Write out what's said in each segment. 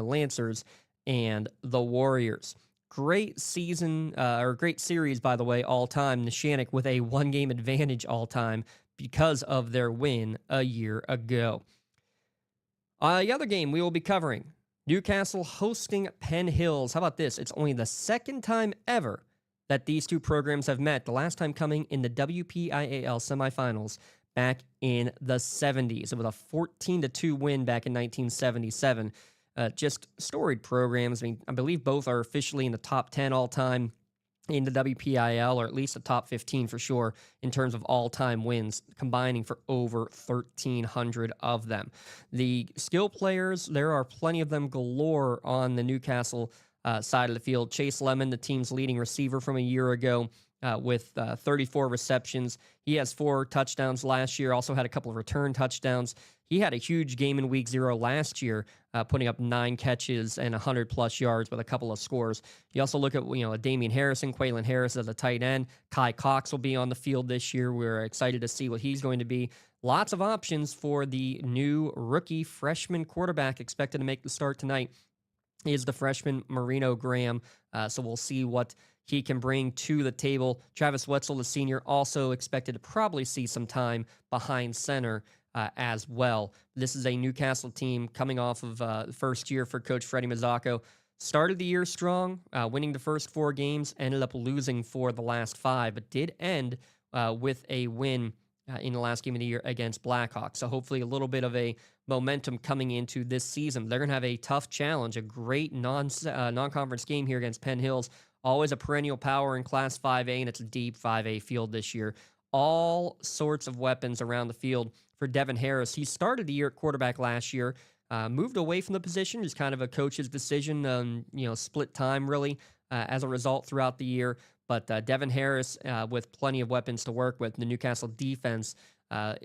Lancers and the Warriors. Great season, or great series, by the way, all-time. Neshannock with a one-game advantage all-time because of their win a year ago. The other game we will be covering, Newcastle hosting Penn Hills. How about this? It's only the second time ever that these two programs have met, the last time coming in the WPIAL semifinals back in the 70s. It was a 14-2 win back in 1977. Just storied programs. I mean, I believe both are officially in the top 10 all-time in the WPIAL, or at least the top 15 for sure, in terms of all-time wins, combining for over 1,300 of them. The skill players, there are plenty of them galore on the Newcastle side of the field. Chase Lemon, the team's leading receiver from a year ago, with 34 receptions. He has 4 touchdowns last year, also had a couple of return touchdowns. He had a huge game in Week 0 last year, putting up 9 catches and 100-plus yards with a couple of scores. You also look at, Damian Harrison, Quaylon Harris as a tight end. Kai Cox will be on the field this year. We're excited to see what he's going to be. Lots of options for the new rookie freshman quarterback expected to make the start tonight is the freshman Marino Graham. So we'll see what he can bring to the table. Travis Wetzel, the senior, also expected to probably see some time behind center as well. This is a Newcastle team coming off of the first year for Coach Freddie Mazzacco. Started the year strong, winning the first 4 games, ended up losing for the last 5, but did end with a win in the last game of the year against Blackhawks. So hopefully a little bit of a momentum coming into this season. They're going to have a tough challenge, a great non-conference game here against Penn Hills. Always a perennial power in Class 5A, and it's a deep 5A field this year. All sorts of weapons around the field for Devin Harris. He started the year at quarterback last year, moved away from the position, just kind of a coach's decision, split time really as a result throughout the year. But Devin Harris with plenty of weapons to work with. The Newcastle defense,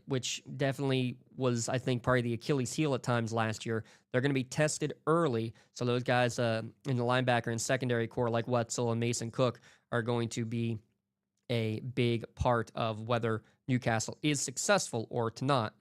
which definitely was, I think, probably the Achilles heel at times last year. They're going to be tested early. So those guys in the linebacker and secondary core like Wetzel and Mason Cook are going to be a big part of whether Newcastle is successful or not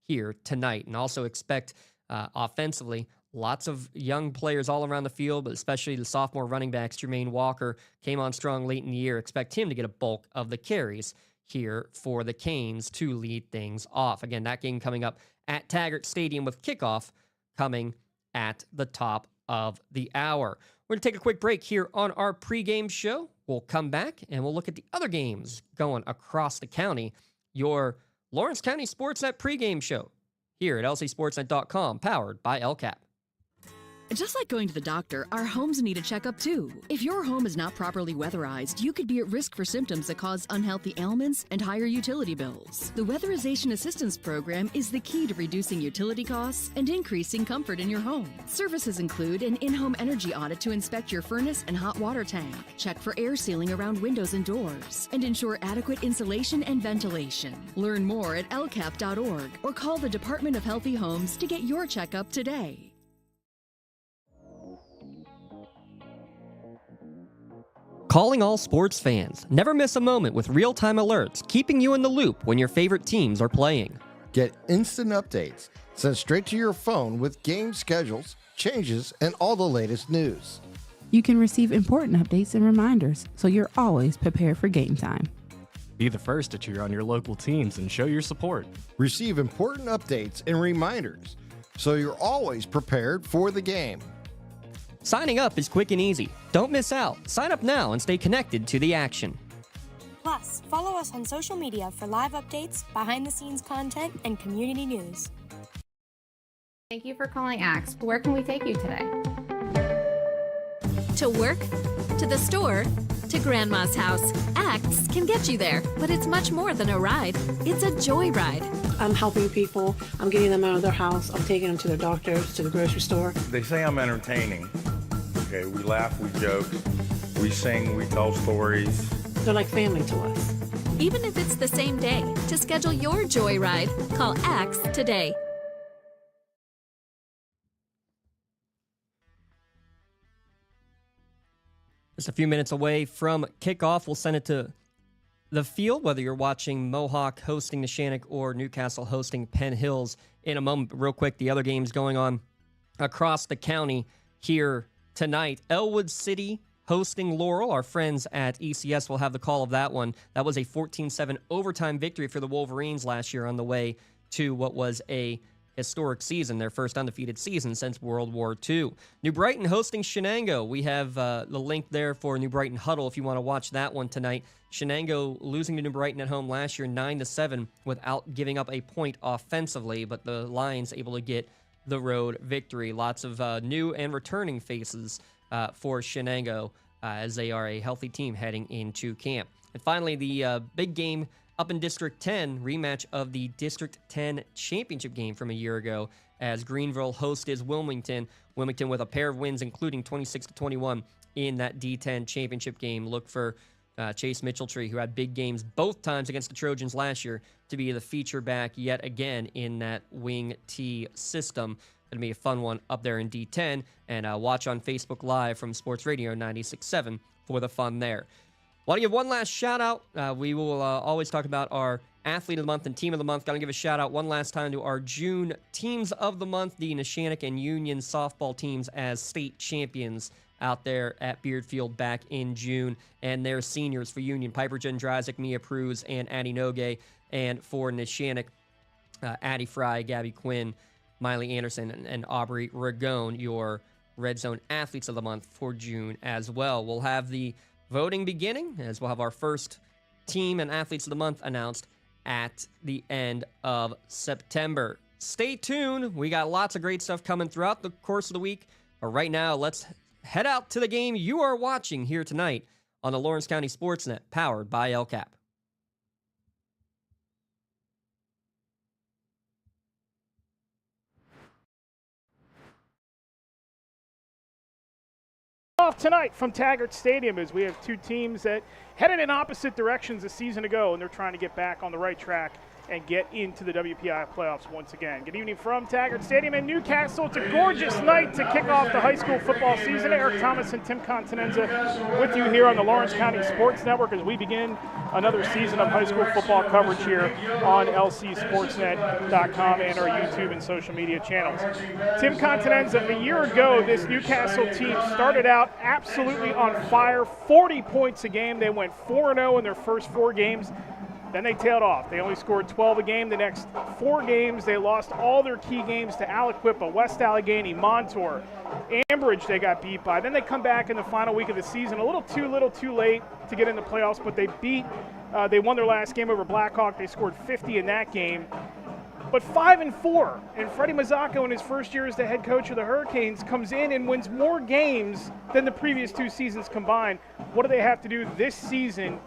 here tonight. And also expect offensively, lots of young players all around the field, but especially the sophomore running backs. Jermaine Walker came on strong late in the year. Expect him to get a bulk of the carries here for the Canes to lead things off. Again, that game coming up at Taggart Stadium with kickoff coming at the top of the hour. We're going to take a quick break here on our pregame show. We'll come back and we'll look at the other games going across the county. Your Lawrence County SportsNet pregame show here at lcsportsnet.com, powered by LCAP. Just like going to the doctor, our homes need a checkup too. If your home is not properly weatherized, you could be at risk for symptoms that cause unhealthy ailments and higher utility bills. The Weatherization Assistance Program is the key to reducing utility costs and increasing comfort in your home. Services include an in-home energy audit to inspect your furnace and hot water tank, check for air sealing around windows and doors, and ensure adequate insulation and ventilation. Learn more at lcap.org or call the Department of Healthy Homes to get your checkup today. Calling all sports fans. Never miss a moment with real-time alerts, keeping you in the loop when your favorite teams are playing. Get instant updates sent straight to your phone with game schedules, changes, and all the latest news. You can receive important updates and reminders, so you're always prepared for game time. Be the first to cheer on your local teams and show your support. Receive important updates and reminders, so you're always prepared for the game. Signing up is quick and easy. Don't miss out. Sign up now and stay connected to the action. Plus, follow us on social media for live updates, behind-the-scenes content, and community news. Thank you for calling Axe. Where can we take you today? To work, to the store, to Grandma's house. Axe can get you there, but it's much more than a ride. It's a joyride. I'm helping people. I'm getting them out of their house. I'm taking them to their doctors, to the grocery store. They say I'm entertaining. Okay, we laugh, we joke, we sing, we tell stories. They're like family to us. Even if it's the same day, to schedule your joyride, call Axe today. Just a few minutes away from kickoff. We'll send it to the field, whether you're watching Mohawk hosting Neshannock or Newcastle hosting Penn Hills in a moment. But real quick, the other games going on across the county. here tonight. Elwood City hosting Laurel. Our friends at ECS will have the call of that one. That was a 14-7 overtime victory for the Wolverines last year on the way to what was a historic season, their first undefeated season since World War II. New Brighton hosting Shenango. We have the link there for New Brighton Huddle if you want to watch that one tonight. Shenango losing to New Brighton at home last year 9-7 without giving up a point offensively, but the Lions able to get the road victory. Lots of new and returning faces for Shenango as they are a healthy team heading into camp. And finally, the big game up in District 10, rematch of the District 10 championship game from a year ago as Greenville hosted Wilmington. Wilmington with a pair of wins, including 26-21 in that D10 championship game. Look for Chase Mitchelltree, who had big games both times against the Trojans last year, to be the feature back yet again in that wing T system. Going to be a fun one up there in D10, and watch on Facebook Live from Sports Radio 96.7 for the fun there. Want to give one last shout out. We will always talk about our athlete of the month and team of the month. Got to give a shout out one last time to our June teams of the month, the Neshannock and Union softball teams as state champions out there at Beard Field back in June. And their seniors for Union, Piper Jendrzyk, Mia Pruz, and Addie Noge. And for Neshannock, Addie Fry, Gabby Quinn, Miley Anderson, and Aubrey Ragone, your Red Zone athletes of the month for June as well. We'll have the voting beginning, as we'll have our first team and athletes of the month announced at the end of September. Stay tuned. We got lots of great stuff coming throughout the course of the week. But right now, let's head out to the game you are watching here tonight on the Lawrence County SportsNet, powered by LCAP. Off tonight from Taggart Stadium as we have two teams that headed in opposite directions a season ago, and they're trying to get back on the right track and get into the WPI playoffs once again. Good evening from Taggart Stadium in Newcastle. It's a gorgeous night to kick off the high school football season. Eric Thomas and Tim Continenza with you here on the Lawrence County Sports Network as we begin another season of high school football coverage here on lcsportsnet.com and our YouTube and social media channels. Tim Continenza, a year ago, this Newcastle team started out absolutely on fire, 40 points a game. They went 4-0 in their first 4 games. Then they tailed off. They only scored 12 a game. The next 4 games, they lost all their key games to Aliquippa, West Allegheny, Montour, Ambridge they got beat by. Then they come back in the final week of the season, a little too late to get in the playoffs, but they won their last game over Blackhawk. They scored 50 in that game. But 5-4, and Freddie Mazzacco in his first year as the head coach of the Hurricanes comes in and wins more games than the previous 2 seasons combined. What do they have to do this season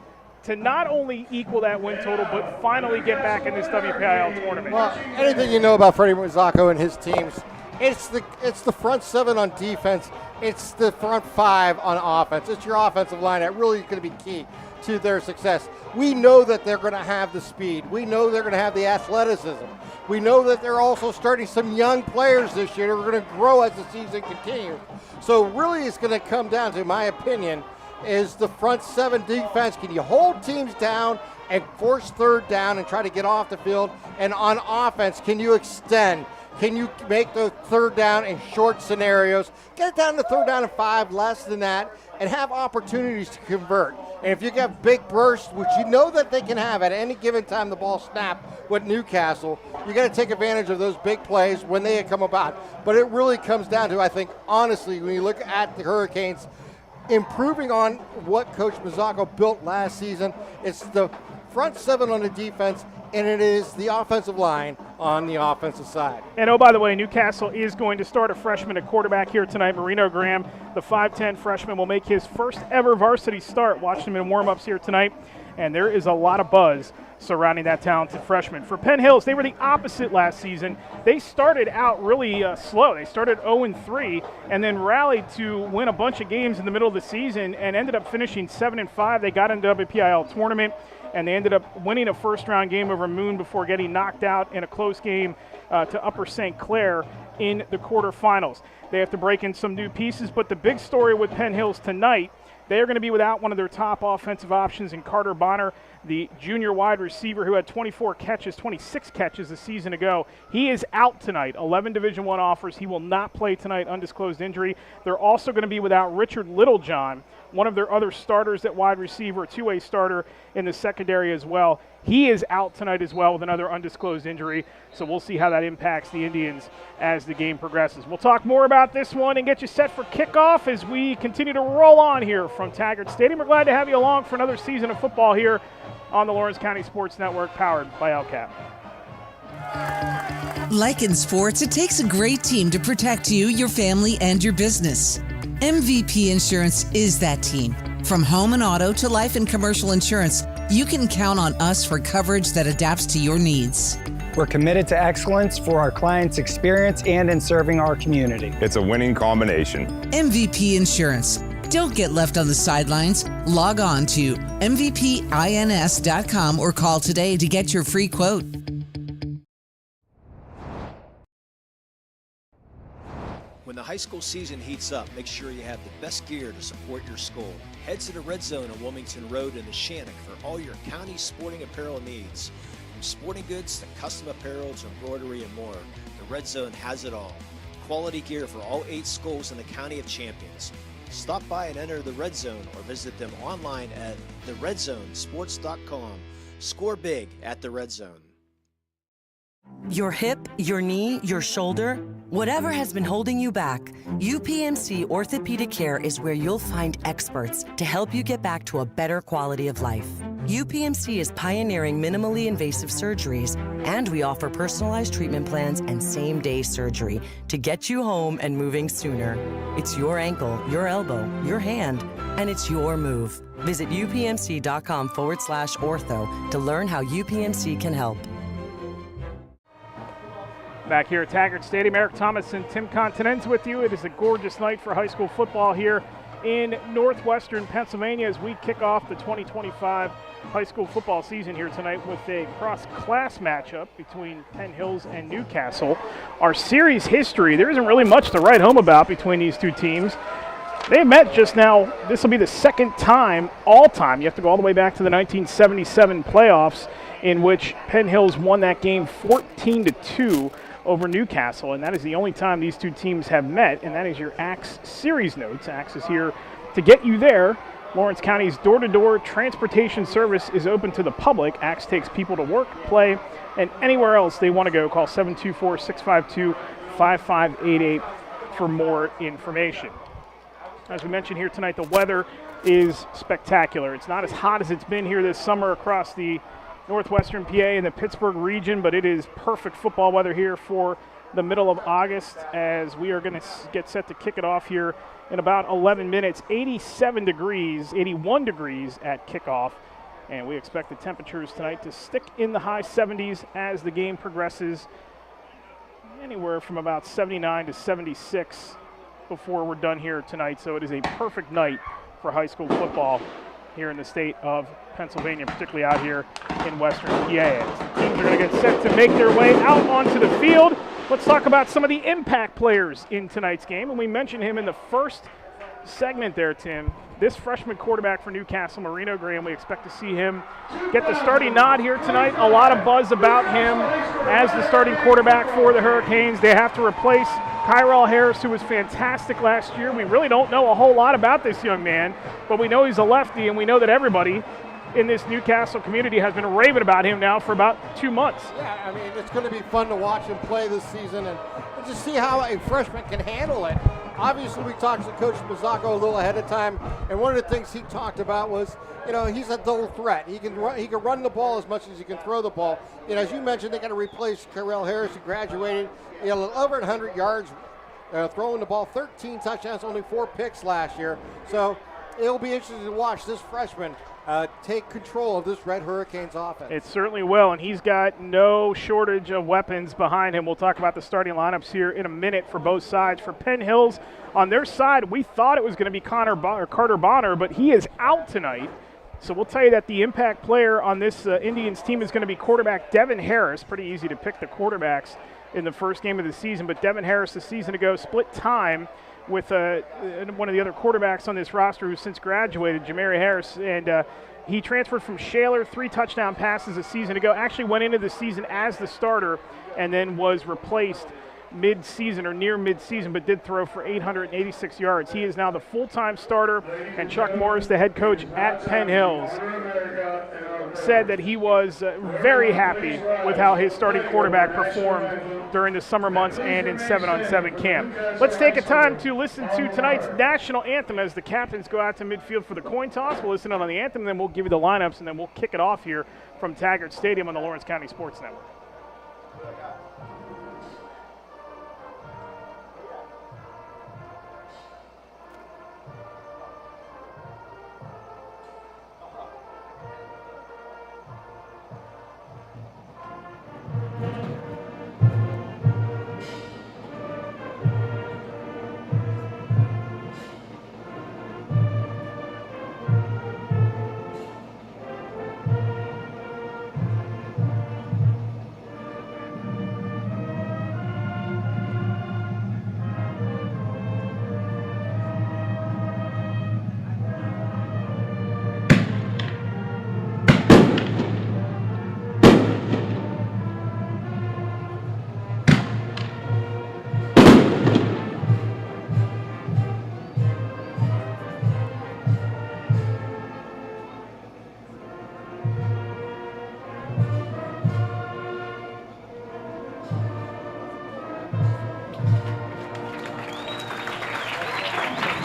to not only equal that win total, but finally get back in this WPIAL tournament? Well, anything you know about Freddie Mazzacco and his teams, it's the front 7 on defense, it's the front 5 on offense. It's your offensive line that really is going to be key to their success. We know that they're going to have the speed. We know they're going to have the athleticism. We know that they're also starting some young players this year who are going to grow as the season continues. So really it's going to come down to, in my opinion, is the front 7 defense. Can you hold teams down and force third down and try to get off the field? And on offense, can you extend? Can you make the third down in short scenarios? Get it down to third down and 5, less than that, and have opportunities to convert. And if you get big bursts, which you know that they can have at any given time the ball snapped with Newcastle, you got to take advantage of those big plays when they come about. But it really comes down to, I think, honestly, when you look at the Hurricanes, improving on what Coach Mazzacco built last season. It's the front 7 on the defense, and it is the offensive line on the offensive side. And oh, by the way, Newcastle is going to start a freshman at quarterback here tonight. Marino Graham, the 5'10 freshman, will make his first ever varsity start. Watched him in warm-ups here tonight, and there is a lot of buzz surrounding that talented freshman. For Penn Hills, they were the opposite last season. They started out really slow. They started 0-3 and then rallied to win a bunch of games in the middle of the season and ended up finishing 7-5. They got into the WPIAL tournament, and they ended up winning a first-round game over Moon before getting knocked out in a close game to Upper St. Clair. in the quarterfinals. They have to break in some new pieces, but the big story with Penn Hills tonight, they are going to be without one of their top offensive options in Carter Bonner, the junior wide receiver who had 26 catches a season ago. He is out tonight. 11 Division I offers. He will not play tonight, undisclosed injury. They're also going to be without Richard Littlejohn, one of their other starters at wide receiver, a two-way starter in the secondary as well. He is out tonight as well with another undisclosed injury, so we'll see how that impacts the Indians as the game progresses. We'll talk more about this one and get you set for kickoff as we continue to roll on here from Taggart Stadium. We're glad to have you along for another season of football here on the Lawrence County Sports Network, powered by LCAP. Like in sports, it takes a great team to protect you, your family, and your business. MVP Insurance is that team. From home and auto to life and commercial insurance, you can count on us for coverage that adapts to your needs. We're committed to excellence for our clients' experience and in serving our community. It's a winning combination. MVP Insurance. Don't get left on the sidelines. Log on to mvpins.com or call today to get your free quote. When the high school season heats up, make sure you have the best gear to support your school. Head to the Red Zone on Wilmington Road in the Shannock for all your county sporting apparel needs. From sporting goods to custom apparel to embroidery and more, the Red Zone has it all. Quality gear for all 8 schools in the County of Champions. Stop by and enter the Red Zone or visit them online at theredzonesports.com. Score big at the Red Zone. Your hip, your knee, your shoulder, whatever has been holding you back, UPMC Orthopedic Care is where you'll find experts to help you get back to a better quality of life. UPMC is pioneering minimally invasive surgeries, and we offer personalized treatment plans and same-day surgery to get you home and moving sooner. It's your ankle, your elbow, your hand, and it's your move. Visit upmc.com/ortho to learn how UPMC can help. Back here at Taggart Stadium, Eric Thomas and Tim Continenz with you. It is a gorgeous night for high school football here in northwestern Pennsylvania as we kick off the 2025 high school football season here tonight with a cross-class matchup between Penn Hills and Newcastle. Our series history, there isn't really much to write home about between these two teams. They met just now. This will be the second time all time. You have to go all the way back to the 1977 playoffs in which Penn Hills won that game 14-2 over Newcastle, and that is the only time these two teams have met, and that is your Axe series notes. Axe is here to get you there. Lawrence County's door-to-door transportation service is open to the public. Axe takes people to work, play, and anywhere else they want to go. Call 724-652-5588 for more information. As we mentioned here tonight, the weather is spectacular. It's not as hot as it's been here this summer across the northwestern PA and the Pittsburgh region, but it is perfect football weather here for the middle of August as we are going to get set to kick it off here in about 11 minutes. 81 degrees at kickoff, and we expect the temperatures tonight to stick in the high 70s as the game progresses, anywhere from about 79 to 76 before we're done here tonight. So it is a perfect night for high school football here in the state of Pennsylvania, particularly out here in western PA. As the teams are going to get set to make their way out onto the field. Let's talk about some of the impact players in tonight's game. And we mentioned him in the first segment there, Tim. This freshman quarterback for Newcastle, Marino Graham, we expect to see him get the starting nod here tonight. A lot of buzz about him as the starting quarterback for the Hurricanes. They have to replace Kyrell Harris, who was fantastic last year. We really don't know a whole lot about this young man, but we know he's a lefty, and we know that everybody in this Newcastle community has been raving about him now for about 2 months. Yeah, I mean, it's going to be fun to watch him play this season and just see how a freshman can handle it. Obviously, we talked to Coach Mazzacco a little ahead of time, and one of the things he talked about was, you know, he's a dual threat. He can run the ball as much as he can throw the ball. You know, as you mentioned, they got to replace Kyrell Harris, who graduated, you know, over 100 yards, throwing the ball, 13 touchdowns, only 4 picks last year. So it'll be interesting to watch this freshman take control of this Red Hurricanes offense. It certainly will, and he's got no shortage of weapons behind him. We'll talk about the starting lineups here in a minute for both sides. For Penn Hills, on their side, we thought it was going to be Carter Bonner, but he is out tonight. So we'll tell you that the impact player on this Indians team is going to be quarterback Devin Harris. Pretty easy to pick the quarterbacks in the first game of the season, but Devin Harris a season ago split time with one of the other quarterbacks on this roster who's since graduated, Jamari Harris, and he transferred from Shaler, 3 touchdown passes a season ago, actually went into the season as the starter and then was replaced mid-season or near mid-season, but did throw for 886 yards. He is now the full-time starter, and Chuck Morris, the head coach at Penn Hills, said that he was very happy with how his starting quarterback performed during the summer months and in 7-on-7 camp. Let's take a time to listen to tonight's national anthem as the captains go out to midfield for the coin toss. We'll listen on the anthem, and then we'll give you the lineups, and then we'll kick it off here from Taggart Stadium on the Lawrence County Sports Network.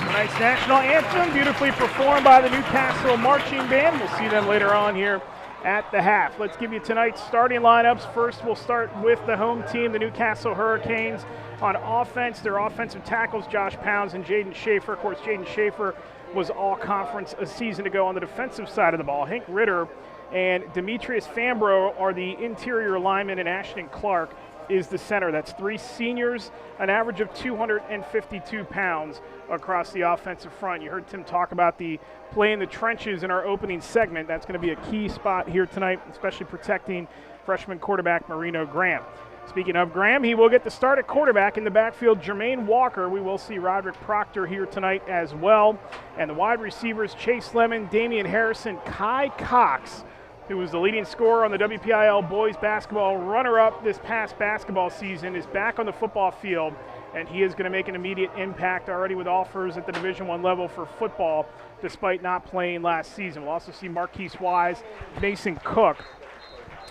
Tonight's national anthem, beautifully performed by the Newcastle Marching Band. We'll see them later on here at the half. Let's give you tonight's starting lineups. First, we'll start with the home team, the Newcastle Hurricanes. On offense, their offensive tackles, Josh Pounds and Jaden Schaefer. Of course, Jaden Schaefer was all-conference a season ago on the defensive side of the ball. Hank Ritter and Demetrius Fambro are the interior linemen, and Ashton Clark is the center. That's 3 seniors, an average of 252 pounds across the offensive front. You heard Tim talk about the play in the trenches in our opening segment. That's going to be a key spot here tonight, especially protecting freshman quarterback Marino Graham. Speaking of Graham, he will get the start at quarterback. In the backfield, Jermaine Walker. We will see Roderick Proctor here tonight as well. And the wide receivers, Chase Lemon, Damian Harrison, Kai Cox, who was the leading scorer on the WPIAL boys basketball runner-up this past basketball season, is back on the football field, and he is going to make an immediate impact already with offers at the Division I level for football, despite not playing last season. We'll also see Marquise Wise, Mason Cook,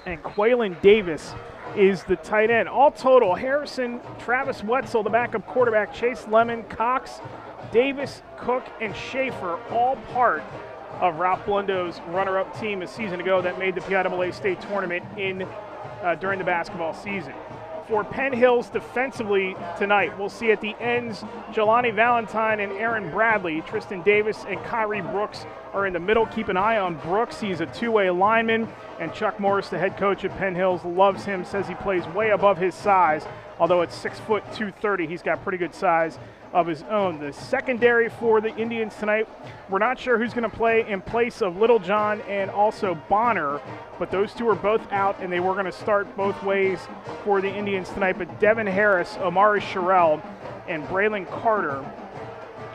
and Quaylen Davis is the tight end. All total, Harrison, Travis Wetzel, the backup quarterback, Chase Lemon, Cox, Davis, Cook, and Schaefer, all part of Ralph Blundo's runner-up team a season ago that made the PIAA state tournament during the basketball season. For Penn Hills defensively tonight, we'll see at the ends Jelani Valentine and Aaron Bradley. Tristan Davis and Kyrie Brooks are in the middle. Keep an eye on Brooks. He's a two-way lineman, and Chuck Morris, the head coach at Penn Hills, loves him, says he plays way above his size. Although at 6 foot 230, he's got pretty good size of his own. The secondary for the Indians tonight, we're not sure who's going to play in place of Littlejohn and also Bonner, but those two are both out, and they were going to start both ways for the Indians tonight. But Devin Harris, Omari Sherrill, and Braylon Carter,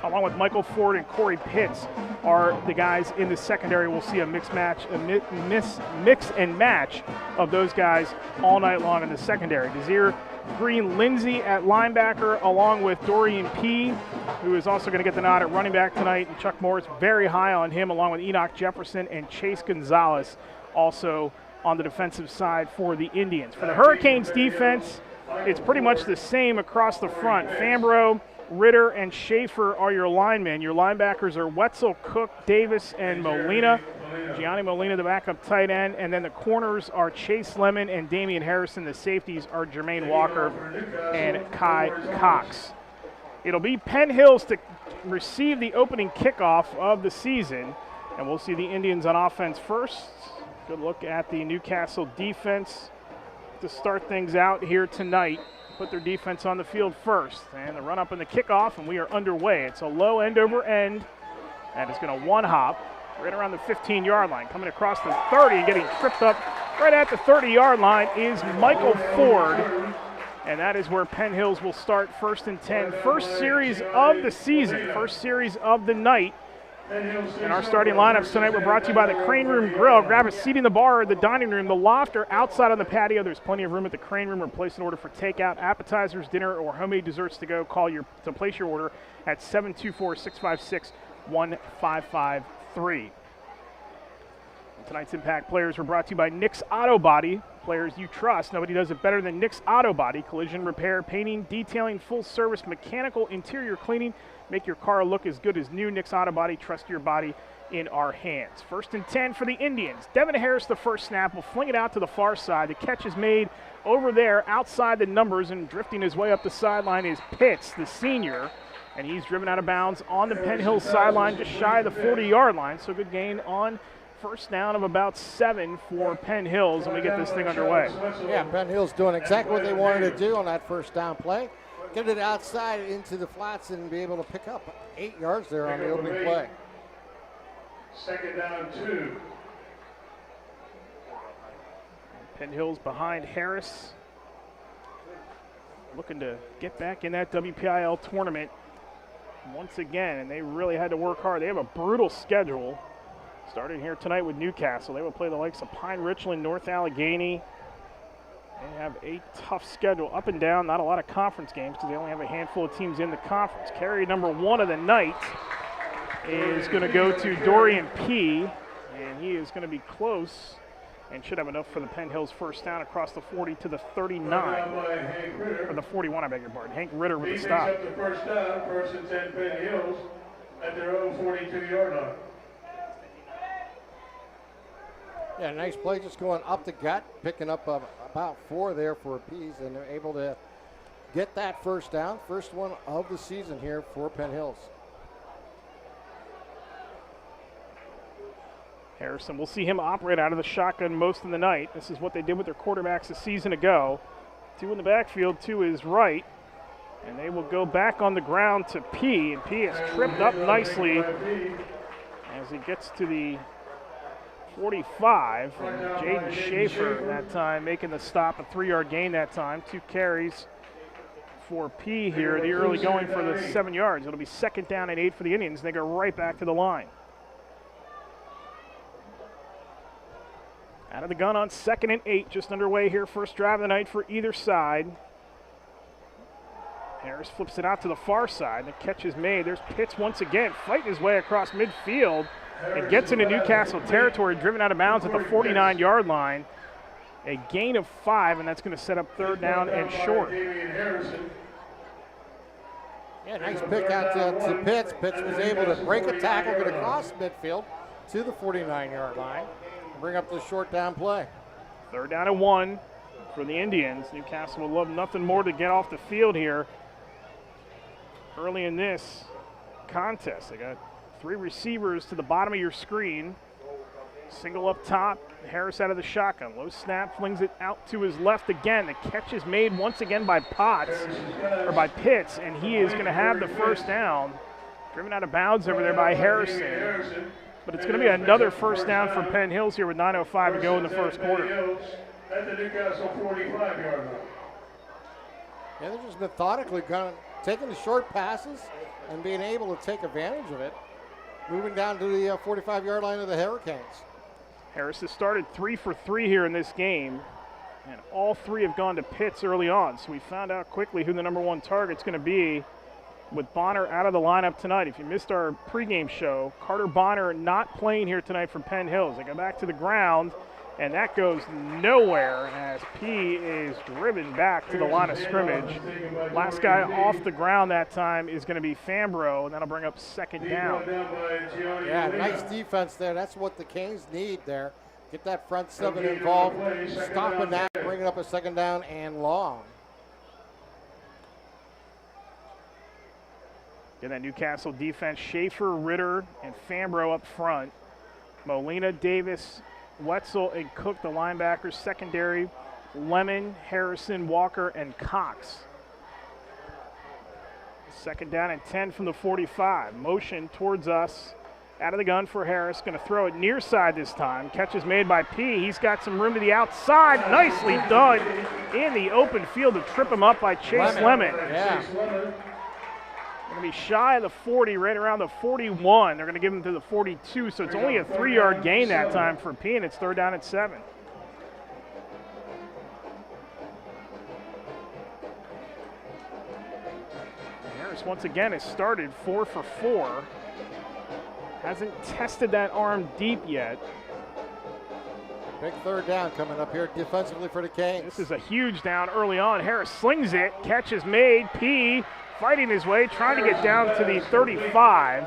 along with Michael Ford and Corey Pitts, are the guys in the secondary. We'll see a mix and match of those guys all night long in the secondary. Desir Green Lindsay at linebacker, along with Dorian P., who is also going to get the nod at running back tonight. And Chuck Morris very high on him, along with Enoch Jefferson and Chase Gonzalez, also on the defensive side for the Indians. For the Hurricanes defense, it's pretty much the same across the front. Fambro, Ritter, and Schaefer are your linemen. Your linebackers are Wetzel, Cook, Davis, and Molina. Gianni Molina, the backup tight end. And then the corners are Chase Lemon and Damian Harrison. The safeties are Jermaine Walker and Kai Cox. It'll be Penn Hills to receive the opening kickoff of the season. And we'll see the Indians on offense first. Good look at the Newcastle defense to start things out here tonight. Put their defense on the field first. And the run up in the kickoff, and we are underway. It's a low end over end. And it's going to one hop right around the 15-yard line. Coming across the 30 and getting tripped up right at the 30-yard line is Michael Ford. And that is where Penn Hills will start 1st and 10. First series of the season, first series of the night. And our starting lineups tonight were brought to you by the Crane Room Grill. Grab a seat in the bar or the dining room, the loft, or outside on the patio. There's plenty of room at the Crane Room, or place an order for takeout, appetizers, dinner, or homemade desserts to go. Call to place your order at 724-656-1553. Tonight's Impact players were brought to you by Nick's Auto Body. Players you trust. Nobody does it better than Nick's Auto Body. Collision repair, painting, detailing, full service, mechanical, interior cleaning. Make your car look as good as new. Nick's Auto Body. Trust your body in our hands. 1st and 10 for the Indians. Devin Harris, the first snap, will fling it out to the far side. The catch is made over there outside the numbers, and drifting his way up the sideline is Pitts, the senior. And he's driven out of bounds on the Penn Hills sideline, just shy of the 40-yard line. So good gain on first down of about 7 for Penn Hills, and we get this thing underway. Yeah, Penn Hills doing exactly what they wanted to do on that first down play. Get it outside into the flats and be able to pick up 8 yards there on the opening play. 2nd down 2. Penn Hills behind Harris, looking to get back in that WPIAL tournament once again, and they really had to work hard. They have a brutal schedule. Starting here tonight with Newcastle. They will play the likes of Pine Richland, North Allegheny. They have a tough schedule up and down, not a lot of conference games because they only have a handful of teams in the conference. Carry number 1 of the night is going to go to Dorian P., and he is going to be close and should have enough for the Penn Hills first down across the 40 to the 39, or the 41, I beg your pardon. Hank Ritter with the stop. Up the first down, 1st and 10 Penn Hills at their own 42-yard line. Yeah, nice play just going up the gut, picking up about 4 there for Pease, and they're able to get that first down. First one of the season here for Penn Hills. Harrison, we'll see him operate out of the shotgun most of the night. This is what they did with their quarterbacks a season ago. 2 in the backfield, 2 is right. And they will go back on the ground to P, and P is tripped up nicely as he gets to the 45, and Jaden Schaefer that time making the stop, a 3-yard gain that time. 2 carries for P here, the early going for the 7 yards. It'll be 2nd down and 8 for the Indians. They go right back to the line. Out of the gun on 2nd and 8, just underway here. First drive of the night for either side. Harris flips it out to the far side. The catch is made. There's Pitts once again, fighting his way across midfield. It gets into Newcastle territory, driven out of bounds at the 49-yard line. A gain of 5, and that's going to set up 3rd down and short. Yeah, nice pick out to Pitts. Pitts was able to break a tackle, get across midfield to the 49-yard line, and bring up the short down play. 3rd down and 1 for the Indians. Newcastle will love nothing more to get off the field here early in this contest. They got 3 receivers to the bottom of your screen. Single up top, Harris out of the shotgun. Low snap, flings it out to his left again. The catch is made once again by Pitts, and he is going to have the first down. Driven out of bounds over there by Harrison. But it's going to be another first down for Penn Hills here with 9:05 to go in the first quarter. At the Newcastle 45-yard line. Yeah, they're just methodically taking the short passes and being able to take advantage of it. Moving down to the 45-yard line of the Hurricanes. Harris has started 3 for 3 here in this game, and all 3 have gone to Pitts early on. So we found out quickly who the number 1 target's going to be with Bonner out of the lineup tonight. If you missed our pregame show, Carter Bonner not playing here tonight for Penn Hills. They go back to the ground, and that goes nowhere as P is driven back to the line of scrimmage. Last guy off the ground that time is going to be Fambro, and that'll bring up 2nd down. Yeah, nice defense there. That's what the Canes need there. Get that front 7 involved, stopping that, bringing up a 2nd down and long. In that Newcastle defense, Schaefer, Ritter, and Fambro up front. Molina, Davis, Wetzel, and Cook, the linebackers. Secondary, Lemon, Harrison, Walker, and Cox. 2nd down and 10 from the 45. Motion towards us Out of the gun for Harris. Going to throw it near side this time. Catch is made by P. He's got some room to the outside. Nicely done in the open field to trip him up by Chase Lemon. Yeah. Going to be shy of the 40, right around the 41. They're going to give him to the 42, so it's only a 3-yard gain that time for P, and it's 3rd down and 7. Harris once again has started 4 for 4. Hasn't tested that arm deep yet. Big 3rd down coming up here defensively for the Canes. This is a huge down early on. Harris slings it. Catch is made. P fighting his way, trying to get down to the 35.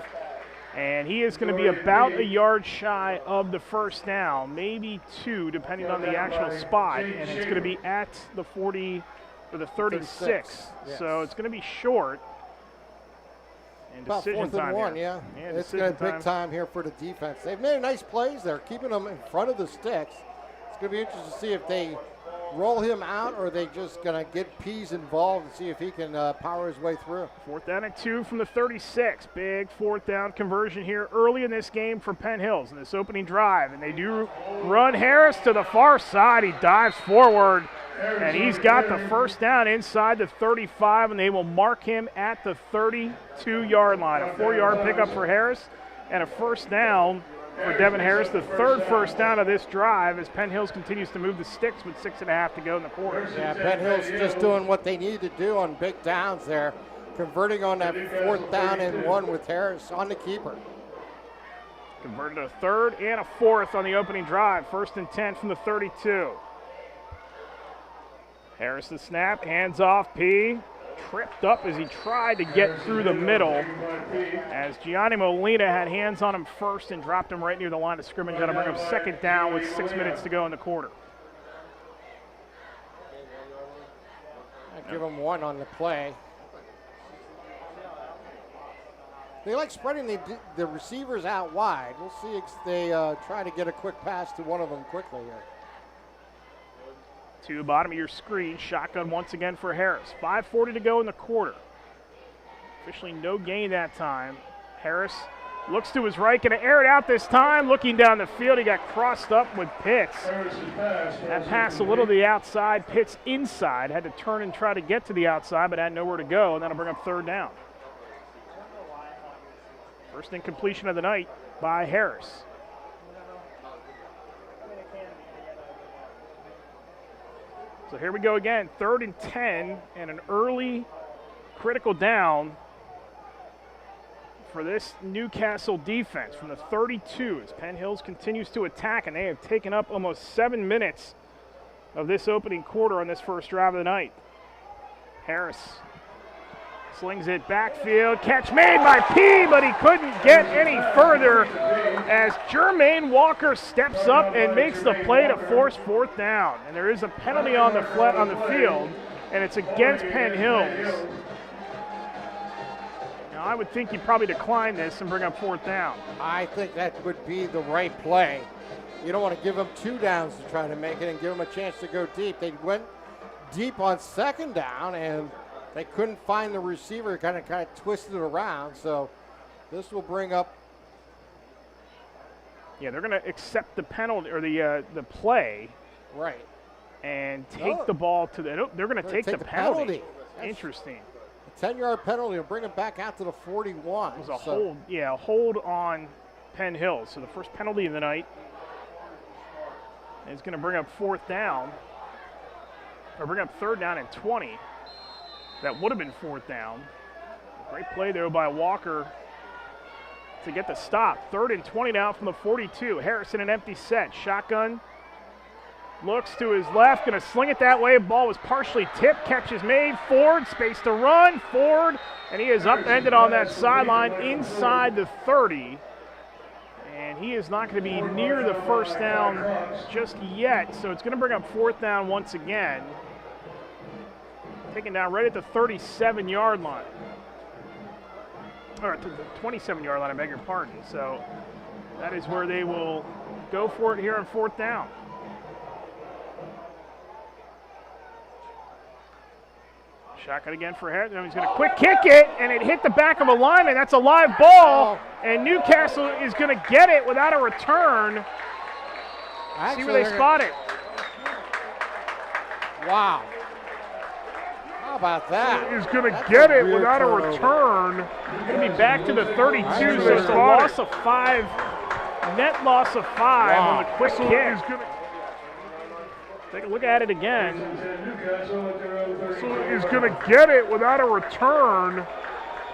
And he is going to be about a yard shy of the 1st down, maybe 2, depending on the actual spot. And it's going to be at the 40 or the 36. Yes. So it's going to be short. And about 4th and 1, yeah. It's going to be big time here for the defense. They've made nice plays there, keeping them in front of the sticks. It's going to be interesting to see if they roll him out or are they just going to get Pease involved and see if he can power his way through. 4th down and 2 from the 36. Big 4th down conversion here early in this game for Penn Hills in this opening drive. And they do run Harris to the far side. He dives forward. And he's got the 1st down inside the 35, and they will mark him at the 32-yard line. A 4-yard pickup for Harris and a 1st down for Devin Harris, the 3rd 1st down of this drive as Penn Hills continues to move the sticks with 6.5 to go in the quarter. Yeah, Penn Hills just doing what they need to do on big downs there, converting on that 4th down and 1 with Harris on the keeper. Converted a 3rd and a 4th on the opening drive. 1st and 10 from the 32. Harris the snap, hands off P. Tripped up as he tried to get through the middle as Gianni Molina had hands on him first and dropped him right near the line of scrimmage. That'll bring him 2nd down with 6 minutes to go in the quarter. I'd give him 1 on the play. They like spreading the receivers out wide. We'll see if they try to get a quick pass to one of them quickly here. To the bottom of your screen, shotgun once again for Harris. 5:40 to go in the quarter. Officially no gain that time. Harris looks to his right, going to air it out this time. Looking down the field, he got crossed up with Pitts. That pass a little to the outside. Pitts inside, had to turn and try to get to the outside, but had nowhere to go, and that'll bring up 3rd down. First incompletion of the night by Harris. So here we go again, 3rd and 10, and an early critical down for this Newcastle defense from the 32 as Penn Hills continues to attack, and they have taken up almost 7 minutes of this opening quarter on this first drive of the night. Harris slings it backfield, catch made by P, but he couldn't get any further as Jermaine Walker steps up and makes the play to force 4th down. And there is a penalty on the field, and it's against Penn Hills. Now, I would think he'd probably decline this and bring up 4th down. I think that would be the right play. You don't want to give them 2 downs to try to make it and give them a chance to go deep. They went deep on 2nd down, and they couldn't find the receiver, kind of twisted it around. So this will bring up. Yeah, they're going to accept the penalty or the play. Right. And take the ball to the. They're going to take the penalty. Interesting. A 10-yard penalty will bring it back out to the 41. It was a hold. Yeah, a hold on Penn Hills. So the first penalty of the night is going to bring up 4th down, or bring up 3rd down and 20. That would have been 4th down. Great play there by Walker to get the stop. 3rd and 20 now from the 42. Harrison an empty set. Shotgun. Looks to his left. Going to sling it that way. Ball was partially tipped. Catch is made. Ford. Space to run. Ford. And he is upended on that sideline inside the 30. And he is not going to be near the 1st down just yet. So it's going to bring up 4th down once again. Taken down right at the 37-yard line. Or the 27-yard line, I beg your pardon. So that is where they will go for it here on 4th down. Shotgun again for Harris. He's going to quick kick it, and it hit the back of a lineman. That's a live ball, and Newcastle is going to get it without a return. See where they spot it. Wow. How about that? He's going to get it without a return. Going to be back to the 32, so it's a loss of 5. Net loss of 5 on the quick kick. Take a look at it again. So he's going to get it without a return.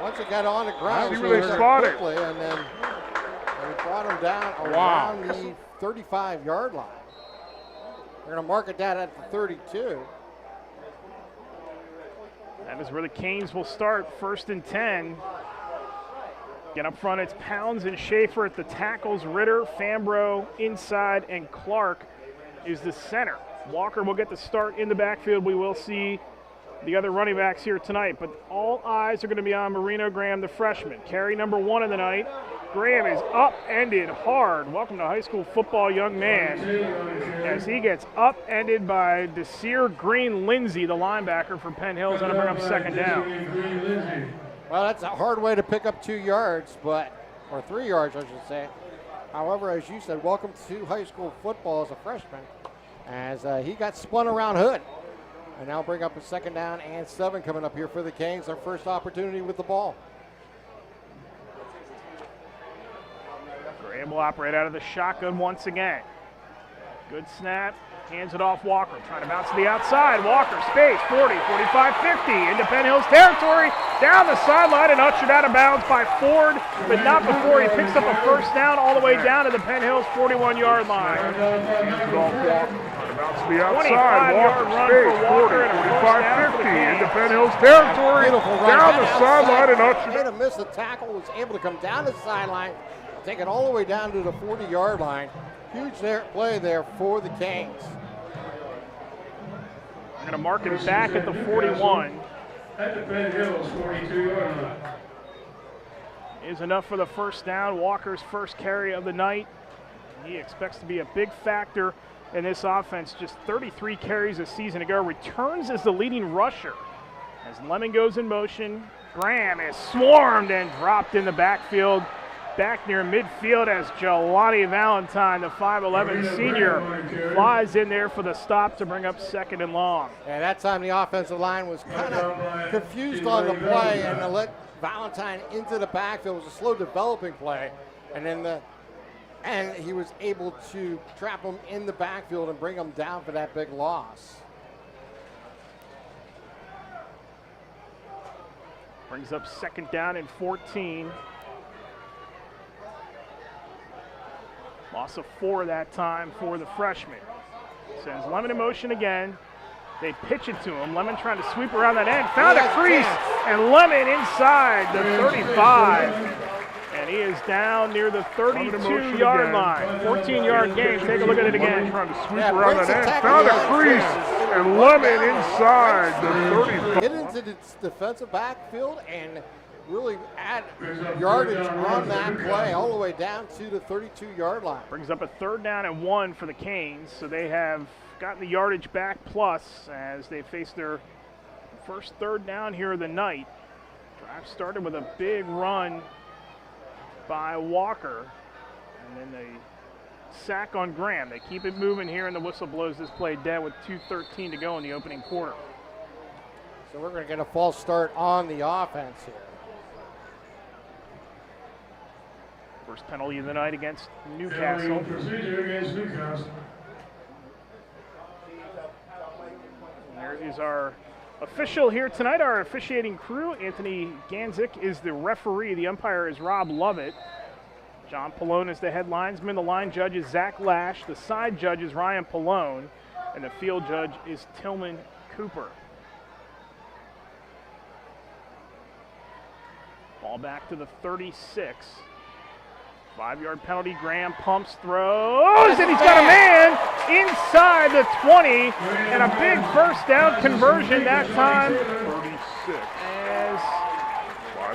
Once it got on the ground, see where they spot it. And then they brought him down around the 35-yard line. They're going to mark it down at the 32. That is where the Canes will start, 1st and 10. Again, up front, it's Pounds and Schaefer at the tackles. Ritter, Fambro inside, and Clark is the center. Walker will get the start in the backfield. We will see the other running backs here tonight, but all eyes are going to be on Marino Graham, the freshman. Carry number 1 of the night. Graham is upended hard. Welcome to high school football, young man, as he gets upended by Desir Green Lindsay, the linebacker for Penn Hills, going to bring up 2nd down. Well, that's a hard way to pick up 2 yards, or 3 yards, I should say. However, as you said, welcome to high school football as a freshman, as he got spun around Hood. And now bring up a 2nd down and 7 coming up here for the Canes, their first opportunity with the ball. Graham will operate out of the shotgun once again. Good snap, hands it off Walker, trying to bounce to the outside. Walker, space, 40, 45, 50, into Penn Hills territory, down the sideline and ushered out of bounds by Ford, but not before he picks up a 1st down all the way down to the Penn Hills 41-yard line. Bounce to the outside, Walker, space, 40, 45, 50, into Penn Hills territory, down the sideline and ushered. Made a miss the tackle, was able to come down the sideline, take it all the way down to the 40-yard line. Huge play there for the Canes. We're going to mark it back at the 41. At the Penn Hills 42-yard line. Is enough for the 1st down. Walker's first carry of the night. He expects to be a big factor in this offense. Just 33 carries a season ago. Returns as the leading rusher. As Lemon goes in motion, Graham is swarmed and dropped in the backfield. Back near midfield as Jelani Valentine, the 5'11 senior, flies in there for the stop to bring up 2nd and long. And that time the offensive line was kind of confused on the play and to let Valentine into the backfield. It was a slow developing play. And then he was able to trap him in the backfield and bring him down for that big loss. Brings up 2nd down and 14. Loss of 4 that time for the freshman. Sends Lemon in motion again. They pitch it to him. Lemon trying to sweep around that end. Found a crease, and Lemon inside the 35. And he is down near the 32-yard line. 14-yard gain. Take a look at it again. Trying to sweep around that end. Found a crease, and Lemon inside the 35. Get into the defensive backfield and really add yardage on that play all the way down to the 32-yard line. Brings up a 3rd down and 1 for the Canes, so they have gotten the yardage back plus as they face their first 3rd down here of the night. Drive started with a big run by Walker, and then they sack on Graham. They keep it moving here, and the whistle blows this play dead with 2:13 to go in the opening quarter. So we're going to get a false start on the offense here. First penalty of the night against Newcastle. There is our official here tonight, our officiating crew. Anthony Ganzik is the referee. The umpire is Rob Lovett. John Pallone is the head linesman. The line judge is Zach Lash. The side judge is Ryan Pallone. And the field judge is Tillman Cooper. Ball back to the 36. 5-yard penalty. Graham pumps, throws, and he's got a man inside the 20, and a big 1st down conversion that time. 36. As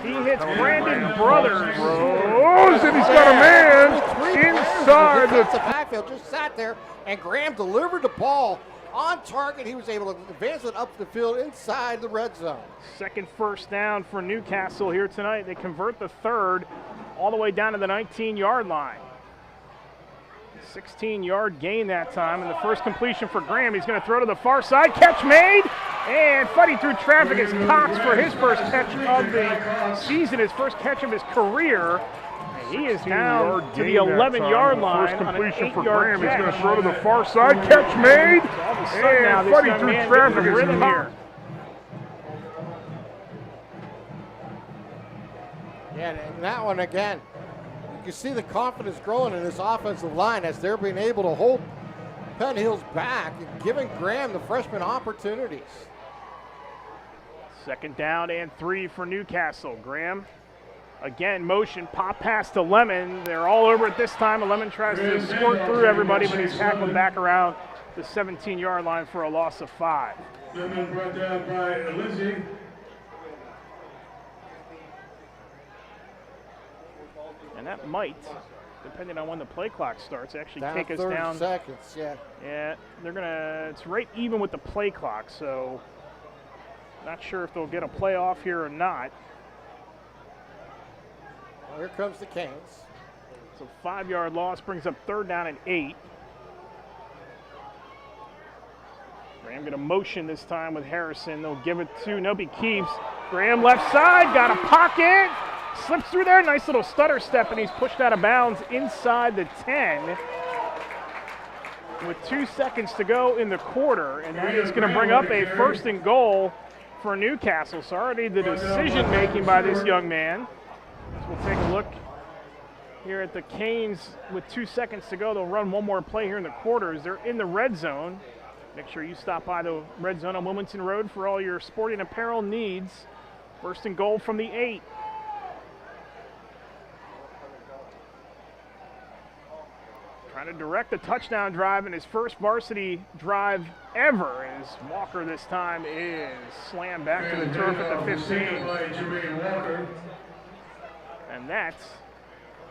he hits Brandon Brothers. Throws, and he's got a man inside the backfield. Just sat there, and Graham delivered the ball on target. He was able to advance it up the field inside the red zone. Second first down for Newcastle here tonight. They convert the third all the way down to the 19-yard line. 16-yard gain that time, and the first completion for Graham. He's going to throw to the far side. Catch made, and fighting through traffic is Cox for his first catch of the season, his first catch of his career. And he is down to the 11-yard line. First completion for Graham. He's going to throw to the far side. Catch made, and fighting through traffic is Cox. Yeah, and that one again. You can see the confidence growing in this offensive line as they're being able to hold Penn Hills back and giving Graham, the freshman, opportunities. Second down and 3 for Newcastle. Graham, again, motion, pop pass to Lemon. They're all over it this time. Lemon tries to squirt through everybody, but he's tackled back around the 17-yard line for a loss of 5. Lemon brought down by Lindsay. And that might, depending on when the play clock starts, actually down take us 30 down. seconds, yeah. Yeah, they're gonna, it's right even with the play clock, so not sure if they'll get a playoff here or not. Well, here comes the Canes. So 5-yard loss brings up third down and 8. Graham gonna motion this time with Harrison. They'll give it to, nope, he keeps. Graham left side, got a pocket. Slips through there, nice little stutter step, and he's pushed out of bounds inside the 10 with 2 seconds to go in the quarter, and that is going to bring up a first and goal for Newcastle. So already the decision-making by this young man. So we'll take a look here at the Canes with 2 seconds to go. They'll run one more play here in the quarters. They're in the red zone. Make sure you stop by the red zone on Wilmington Road for all your sporting apparel needs. First and goal from the 8. Trying to direct the touchdown drive in his first varsity drive ever, as Walker this time is slammed back to the turf at the 15. And that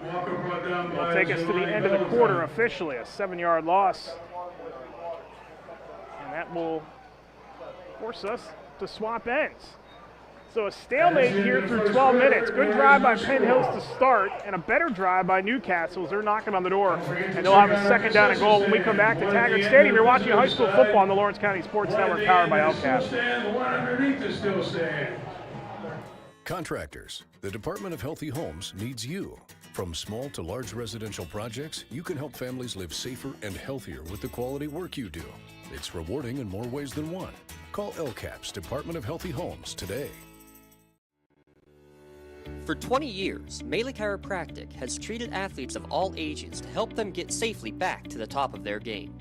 will take us to the end of the quarter officially, a 7-yard loss. And that will force us to swap ends. So a stalemate here through 12 minutes. Good drive by Penn Hills to start, and a better drive by Newcastle as they're knocking on the door. And they'll have a second down and goal when we come back to Taggart Stadium. You're watching high school football on the Lawrence County Sports Network, powered by LCAP. Contractors, the Department of Healthy Homes needs you. From small to large residential projects, you can help families live safer and healthier with the quality work you do. It's rewarding in more ways than one. Call LCAP's Department of Healthy Homes today. For 20 years, Melee Chiropractic has treated athletes of all ages to help them get safely back to the top of their game.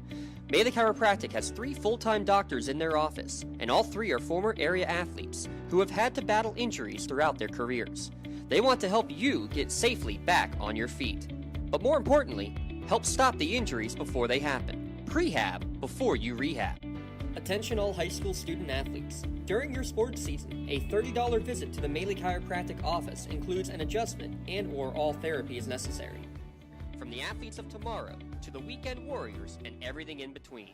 Melee Chiropractic has 3 full-time doctors in their office, and all 3 are former area athletes who have had to battle injuries throughout their careers. They want to help you get safely back on your feet. But more importantly, help stop the injuries before they happen. Prehab before you rehab. Attention all high school student athletes. During your sports season, a $30 visit to the Melee Chiropractic office includes an adjustment and/or all therapy is necessary. From the athletes of tomorrow to the weekend warriors and everything in between.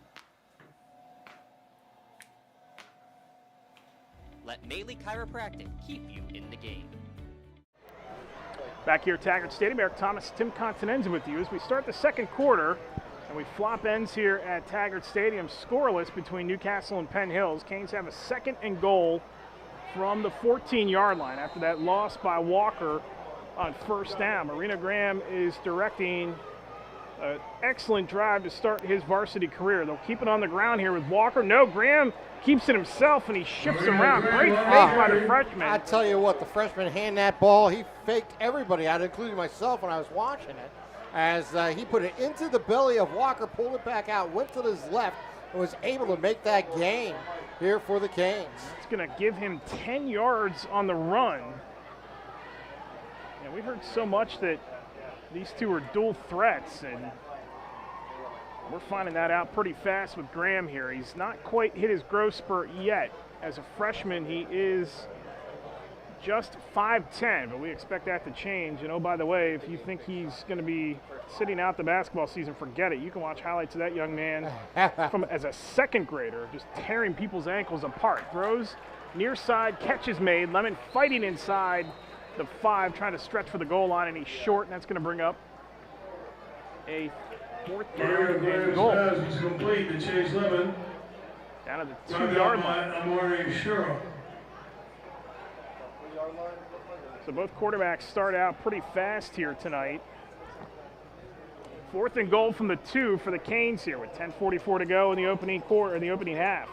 Let Melee Chiropractic keep you in the game. Back here at Taggart Stadium, Eric Thomas, Tim Continenza with you as we start the second quarter. And we flop ends here at Taggart Stadium, scoreless between Newcastle and Penn Hills. Canes have a second and goal from the 14-yard line after that loss by Walker on first down. Marina Graham is directing an excellent drive to start his varsity career. They'll keep it on the ground here with Walker. No, Graham keeps it himself, and he shifts around. Great fake by the freshman. I tell you what, the freshman hand that ball, he faked everybody out, including myself when I was watching it. As he put it into the belly of Walker, pulled it back out, went to his left, and was able to make that gain here for the Canes. It's going to give him 10 yards on the run. And we heard so much that these two are dual threats, and we're finding that out pretty fast with Graham here. He's not quite hit his growth spurt yet. As a freshman, he is just 5'10", but we expect that to change. And oh, by the way, if you think he's going to be sitting out the basketball season, forget it. You can watch highlights of that young man as a second grader, just tearing people's ankles apart. Throws near side, catches made. Lemon fighting inside the 5, trying to stretch for the goal line, and he's short, and that's going to bring up a 4th down and goal. He's complete to Chase Lemon. Down to the 2-yard line. I'm wearing Shiro. So both quarterbacks start out pretty fast here tonight. 4th and goal from the 2 for the Canes here with 10:44 to go in the opening quarter, in the opening half.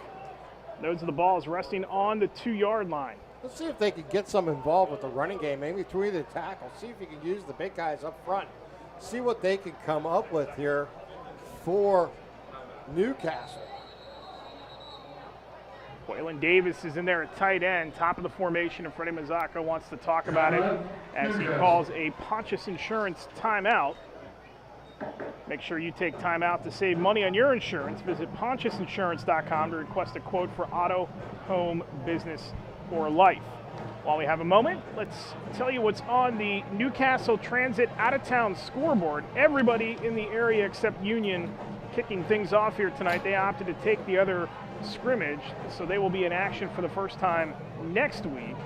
Those are the balls resting on the 2-yard line. Let's see if they can get some involved with the running game, maybe through the tackle. See if you can use the big guys up front. See what they can come up with here for Newcastle. Waylon Davis is in there at tight end, top of the formation, and Freddie Mazzocco wants to talk about it as he calls a Pontius Insurance timeout. Make sure you take time out to save money on your insurance. Visit PontiusInsurance.com to request a quote for auto, home, business, or life. While we have a moment, let's tell you what's on the Newcastle Transit out-of-town scoreboard. Everybody in the area except Union kicking things off here tonight. They opted to take the other scrimmage, so they will be in action for the first time next week.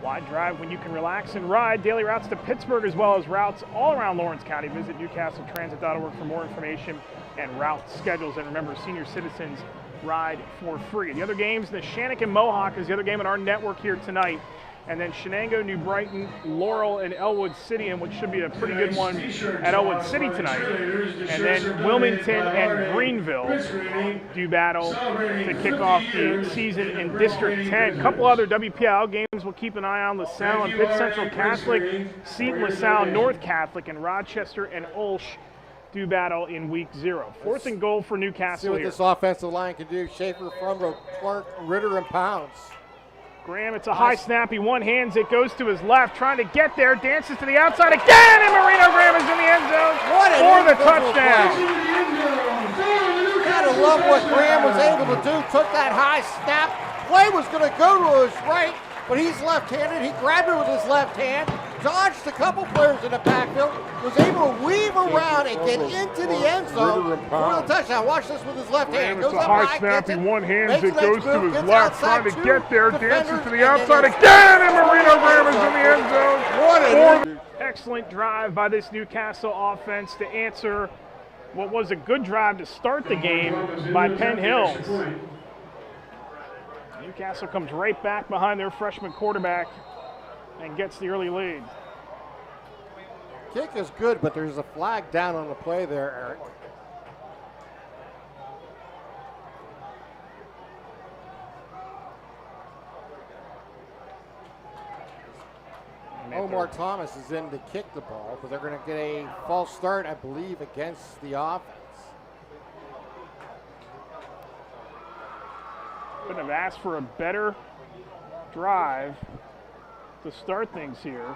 Wide drive when you can relax and ride. Daily routes to Pittsburgh as well as routes all around Lawrence County. Visit newcastletransit.org for more information and route schedules. And remember, senior citizens ride for free. The other games, the Shannock and Mohawk is the other game on our network here tonight. And then Shenango, New Brighton, Laurel, and Elwood City, and what should be a pretty good one at Elwood City tonight. And then Wilmington and Greenville do battle to kick off the season in District 10. A couple other WPIAL games we'll keep an eye on. LaSalle and Pitt Central Catholic, Seton, LaSalle, North Catholic, and Rochester and Olsh do battle in week 0. 4th and goal for Newcastle. See what here. this offensive line can do. Schaefer, Frumbo, Clark, Ritter, and Pounds. Graham, it's a high snap. He one-hands it, goes to his left, trying to get there, dances to the outside again, and Marino Graham is in the end zone for the touchdown. You gotta love what Graham was able to do. Took that high snap. Play was going to go to his right, but he's left-handed. He grabbed it with his left hand, dodged a couple players in the backfield, was able to weave around and get into the end zone for the touchdown. Watch this with his left hand. It's a high snap. He one-hands it, goes to his left, trying to get there, dances to the outside again, and Marino Graham is in the end zone. Excellent drive by this Newcastle offense to answer what was a good drive to start the game by Penn Hills. Newcastle comes right back behind their freshman quarterback and gets the early lead. Kick is good, but there's a flag down on the play there, Eric. Omar Thomas is in to kick the ball, but they're going to get a false start, I believe, against the offense. Couldn't have asked for a better drive to start things here.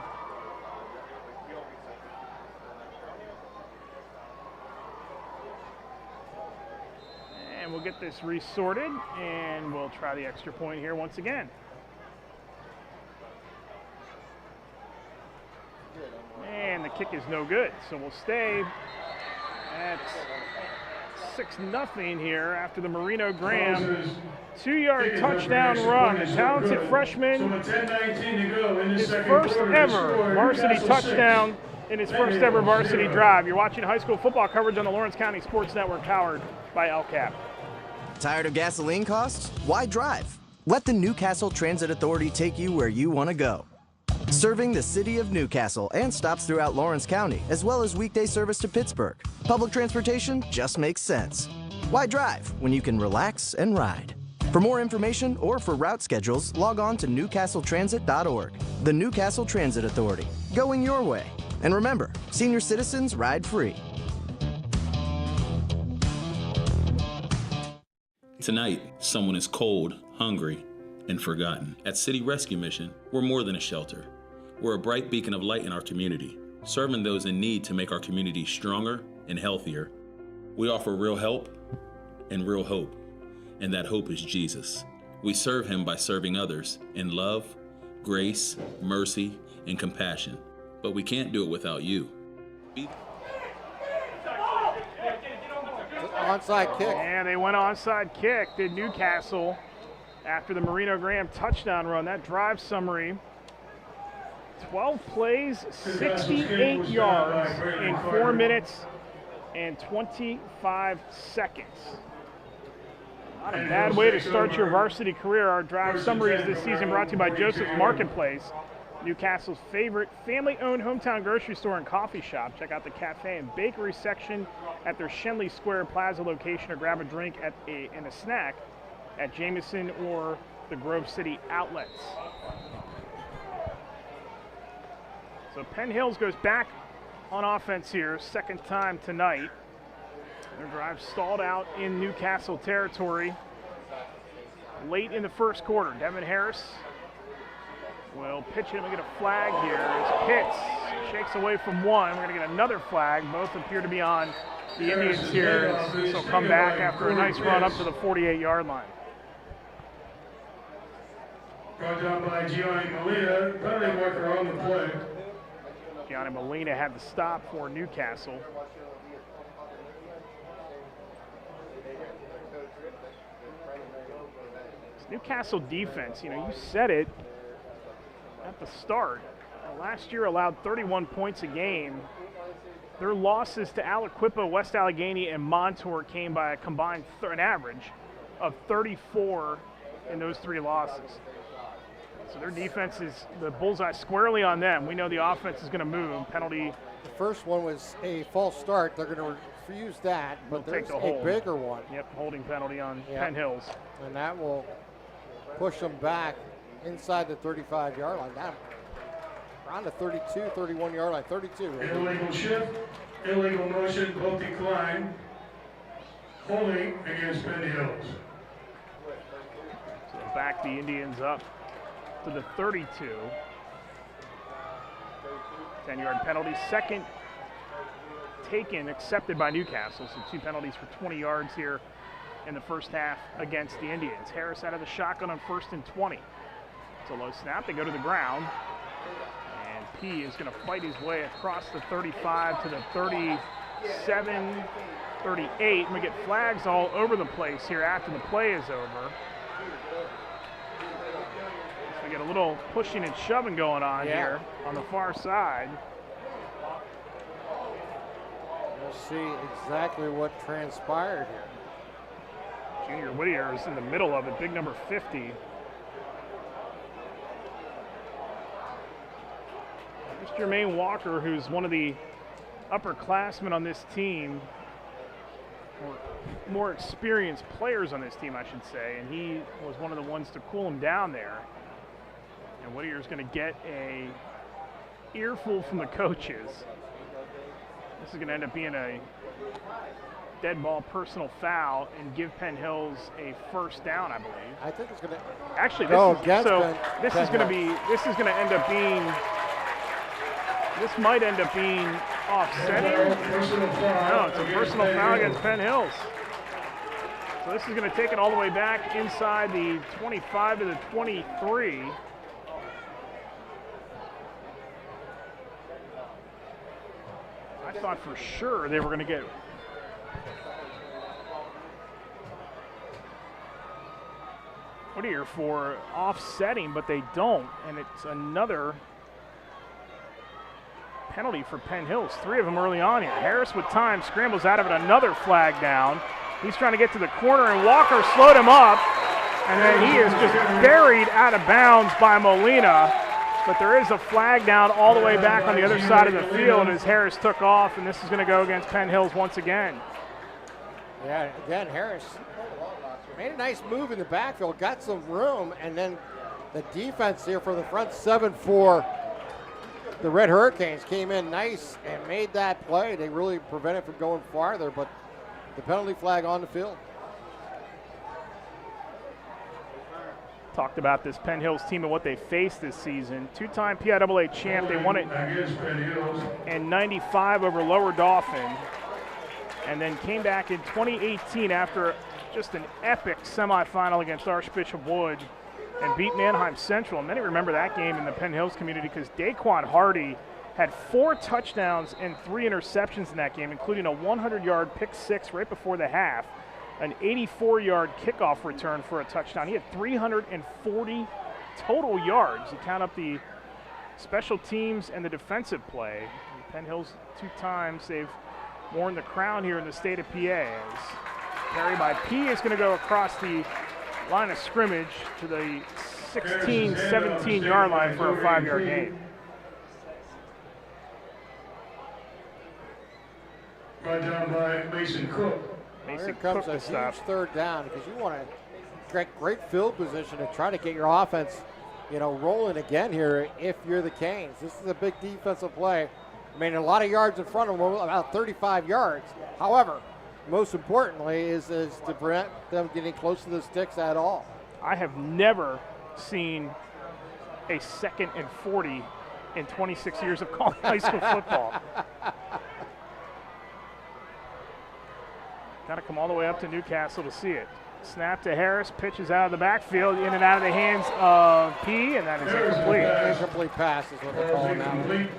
And we'll get this resorted, and we'll try the extra point here once again. And the kick is no good, so we'll stay at 6-0 here after the Marino Graham 2-yard touchdown run. The talented freshman, his first ever varsity touchdown in his first ever varsity drive. You're watching high school football coverage on the Lawrence County Sports Network, powered by LCAP. Tired of gasoline costs? Why drive? Let the Newcastle Transit Authority take you where you want to go. Serving the city of Newcastle and stops throughout Lawrence County, as well as weekday service to Pittsburgh. Public transportation just makes sense. Why drive when you can relax and ride? For more information or for route schedules, log on to newcastletransit.org. The Newcastle Transit Authority, going your way. And remember, senior citizens ride free. Tonight, someone is cold, hungry, and forgotten. At City Rescue Mission, we're more than a shelter. We're a bright beacon of light in our community, serving those in need to make our community stronger and healthier. We offer real help and real hope, and that hope is Jesus. We serve him by serving others in love, grace, mercy, and compassion. But we can't do it without you. Onside kick. And they went onside kick, did Newcastle, after the Marino Graham touchdown run. That drive summary, 12 plays, 68 yards in 4 minutes and 25 seconds. Not a bad way to start your varsity career. Our drive summaries this season brought to you by Joseph's Marketplace, Newcastle's favorite family-owned hometown grocery store and coffee shop. Check out the cafe and bakery section at their Shenley Square Plaza location, or grab a drink and a snack at Jameson or the Grove City outlets. So Penn Hills goes back on offense here, second time tonight. Their drive stalled out in Newcastle territory late in the first quarter. Devin Harris will pitch it, and we get a flag here. As Pitts shakes away from one. We're going to get another flag. Both appear to be on the Indians here. This will come back after a nice run up to the 48-yard line. Brought down by Gianni Molina, penalty marker on the play. Gianni Molina had the stop for Newcastle. This Newcastle defense, you said it at the start. Last year allowed 31 points a game. Their losses to Aliquippa, West Allegheny, and Montour came by a combined an average of 34 in those 3 losses. So their defense is the bullseye squarely on them. We know the offense is going to move. Penalty. The first one was a false start. They're going to refuse that, but there's a bigger one. Yep, holding penalty on Penn Hills. And that will push them back inside the 35-yard line. Now around the 32, 31-yard line, 32. Right? Illegal shift, illegal motion, both decline. Holding against Penn Hills. So back the Indians up to the 32. 10-yard penalty. Second taken, accepted by Newcastle. So 2 penalties for 20 yards here in the first half against the Indians. Harris out of the shotgun on 1st and 20. It's a low snap. They go to the ground. And P is going to fight his way across the 35 to the 37, 38. And we get flags all over the place here after the play is over. We get a little pushing and shoving going on here on the far side. We'll see exactly what transpired here. Junior Whittier is in the middle of it, big number 50. There's Jermaine Walker, who's one of the upperclassmen on this team, or more experienced players on this team, I should say, and he was one of the ones to cool him down there. And Whittier's going to get a earful from the coaches. This is going to end up being a dead ball personal foul and give Penn Hills a first down, I believe. I think it's going to. Actually, this is going to end up being. This might end up being offsetting. No, it's a personal foul against Penn Hills. So this is going to take it all the way back inside the 25 to the 23. I thought for sure they were going to get Whittier for offsetting, but they don't, and it's another penalty for Penn Hills. 3 of them early on here. Harris with time scrambles out of it, another flag down. He's trying to get to the corner, and Walker slowed him up, and then he is just buried out of bounds by Molina. But there is a flag down all the way back on the other side of the field as Harris took off, and this is going to go against Penn Hills once again. Yeah, again, Harris made a nice move in the backfield, got some room, and then the defense here for the front 7 for the Red Hurricanes came in nice and made that play. They really prevented from going farther, but the penalty flag on the field. Talked about this Penn Hills team and what they faced this season. 2-time PIAA champ. They won it in 95 over Lower Dauphin, and then came back in 2018 after just an epic semifinal against Archbishop Wood and beat Manheim Central. And many remember that game in the Penn Hills community because Daquan Hardy had 4 touchdowns and 3 interceptions in that game, including a 100-yard pick six right before the half, an 84-yard kickoff return for a touchdown. He had 340 total yards. You count up the special teams and the defensive play. Penn Hills 2 times they've worn the crown here in the state of PA. As carry by P is going to go across the line of scrimmage to the 16, 17-yard line for a 5-yard gain. Brought down by Mason Cook. Here comes a huge third down because you want to get great field position and try to get your offense, rolling again here if you're the Canes. This is a big defensive play. I mean, a lot of yards in front of them, about 35 yards. However, most importantly is to prevent them getting close to the sticks at all. I have never seen a 2nd and 40 in 26 years of calling high school football. Got to come all the way up to Newcastle to see it. Snap to Harris, pitches out of the backfield, in and out of the hands of P, and that is incomplete. Incomplete pass is what they're calling now.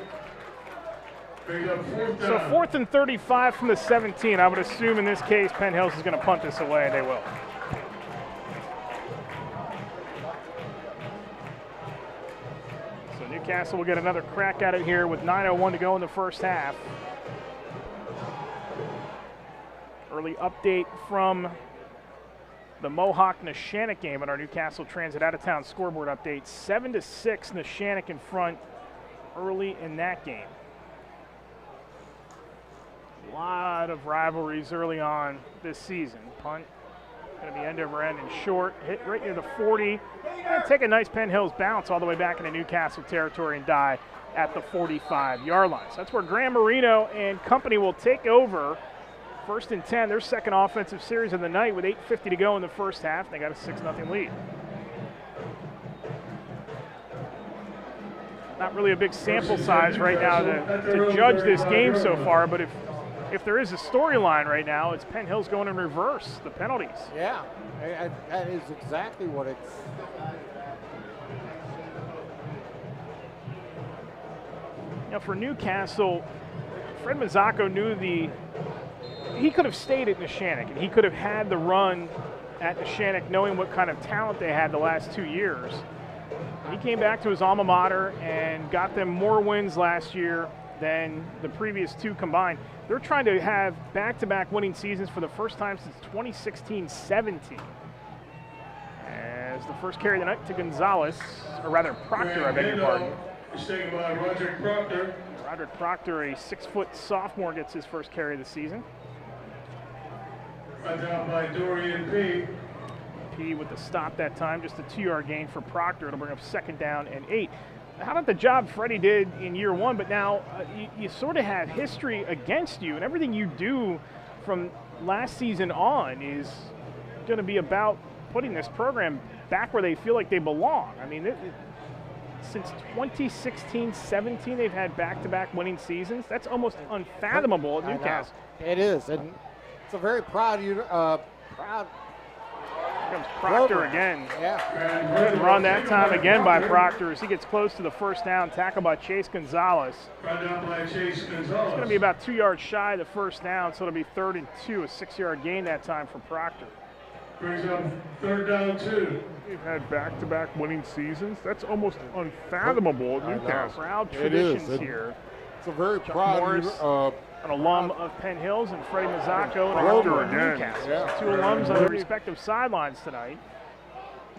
So 4th and 35 from the 17. I would assume in this case Penn Hills is going to punt this away, and they will. So Newcastle will get another crack at it here with 9:01 to go in the first half. Early update from the Mohawk-Neshannock game on our Newcastle Transit out-of-town scoreboard update. 7-6, Neshannock in front early in that game. A lot of rivalries early on this season. Punt going to be end over end and short. Hit right near the 40. And take a nice Penn Hills bounce all the way back into Newcastle territory and die at the 45-yard line. So that's where Graham Marino and company will take over. 1st and 10, their second offensive series of the night with 8:50 to go in the first half. They got a 6-0 lead. Not really a big sample size right now to judge this game so far, but if there is a storyline right now, it's Penn Hills going in reverse, the penalties. Yeah, that is exactly what it's. For Newcastle, Fred Mazzacco knew he could have stayed at Neshannock, and he could have had the run at Neshannock knowing what kind of talent they had the last 2 years. He came back to his alma mater and got them more wins last year than the previous 2 combined. They're trying to have back-to-back winning seasons for the first time since 2016-17. As the first carry of the night to Gonzalez, or rather Proctor, I beg your pardon. It's taken by Roderick Proctor. Roderick Proctor, a 6-foot sophomore, gets his first carry of the season. Brought down by Dorian P. P with the stop that time, just a 2-yard gain for Proctor. It'll bring up 2nd down and 8. How about the job Freddie did in year 1, but now you sort of have history against you, and everything you do from last season on is going to be about putting this program back where they feel like they belong. I mean, since 2016-17, they've had back-to-back winning seasons. That's almost unfathomable at Newcastle. It is, and it's a very proud. Here comes Proctor again. Yeah. Good run that time again by Proctor as he gets close to the first down, tackled by Chase Gonzalez. Brought down by Chase Gonzalez. It's going to be about 2 yards shy of the first down, so it'll be 3rd and 2, a 6-yard gain that time for Proctor. Brings up 3rd down 2. We've had back-to-back winning seasons. That's almost unfathomable at Newcastle. Proud traditions here. It's a very proud Morris, an alum of Penn Hills, and Freddie Mazzacco, an alum of Newcastle. Yeah. 2 alums on their respective sidelines tonight.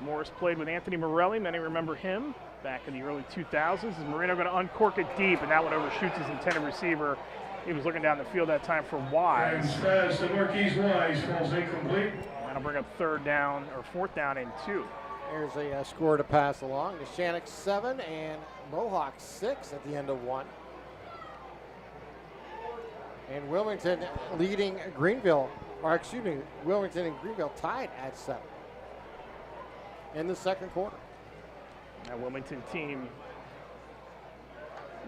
Morris played with Anthony Morelli. Many remember him back in the early 2000s. Is Marino going to uncork it deep, and that one overshoots his intended receiver. He was looking down the field that time for Wise. And pass to Marquise Wise falls incomplete. That'll bring up 4th down and 2. There's a score to pass along. Neshannock 7 and Mohawk 6 at the end of 1. And Wilmington leading Greenville, Wilmington and Greenville tied at 7 in the second quarter. That Wilmington team,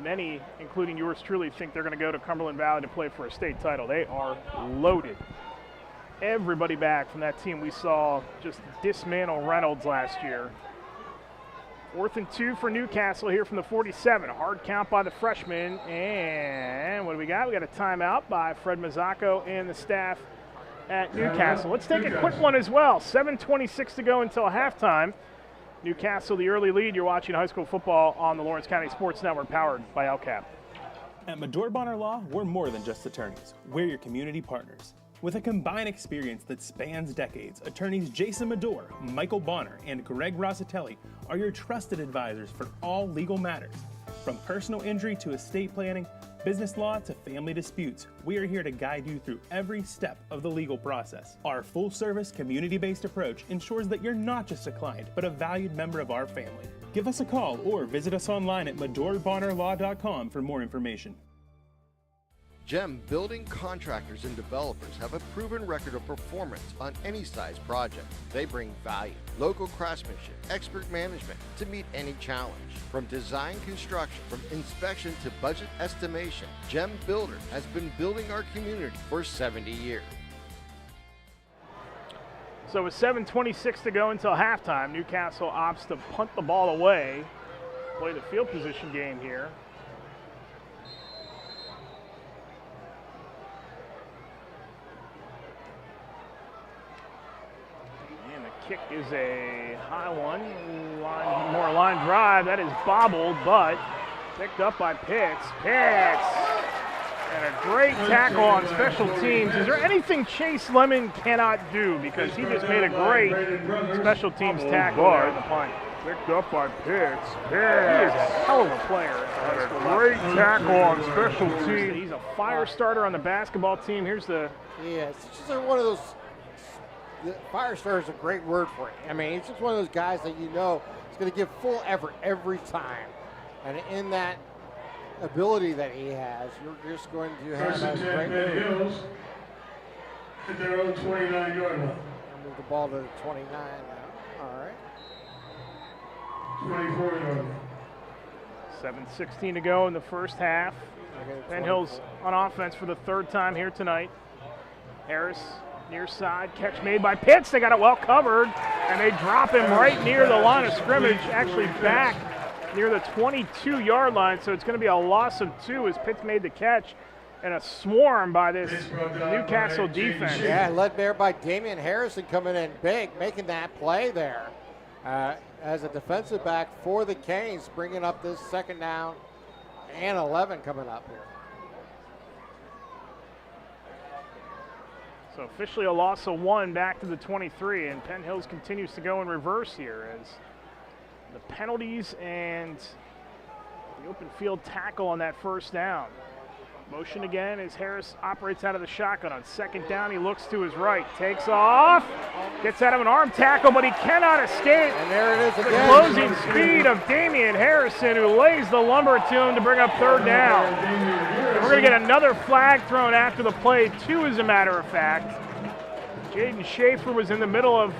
many, including yours truly, think they're going to go to Cumberland Valley to play for a state title. They are loaded. Everybody back from that team we saw just dismantle Reynolds last year. 4th and 2 for Newcastle here from the 47. A hard count by the freshman. And what do we got? We got a timeout by Fred Mazzacco and the staff at Newcastle. Let's take a quick one as well. 7:26 to go until halftime. Newcastle, the early lead. You're watching high school football on the Lawrence County Sports Network, powered by LCAP. At Medore Bonner Law, we're more than just attorneys. We're your community partners. With a combined experience that spans decades, attorneys Jason Medore, Michael Bonner, and Greg Rossitelli are your trusted advisors for all legal matters. From personal injury to estate planning, business law to family disputes, we are here to guide you through every step of the legal process. Our full-service, community-based approach ensures that you're not just a client, but a valued member of our family. Give us a call or visit us online at MedoreBonnerLaw.com for more information. GEM building contractors and developers have a proven record of performance on any size project. They bring value, local craftsmanship, expert management to meet any challenge. From design construction, from inspection to budget estimation, GEM Builder has been building our community for 70 years. So with 7:26 to go until halftime, Newcastle opts to punt the ball away, play the field position game here. Kick is a high one, more line drive. That is bobbled, but picked up by Pitts. Pitts! And a great tackle on special teams. Is there anything Chase Lemon cannot do? Because he just made a great special teams tackle there at the punt. Picked up by Pitts. He is a hell of a player. And a great tackle on special teams. He's a fire starter on the basketball team. Here's the... Yeah, it's just one of those... The fire starter is a great word for it. I mean, he's just one of those guys that you know is going to give full effort every time. And in that ability that he has, you're just going to have a great move. At their own 29-yard line. Move the ball to the 29 now. All right. 24-yard line. 7:16 to go in the first half. Penn Hills on offense for the third time here tonight. Harris near side, catch made by Pitts. They got it well covered, and they drop him right near the line of scrimmage, actually back near the 22-yard line. So it's going to be a loss of 2 as Pitts made the catch, and a swarm by this Newcastle defense. Yeah, led there by Damian Harrison coming in big, making that play there. As a defensive back for the Canes, bringing up this second down and 11 coming up here. So officially a loss of 1 back to the 23, and Penn Hills continues to go in reverse here as the penalties and the open field tackle on that first down. Motion again as Harris operates out of the shotgun. On second down, he looks to his right, takes off, gets out of an arm tackle, but he cannot escape. And there it is again. The closing speed of Damian Harrison, who lays the lumber to him to bring up third down. And we're going to get another flag thrown after the play, 2 as a matter of fact. Jaden Schaefer was in the middle of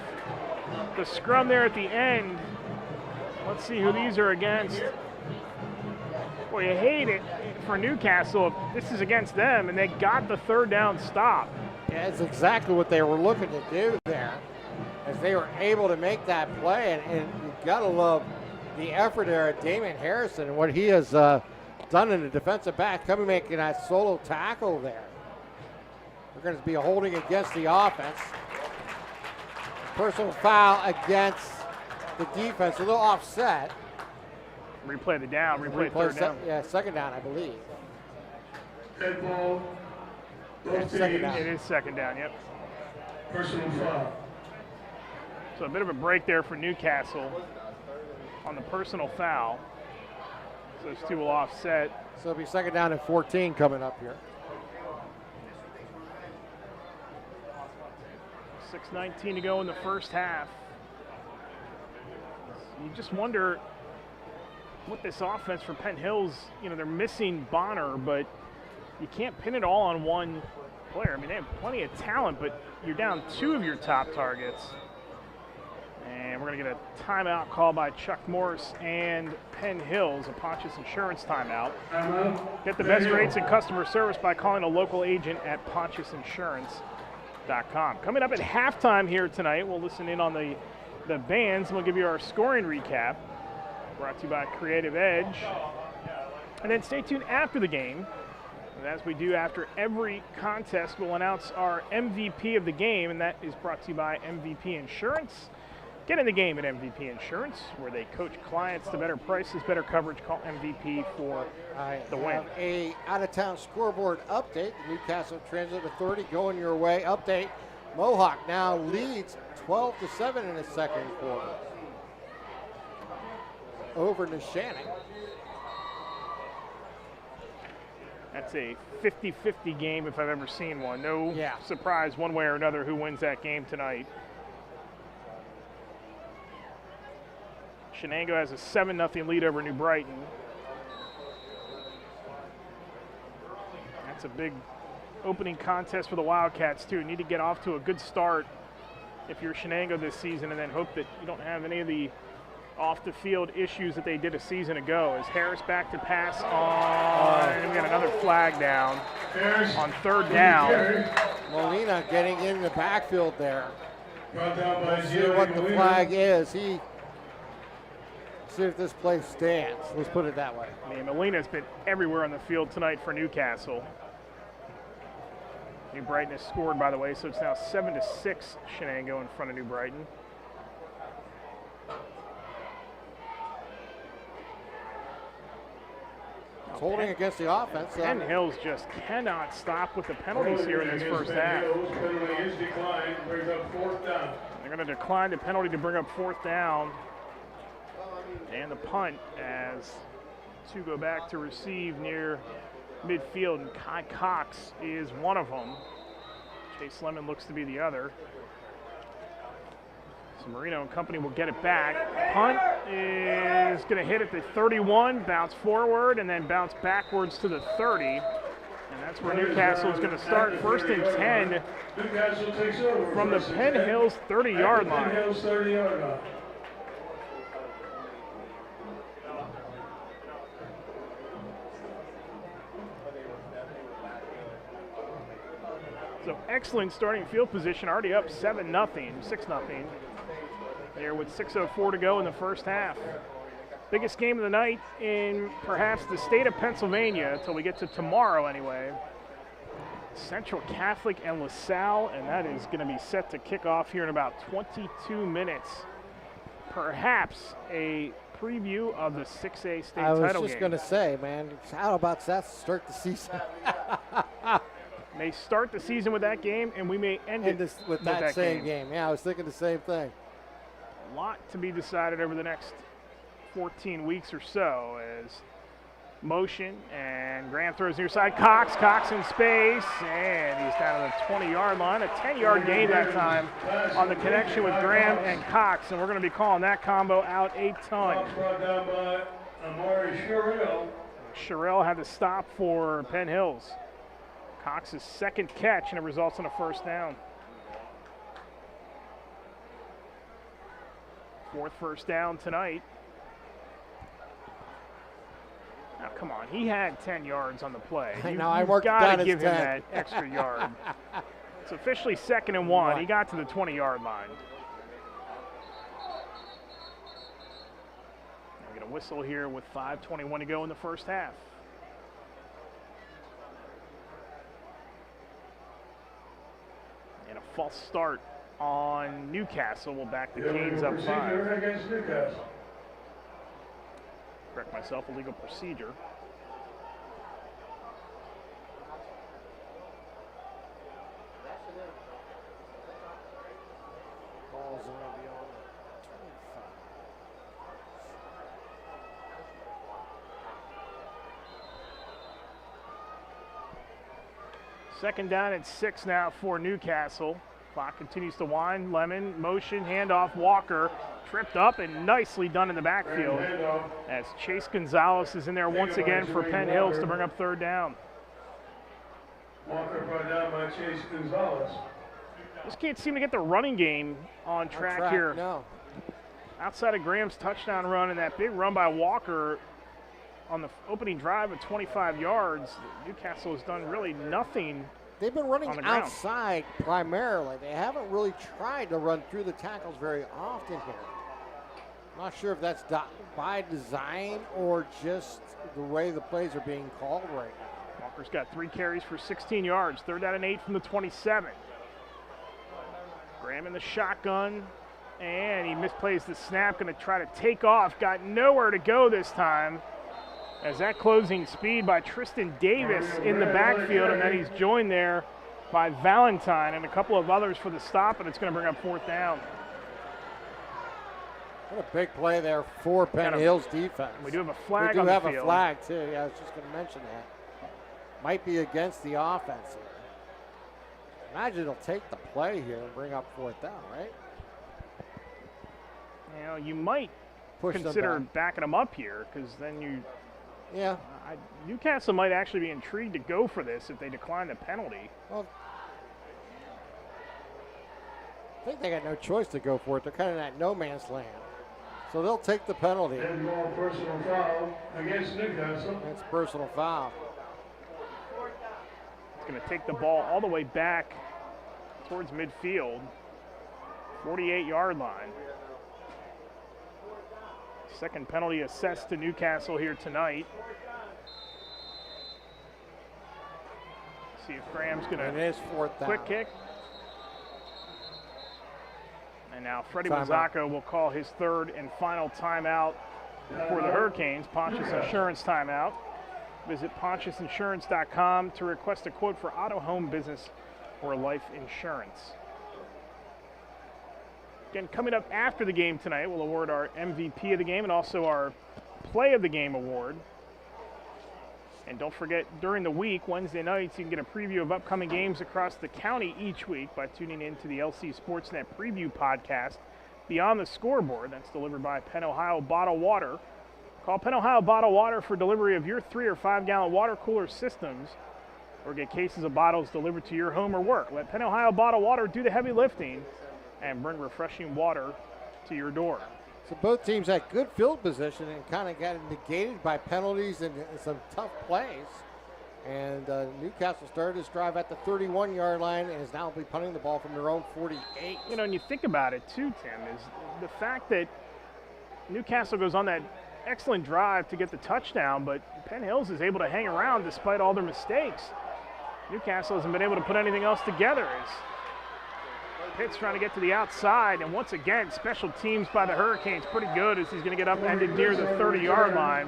the scrum there at the end. Let's see who these are against. Boy, you hate it for Newcastle if this is against them, and they got the third down stop. Yeah, it's exactly what they were looking to do there, as they were able to make that play. And you've got to love the effort there at Damian Harrison and what he has done in the defensive back, coming making that solo tackle there. They're going to be holding against the offense. Personal foul against the defense, a little offset. Replay the down, replay third down. Yeah, second down, I believe. Head ball. Second down. It is second down, yep. Personal foul. So a bit of a break there for Newcastle on the personal foul. So those 2 will offset. So it'll be second down and 14 coming up here. 6:19 to go in the first half. You just wonder what this offense for Penn Hills, they're missing Bonner, but you can't pin it all on one player. I mean, they have plenty of talent, but you're down 2 of your top targets. And we're going to get a timeout call by Chuck Morris and Penn Hills, a Pontius Insurance timeout. Get the best rates and customer service by calling a local agent at PontiusInsurance.com. Coming up at halftime here tonight, we'll listen in on the bands, and we'll give you our scoring recap. brought to you by Creative Edge. And then stay tuned after the game. And as we do after every contest, we'll announce our MVP of the game, and that is brought to you by MVP Insurance. Get in the game at MVP Insurance, where they coach clients to better prices, better coverage. Call MVP for the win. A out-of-town scoreboard update. The Newcastle Transit Authority going your way. Update. Mohawk now leads 12-7 in the second quarter over Neshannock. That's a 50-50 game if I've ever seen one. No surprise one way or another who wins that game tonight. Shenango has a 7-0 lead over New Brighton. That's a big opening contest for the Wildcats, too. You need to get off to a good start if you're Shenango this season, and then hope that you don't have any of the off-the-field issues that they did a season ago. As Harris back to pass on, we got another flag down on third down. Molina getting in the backfield there. We'll see what the flag is. See if this play stands. Let's put it that way. I mean, Molina's been everywhere on the field tonight for Newcastle. New Brighton has scored, by the way, so it's now 7-6 Shenango in front of New Brighton. Holding against the offense. Penn Hills just cannot stop with the penalties here in this first half. They're going to decline the penalty to bring up fourth down. And the punt as two go back to receive near midfield, and Kai Cox is one of them. Chase Lemon looks to be the other. So Marino and company will get it back. Punt is going to hit at the 31, bounce forward, and then bounce backwards to the 30. And that's where Newcastle is going to start. First and 10 from the Penn Hills 30-yard line. So excellent starting field position, already up 6-0. There with 6:04 to go in the first half. Biggest game of the night in perhaps the state of Pennsylvania until we get to tomorrow anyway. Central Catholic and LaSalle, and that is going to be set to kick off here in about 22 minutes. Perhaps a preview of the 6A state title game. I was just going to say, man, how about that to start the season? May start the season with that game, and we may end it with that same game. Yeah, I was thinking the same thing. A lot to be decided over the next 14 weeks or so as motion, and Graham throws near side. Cox in space, and he's down to the 20-yard line. A 10-yard gain that time on the connection with Graham and Cox, and we're going to be calling that combo out a ton. Sherrill had to stop for Penn Hills. Cox's second catch, and it results in a first down. Fourth first down tonight. Now, come on. He had 10 yards on the play. I know, I worked down his 10. You've got to give him that extra yard. It's officially 2nd and 1. He got to the 20-yard line. We're going to whistle here with 5:21 to go in the first half. And a false start on Newcastle will back the Canes up 5. Correct myself, a legal procedure. Ball's going to be on the 25. 2nd down and 6 now for Newcastle. Clock continues to wind. Lemon, motion, handoff, Walker. Tripped up and nicely done in the backfield as Chase Gonzalez is in there once again for Penn Hills to bring up 3rd down. Walker brought down by Chase Gonzalez. Just can't seem to get the running game on track here. No. Outside of Graham's touchdown run and that big run by Walker on the opening drive of 25 yards, Newcastle has done really nothing. They've been running outside primarily. They haven't really tried to run through the tackles very often here. Not sure if that's by design or just the way the plays are being called right now. Walker's got 3 carries for 16 yards. 3rd down and 8 from the 27. Graham in the shotgun, and he misplays the snap. Going to try to take off. Got nowhere to go this time, as that closing speed by Tristan Davis in the backfield, and then he's joined there by Valentine and a couple of others for the stop, and it's going to bring up 4th down. What a big play there for Penn Hill's defense. We do have a flag on the We do have field. a flag, too. Yeah, I was just going to mention that. Might be against the offense here. Imagine he'll take the play here and bring up 4th down, right? You know, you might consider backing them up here, because then you... Yeah. Newcastle might actually be intrigued to go for this if they decline the penalty. Well, I think they got no choice to go for it. They're kind of in that no man's land. So they'll take the penalty. And more personal foul against Newcastle. That's personal foul. It's going to take the ball all the way back towards midfield, 48-yard line. Second penalty assessed to Newcastle here tonight. See if Graham's going to. It is 4th down. Quick kick. And now Freddie Mazzocco will call his 3rd and final timeout for the Hurricanes. Pontius Insurance timeout. Visit pontiusinsurance.com to request a quote for auto, home, business, or life insurance. Again, coming up after the game tonight, we'll award our MVP of the game and also our Play of the Game award. And don't forget, during the week, Wednesday nights, you can get a preview of upcoming games across the county each week by tuning in to the LC SportsNet preview podcast, Beyond the Scoreboard. That's delivered by Penn Ohio Bottled Water. Call Penn Ohio Bottled Water for delivery of your 3 or 5 gallon water cooler systems, or get cases of bottles delivered to your home or work. Let Penn Ohio Bottled Water do the heavy lifting and bring refreshing water to your door. So both teams had good field position and kind of got negated by penalties and some tough plays. And Newcastle started his drive at the 31-yard line and is now be punting the ball from their own 48. You know, and you think about it too, Tim, is the fact that Newcastle goes on that excellent drive to get the touchdown, but Penn Hills is able to hang around despite all their mistakes. Newcastle hasn't been able to put anything else together. Pitt's trying to get to the outside, and once again, special teams by the Hurricanes pretty good as he's going to get upended near the 30-yard line.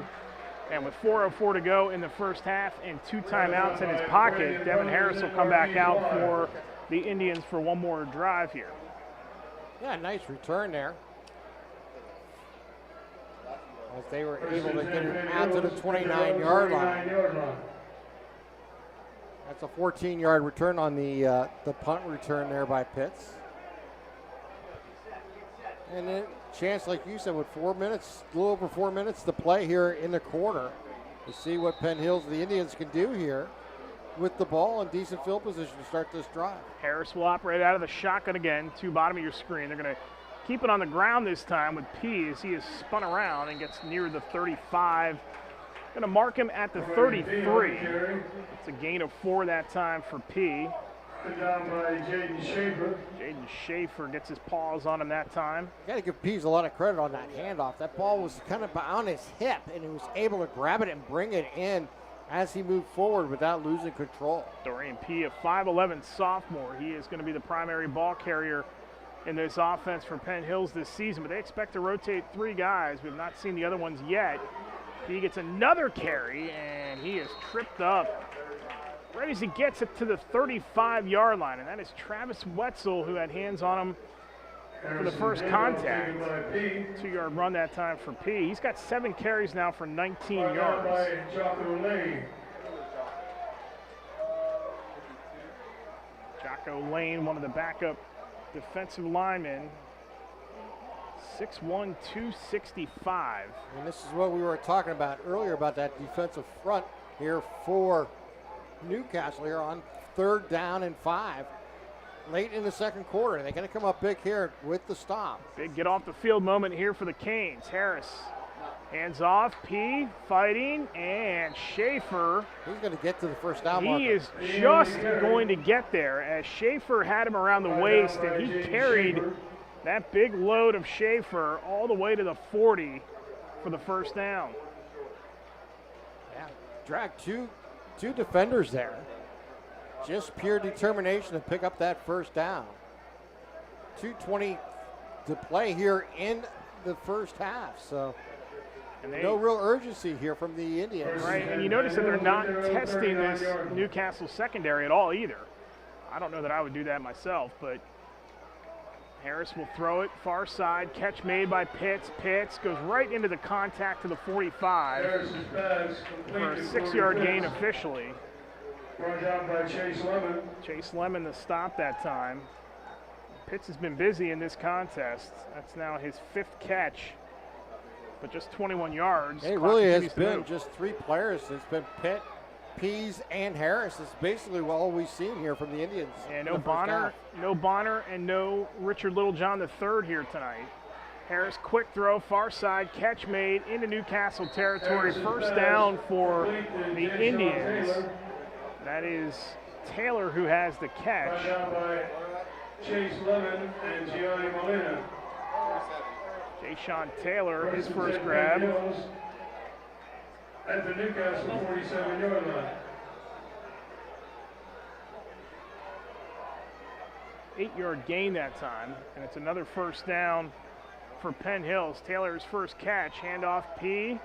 And with 4:04 to go in the first half and 2 timeouts in his pocket, Devin Harris will come back out for the Indians for one more drive here. Yeah, nice return there. As they were able to get it out to the 29-yard line. That's a 14-yard return on the punt return there by Pitts. And then chance, like you said, with 4 minutes, a little over 4 minutes to play here in the quarter, to see what Penn Hills, the Indians, can do here with the ball in decent field position to start this drive. Harris will operate out of the shotgun again to bottom of your screen. They're going to keep it on the ground this time with P as he is spun around and gets near the 35. Going to mark him at the 33. It's a gain of 4 that time for P. Down by Jaden Schaefer. Jaden Schaefer gets his paws on him that time. You got to give Pease a lot of credit on that handoff. That ball was kind of on his hip, and he was able to grab it and bring it in as he moved forward without losing control. Dorian P, a 5'11 sophomore. He is going to be the primary ball carrier in this offense for Penn Hills this season, but they expect to rotate 3 guys. We've not seen the other ones yet. He gets another carry, and he is tripped up right as he gets it to the 35-yard line, and that is Travis Wetzel, who had hands on him for the first contact. 2-yard run that time for P. He's got 7 carries now for 19 yards. Jocko Lane, one of the backup defensive linemen, 6'1", 265. And this is what we were talking about earlier about that defensive front here for Newcastle here on 3rd down and 5. Late in the second quarter. They're going to come up big here with the stop. Big get off the field moment here for the Canes. Harris hands off, P fighting, and Schaefer. He's going to get to the first down marker. He is just going to get there as Schaefer had him around the waist, and he carried That big load of Schaefer all the way to the 40 for the first down. Yeah, dragged two defenders there. Just pure determination to pick up that first down. 2:20 to play here in the first half, so no real urgency here from the Indians. Right, and you notice that they're not testing this Newcastle secondary at all either. I don't know that I would do that myself, but Harris will throw it far side, catch made by Pitts. Pitts goes right into the contact to the 45 for a 6-yard gain officially. Brought down by Chase Lemon. Chase Lemon the stop that time. Pitts has been busy in this contest. That's now his 5th catch, but just 21 yards. It really has been just 3 players. It's been Pitt, Pease, and Harris. It's basically all we've seen here from the Indians. And no Bonner, and no Richard Littlejohn III here tonight. Harris, quick throw, far side, catch made into Newcastle territory. First down for the Indians. That is Taylor who has the catch. Chase Lemon and Gianni Molina. Jay-Sean Taylor, his first grab. At the Newcastle 47-yard line. 8-yard gain that time, and it's another first down for Penn Hills. Taylor's first catch, handoff P,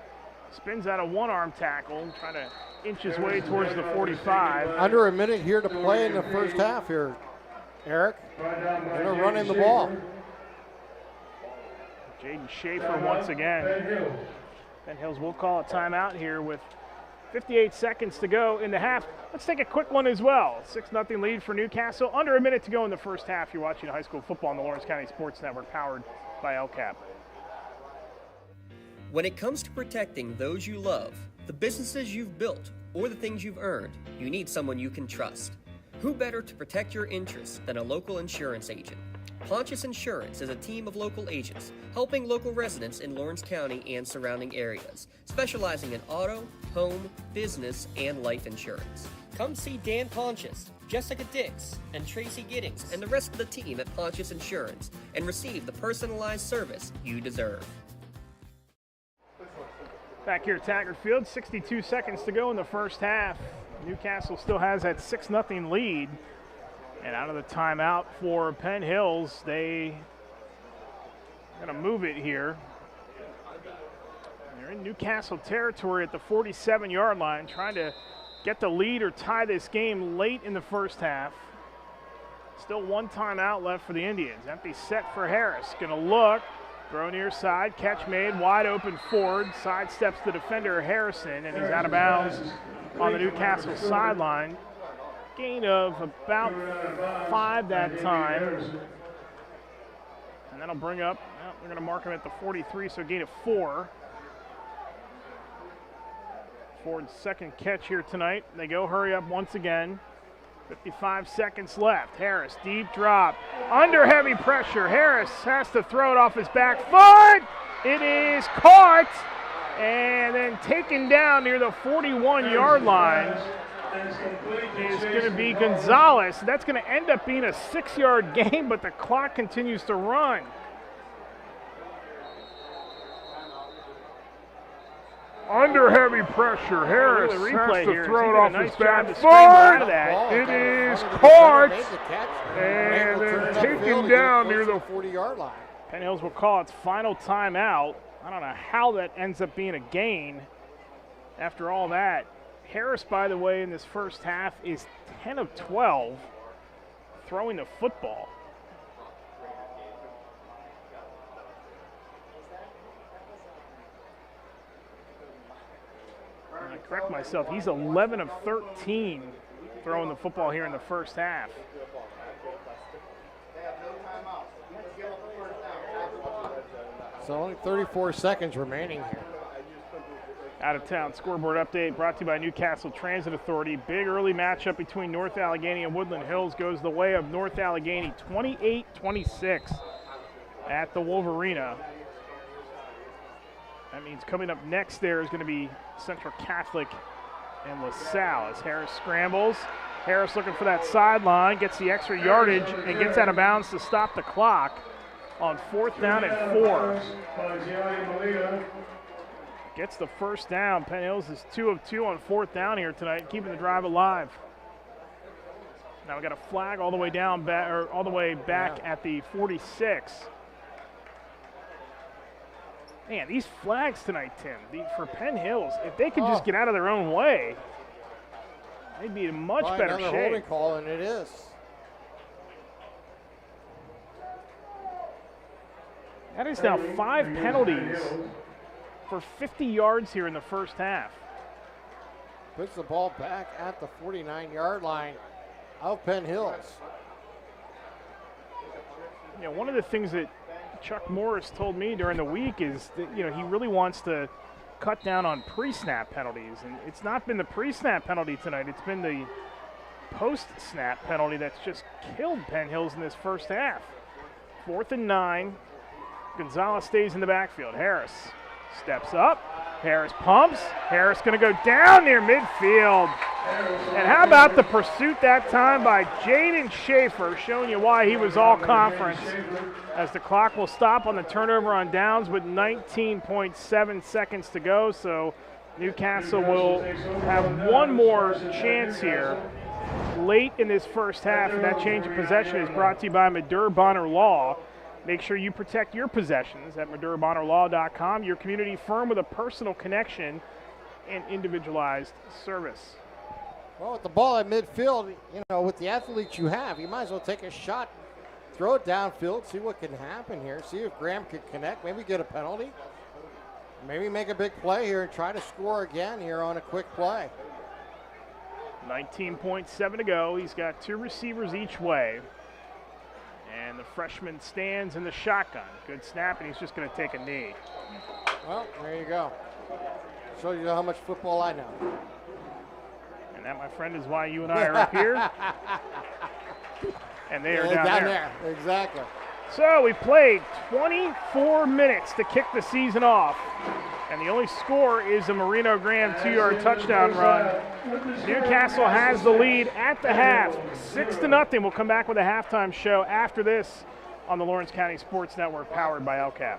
spins out a one-arm tackle, trying to inch his way towards the 45. Under a minute here to play in the first half here, Eric. They're running the ball. Jaden Schaefer once again. Penn Hills will call a timeout here with 58 seconds to go in the half. Let's take a quick one as well. 6-0 lead for Newcastle. Under a minute to go in the first half. You're watching high school football on the Lawrence County Sports Network, powered by LCAP. When it comes to protecting those you love, the businesses you've built, or the things you've earned, you need someone you can trust. Who better to protect your interests than a local insurance agent? Pontius Insurance is a team of local agents helping local residents in Lawrence County and surrounding areas, specializing in auto, home, business, and life insurance. Come see Dan Pontius, Jessica Dix, and Tracy Giddings, and the rest of the team at Pontius Insurance, and receive the personalized service you deserve. Back here at Taggart Field, 62 seconds to go in the first half. Newcastle still has that 6-0 lead. And out of the timeout for Penn Hills, they going to move it here. They're in Newcastle territory at the 47-yard line, trying to get the lead or tie this game late in the first half. Still one timeout left for the Indians. Empty set for Harris. Going to look, throw near side, catch made, wide open Ford, sidesteps the defender Harrison, and he's out of bounds on the Newcastle sideline. Gain of about 5 that time. And that'll bring up, well, they're going to mark him at the 43, so gain of 4. Ford's second catch here tonight. They go hurry up once again. 55 seconds left. Harris, deep drop. Under heavy pressure. Harris has to throw it off his back foot. It is caught and then taken down near the 41-yard line. Is going to be Gonzalez. That's going to end up being a 6-yard gain, but the clock continues to run. Under heavy pressure, Harris has to throw it off his back foot. It is caught and then taken down near the 40-yard line. Penn Hills will call its final timeout. I don't know how that ends up being a gain after all that. Harris, by the way, in this first half is 10 of 12 throwing the football. I correct myself, he's 11 of 13 throwing the football here in the first half. So only 34 seconds remaining here. Out of town scoreboard update brought to you by Newcastle Transit Authority. Big early matchup between North Allegheny and Woodland Hills goes the way of North Allegheny, 28-26 at the Wolverina. That means coming up next there is going to be Central Catholic and LaSalle as Harris scrambles. Harris looking for that sideline, gets the extra yardage and gets out of bounds to stop the clock. on 4th down and 4. Gets the first down. Penn Hills is 2 of 2 on 4th down here tonight, keeping the drive alive. Now we got a flag all the way down, all the way back at the 46. Man, these flags tonight, Tim, for Penn Hills, if they could just get out of their own way, they'd be in much better shape. Another holding call, and it is. That is now 5 penalties for 50 yards here in the first half. Puts the ball back at the 49-yard line of Penn Hills. You know, one of the things that Chuck Morris told me during the week is that, you know, he really wants to cut down on pre-snap penalties. And it's not been the pre-snap penalty tonight. It's been the post-snap penalty that's just killed Penn Hills in this first half. 4th and 9. Gonzalez stays in the backfield. Harris steps up. Harris pumps. Harris going to go down near midfield. And how about the pursuit that time by Jaden Schaefer, showing you why he was all conference, as the clock will stop on the turnover on downs with 19.7 seconds to go. So Newcastle will have one more chance here late in this first half, and that change of possession is brought to you by Madur Bonner Law. Make sure you protect your possessions at MadurBonnerLaw.com, your community firm with a personal connection and individualized service. Well, with the ball at midfield, you know, with the athletes you have, you might as well take a shot, throw it downfield, see what can happen here, see if Graham can connect, maybe get a penalty, maybe make a big play here and try to score again here on a quick play. 19.7 to go. He's got 2 receivers each way. And the freshman stands in the shotgun. Good snap, and he's just going to take a knee. Well, there you go. Shows you how much football I know. And that, my friend, is why you and I are up here. And they are down there. Exactly. So we played 24 minutes to kick the season off. And the only score is a Marino Graham 2-yard touchdown run. Newcastle has the lead at the half, 6-0. We'll come back with a halftime show after this on the Lawrence County Sports Network, powered by LCAP.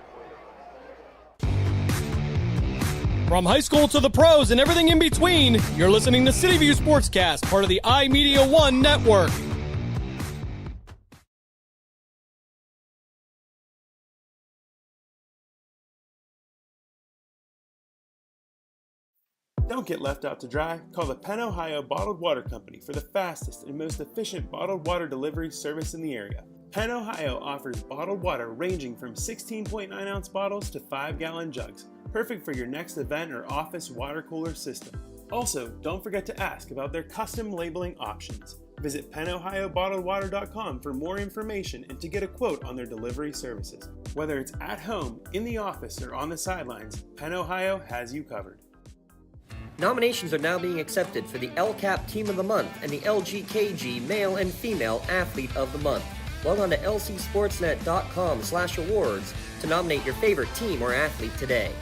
From high school to the pros and everything in between, you're listening to City View Sportscast, part of the iMedia One network. Don't get left out to dry. Call the Penn, Ohio Bottled Water Company for the fastest and most efficient bottled water delivery service in the area. Penn, Ohio offers bottled water ranging from 16.9-ounce bottles to 5-gallon jugs, perfect for your next event or office water cooler system. Also, don't forget to ask about their custom labeling options. Visit PennOhioBottledWater.com for more information and to get a quote on their delivery services. Whether it's at home, in the office, or on the sidelines, Penn, Ohio has you covered. Nominations are now being accepted for the LCAP Team of the Month and the LGKG Male and Female Athlete of the Month. Log on to lcsportsnet.com/awards to nominate your favorite team or athlete today.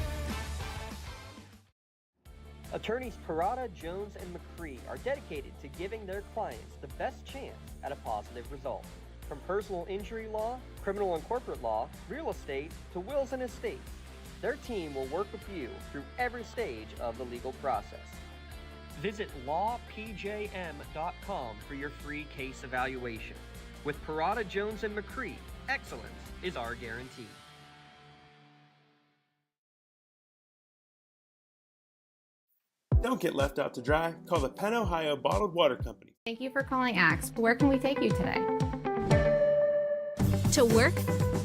Attorneys Parada, Jones, and McCree are dedicated to giving their clients the best chance at a positive result. From personal injury law, criminal and corporate law, real estate, to wills and estates, their team will work with you through every stage of the legal process. Visit lawpjm.com for your free case evaluation. With Parada, Jones, and McCree, excellence is our guarantee. Don't get left out to dry. Call the Penn, Ohio Bottled Water Company. Thank you for calling AXE. Where can we take you today? To work,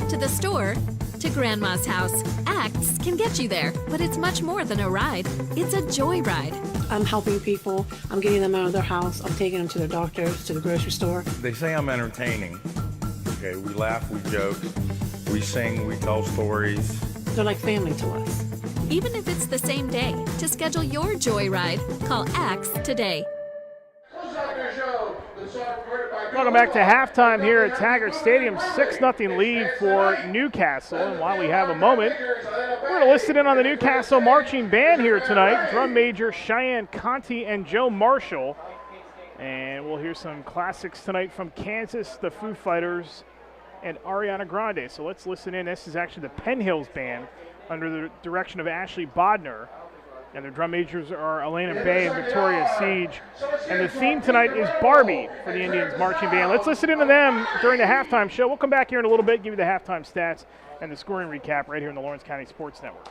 to the store, to Grandma's house. AXE can get you there, but it's much more than a ride. It's a joyride. I'm helping people. I'm getting them out of their house. I'm taking them to the doctors, to the grocery store. They say I'm entertaining. Okay, we laugh, we joke, we sing, we tell stories. They're like family to us. Even if it's the same day, to schedule your joyride, call AXE today. Welcome back to halftime here at Taggart Stadium. 6-0 lead for Newcastle. And while we have a moment, we're going to listen in on the Newcastle marching band here tonight. Drum major Cheyenne Conti and Joe Marshall. And we'll hear some classics tonight from Kansas, the Foo Fighters, and Ariana Grande. So let's listen in. This is actually the Penn Hills Band under the direction of Ashley Bodner. And their drum majors are Elena Bay and Victoria Siege. And the theme tonight is Barbie for the Indians Marching Band. Let's listen in to them during the halftime show. We'll come back here in a little bit, give you the halftime stats and the scoring recap right here on the Lawrence County Sports Network.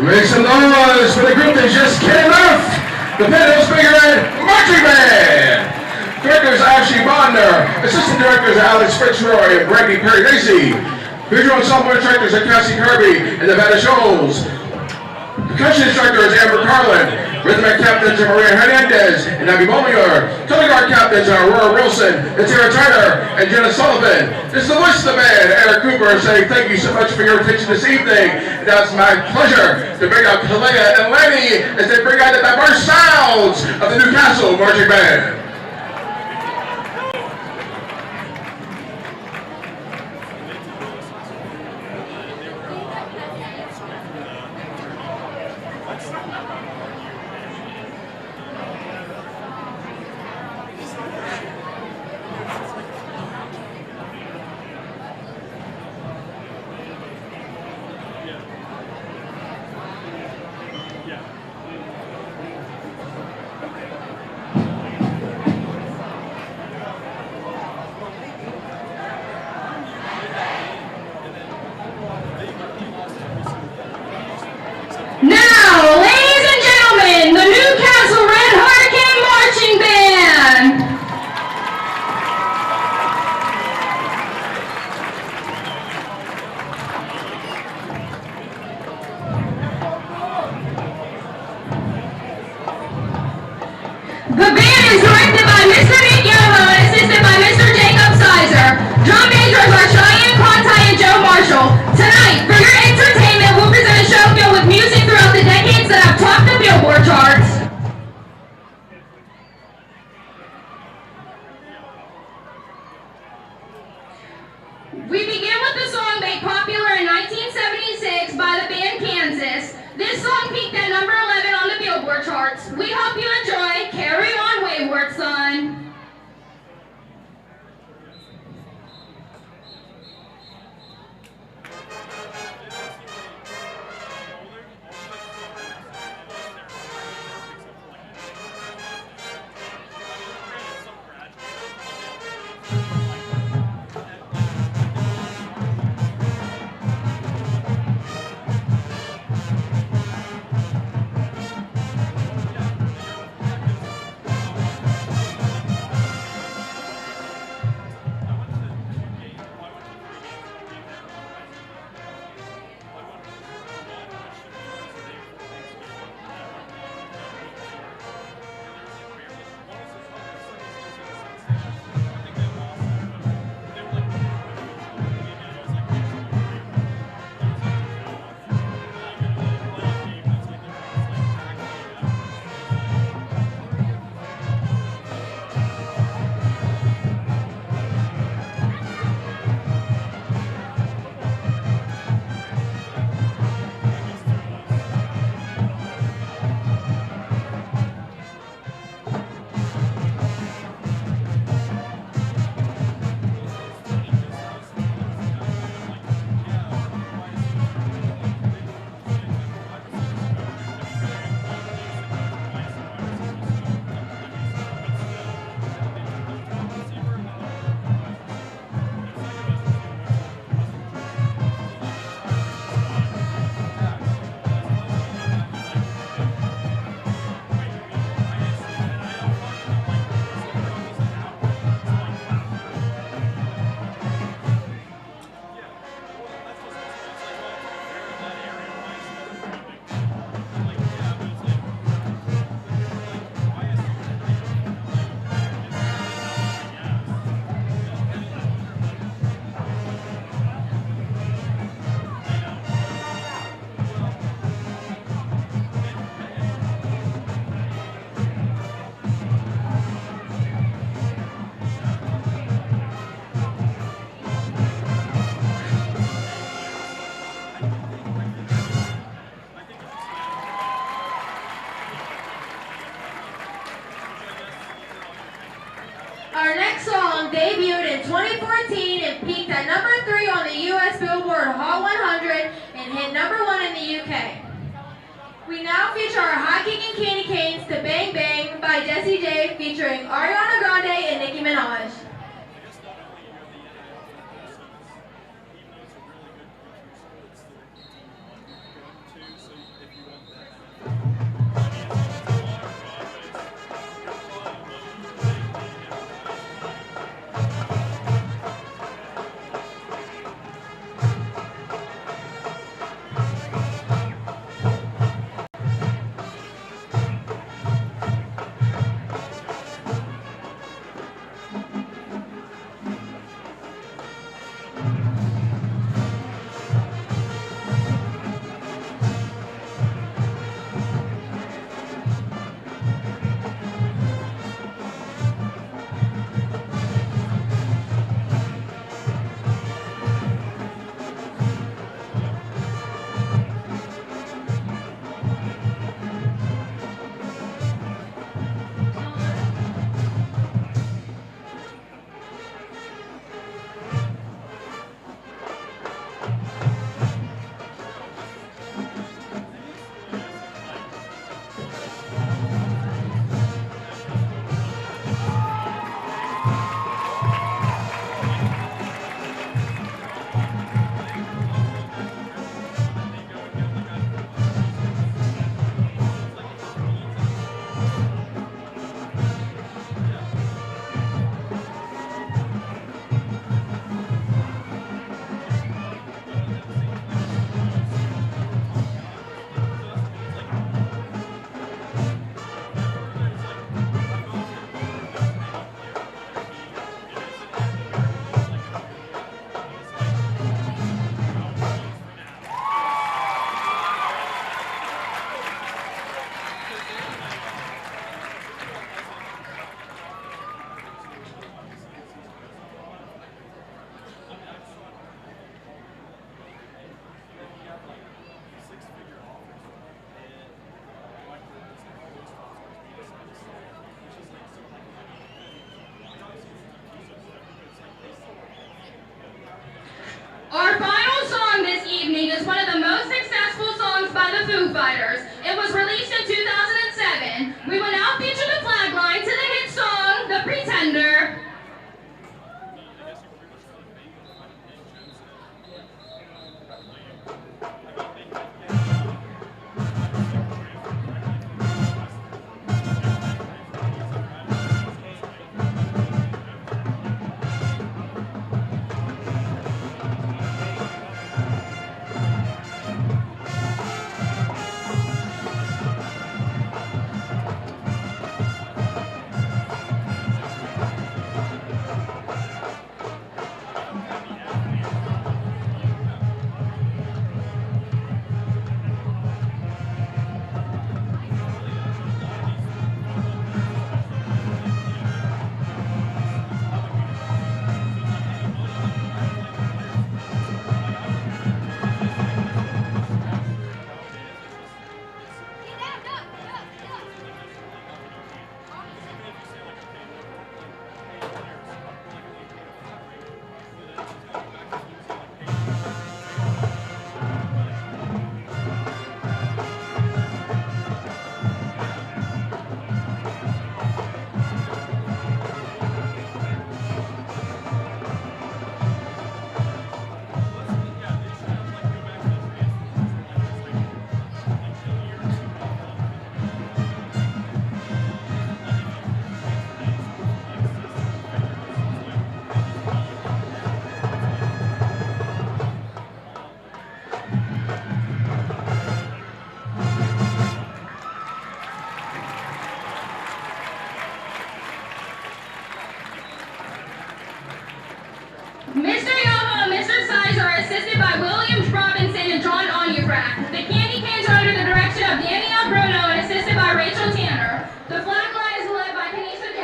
Make some noise for the group that just came off the Penn Figure Marching Band. Directors Ashley Bondner, Assistant Directors Alex Fitzroy and Brandy Perry-Lacey. Visual and software instructors are Cassie Kirby and Nevada Scholes. Percussion instructor is Amber Carlin. Rhythmic captains are Maria Hernandez and Abby Beaulieu. Color guard captains are Aurora Wilson, Tara Turner, and Jenna Sullivan. This is the voice of the band, Eric Cooper, saying thank you so much for your attention this evening. Now it's my pleasure to bring out Kalea and Lenny as they bring out the diverse sounds of the Newcastle Marching Band. Now, ladies and gentlemen, the Newcastle Red Hurricane Marching Band. The band is directed by Mr. Nick Yoho and assisted by Mr. Jacob Sizer. Drum majors are Cheyenne Conti and Joe Marshall. Tonight, for your entertainment, we'll present a show filled with music throughout the decades that have topped the Billboard charts. We begin with the song made popular in 1976 by the band Kansas. This song peaked at number 11 on the Billboard charts. We hope you enjoy Carry On Wayward Son. Our next song debuted in 2014 and peaked at number 3 on the U.S. Billboard Hot 100 and hit number 1 in the UK. We now feature our high-kicking candy canes to Bang Bang by Jessie J featuring Ariana Grande and Nicki Minaj. If you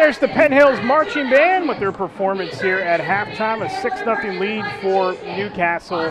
There's the Penn Hills Marching Band with their performance here at halftime, a 6-0 lead for Newcastle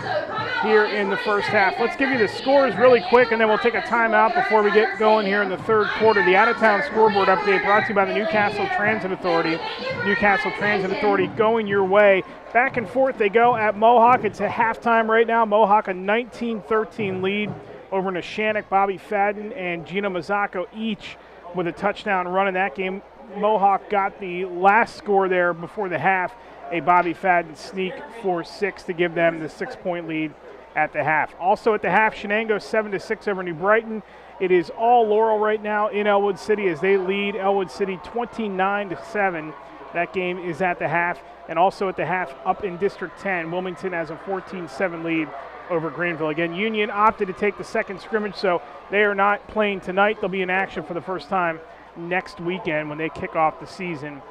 here in the first half. Let's give you the scores really quick, and then we'll take a timeout before we get going here in the third quarter. The out-of-town scoreboard update brought to you by the Newcastle Transit Authority. Newcastle Transit Authority going your way. Back and forth they go at Mohawk. It's at halftime right now. Mohawk a 19-13 lead over Neshannock. Bobby Fadden and Gino Mazzacco each with a touchdown run in that game. Mohawk got the last score there before the half, a Bobby Fadden sneak for 6 to give them the 6-point lead at the half. Also at the half, Shenango 7-6 over New Brighton. It is all Laurel right now in Elwood City as they lead Elwood City 29-7. That game is at the half. And also at the half up in District 10, Wilmington has a 14-7 lead over Greenville. Again, Union opted to take the second scrimmage, so they are not playing tonight. They'll be in action for the first time next weekend when they kick off the season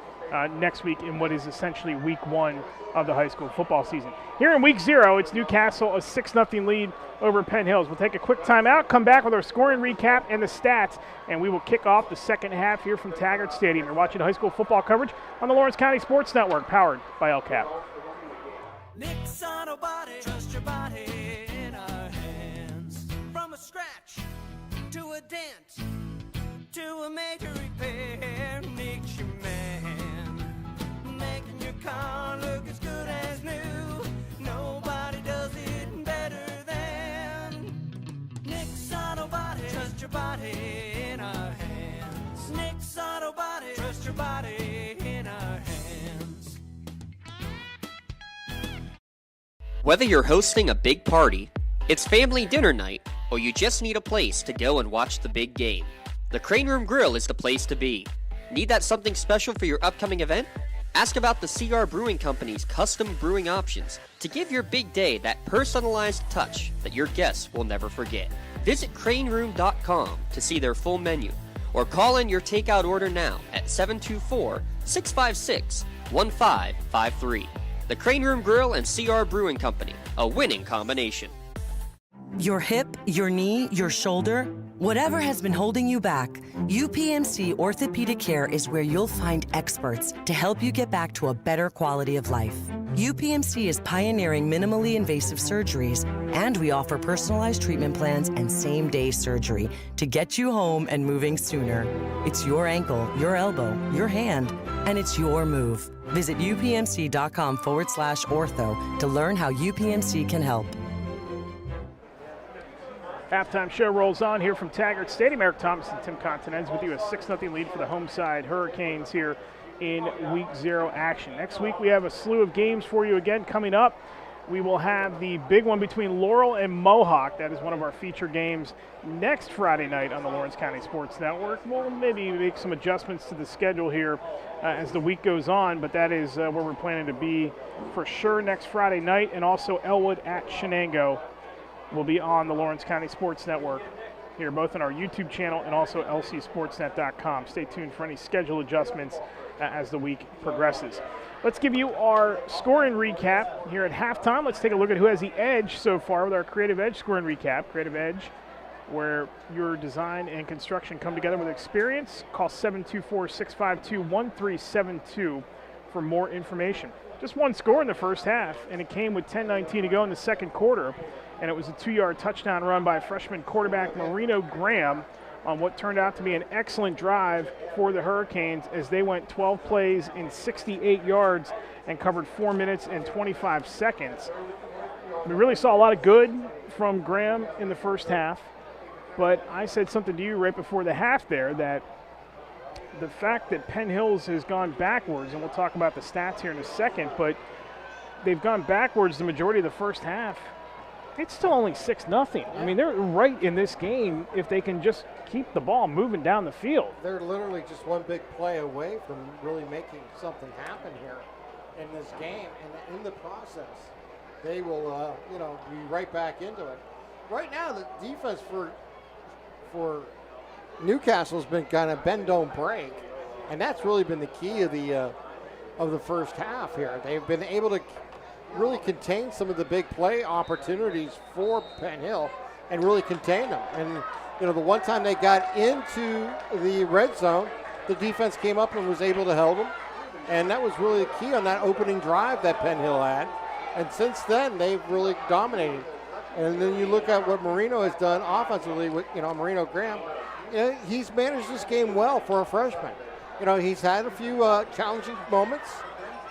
next week in what is essentially week 1 of the high school football season. Here in week 0, it's Newcastle, a 6-0 lead over Penn Hills. We'll take a quick timeout, come back with our scoring recap and the stats, and we will kick off the second half here from Taggart Stadium. You're watching high school football coverage on the Lawrence County Sports Network, powered by LCAP. Nick's Auto Body, trust your body in our hands. From a scratch to a dent to a major repair, Nick's your man. Making your car look as good as new. Nobody does it better than Nick's Auto Body. Trust your body in our hands. Nick's Auto Body. Trust your body in our hands. Whether you're hosting a big party, it's family dinner night, or you just need a place to go and watch the big game, the Crane Room Grill is the place to be. Need that something special for your upcoming event? Ask about the CR Brewing Company's custom brewing options to give your big day that personalized touch that your guests will never forget. Visit craneroom.com to see their full menu, or call in your takeout order now at 724-656-1553. The Crane Room Grill and CR Brewing Company, a winning combination. Your hip, your knee, your shoulder, whatever has been holding you back, UPMC Orthopedic Care is where you'll find experts to help you get back to a better quality of life. UPMC is pioneering minimally invasive surgeries, and we offer personalized treatment plans and same-day surgery to get you home and moving sooner. It's your ankle, your elbow, your hand, and it's your move. Visit upmc.com/ortho to learn how UPMC can help. Halftime show rolls on here from Taggart Stadium. Eric Thomas and Tim Continenz with you. A 6-0 lead for the home side Hurricanes here in week 0 action. Next week we have a slew of games for you again coming up. We will have the big one between Laurel and Mohawk. That is one of our feature games next Friday night on the Lawrence County Sports Network. We'll maybe make some adjustments to the schedule here as the week goes on, but that is where we're planning to be for sure next Friday night. And also Elwood at Shenango will be on the Lawrence County Sports Network here, both on our YouTube channel and also lcsportsnet.com. Stay tuned for any schedule adjustments as the week progresses. Let's give you our scoring recap here at halftime. Let's take a look at who has the edge so far with our Creative Edge scoring recap. Creative Edge, where your design and construction come together with experience. Call 724-652-1372 for more information. Just one score in the first half, and it came with 10:19 to go in the second quarter. And it was a 2-yard touchdown run by freshman quarterback Marino Graham on what turned out to be an excellent drive for the Hurricanes as they went 12 plays in 68 yards and covered 4 minutes and 25 seconds. We really saw a lot of good from Graham in the first half, but I said something to you right before the half there that the fact that Penn Hills has gone backwards, and we'll talk about the stats here in a second, but they've gone backwards the majority of the first half. It's still only 6-0. I mean, they're right in this game if they can just keep the ball moving down the field. They're literally just one big play away from really making something happen here in this game. And in the process, they will, be right back into it. Right now, the defense for Newcastle's been kind of bend, don't break. And that's really been the key of the first half here. They've been able to really contain some of the big play opportunities for Penn Hill and really contain them. And, the one time they got into the red zone, the defense came up and was able to hold them. And that was really the key on that opening drive that Penn Hill had. And since then, they've really dominated. And then you look at what Marino has done offensively with, Marino Graham. He's managed this game well for a freshman. He's had a few challenging moments,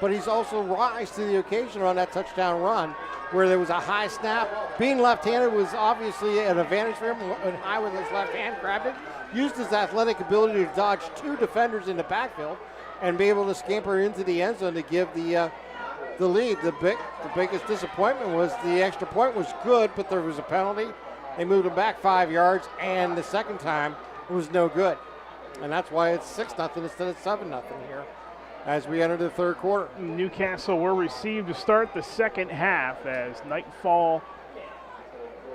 but he's also rise to the occasion on that touchdown run where there was a high snap. Being left-handed was obviously an advantage for him, and high with his left hand, grabbed it, used his athletic ability to dodge two defenders in the backfield and be able to scamper into the end zone to give the lead. The biggest disappointment was the extra point was good, but there was a penalty. They moved him back 5 yards, and the second time it was no good. And that's why it's 6-0 instead of 7-0 here as we enter the third quarter. Newcastle will receive to start the second half as nightfall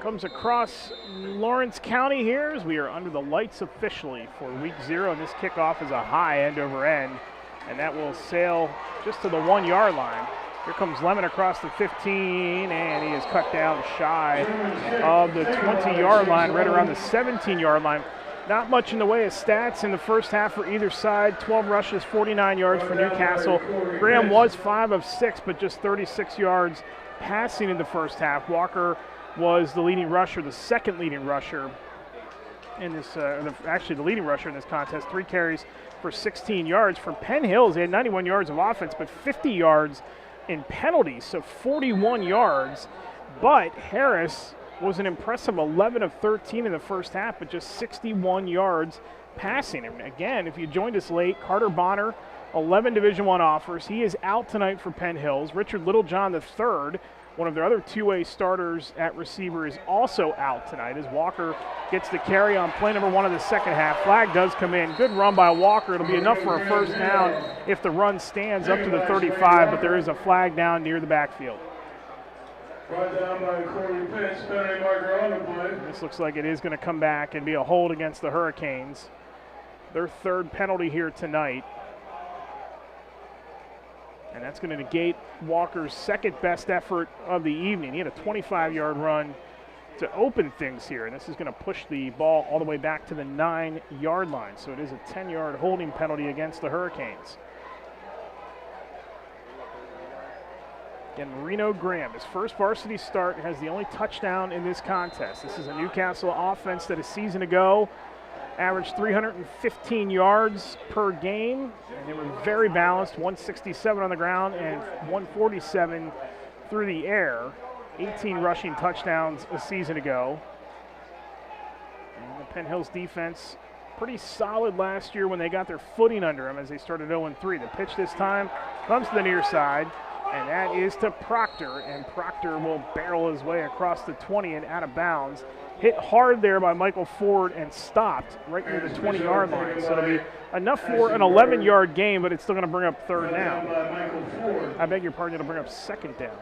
comes across Lawrence County here as we are under the lights officially for week 0. And this kickoff is a high end over end, and that will sail just to the 1 yard line. Here comes Lemon across the 15, and he is cut down shy of the 20-yard line, right around the 17-yard line. Not much in the way of stats in the first half for either side. 12 rushes, 49 yards for Newcastle. Graham was 5 of 6, but just 36 yards passing in the first half. Walker was the leading rusher, the second leading rusher in this, actually the leading rusher in this contest. 3 carries for 16 yards. For Penn Hills, they had 91 yards of offense, but 50 yards in penalties, so 41 yards. But Harris was an impressive 11 of 13 in the first half, but just 61 yards passing. And again, if you joined us late, Carter Bonner, 11 Division I offers. He is out tonight for Penn Hills. Richard Littlejohn III, one of their other two-way starters at receiver, is also out tonight as Walker gets the carry on play number 1 of the second half. Flag does come in. Good run by Walker. It'll be enough for a first down if the run stands up to the 35, but there is a flag down near the backfield. Brought down by Corey Pitts, penalty marker on the play. This looks like it is going to come back and be a hold against the Hurricanes. Their third penalty here tonight. And that's going to negate Walker's second best effort of the evening. He had a 25-yard run to open things here, and this is going to push the ball all the way back to the 9-yard line. So it is a 10-yard holding penalty against the Hurricanes. And Marino Graham, his first varsity start, has the only touchdown in this contest. This is a Newcastle offense that a season ago averaged 315 yards per game, and they were very balanced, 167 on the ground and 147 through the air. 18 rushing touchdowns a season ago. And the Penn Hills defense pretty solid last year when they got their footing under them as they started 0-3. The pitch this time comes to the near side, and that is to Proctor, and Proctor will barrel his way across the 20 and out of bounds. Hit hard there by Michael Ford and stopped right near the 20-yard line. So it'll be enough for an 11-yard gain, but it's still going to bring up third down. I beg your pardon, it'll bring up second down.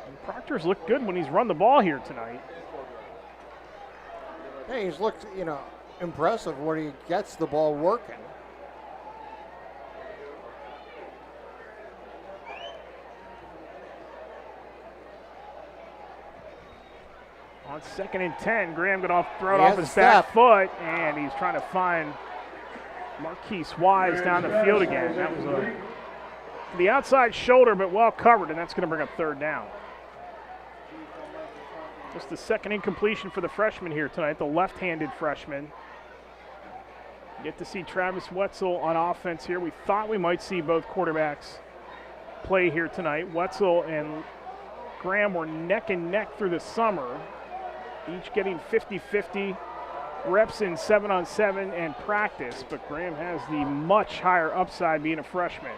And Proctor's looked good when he's run the ball here tonight. Hey, he's looked, impressive when he gets the ball working. On 2nd and 10, Graham going to throw it off his back foot, and he's trying to find Marquise Wise down the field again. That was the outside shoulder, but well covered, and that's going to bring up third down. Just the second incompletion for the freshman here tonight, the left-handed freshman. Get to see Travis Wetzel on offense here. We thought we might see both quarterbacks play here tonight. Wetzel and Graham were neck and neck through the summer, each getting 50-50 reps in 7-on-7 and practice, but Graham has the much higher upside being a freshman.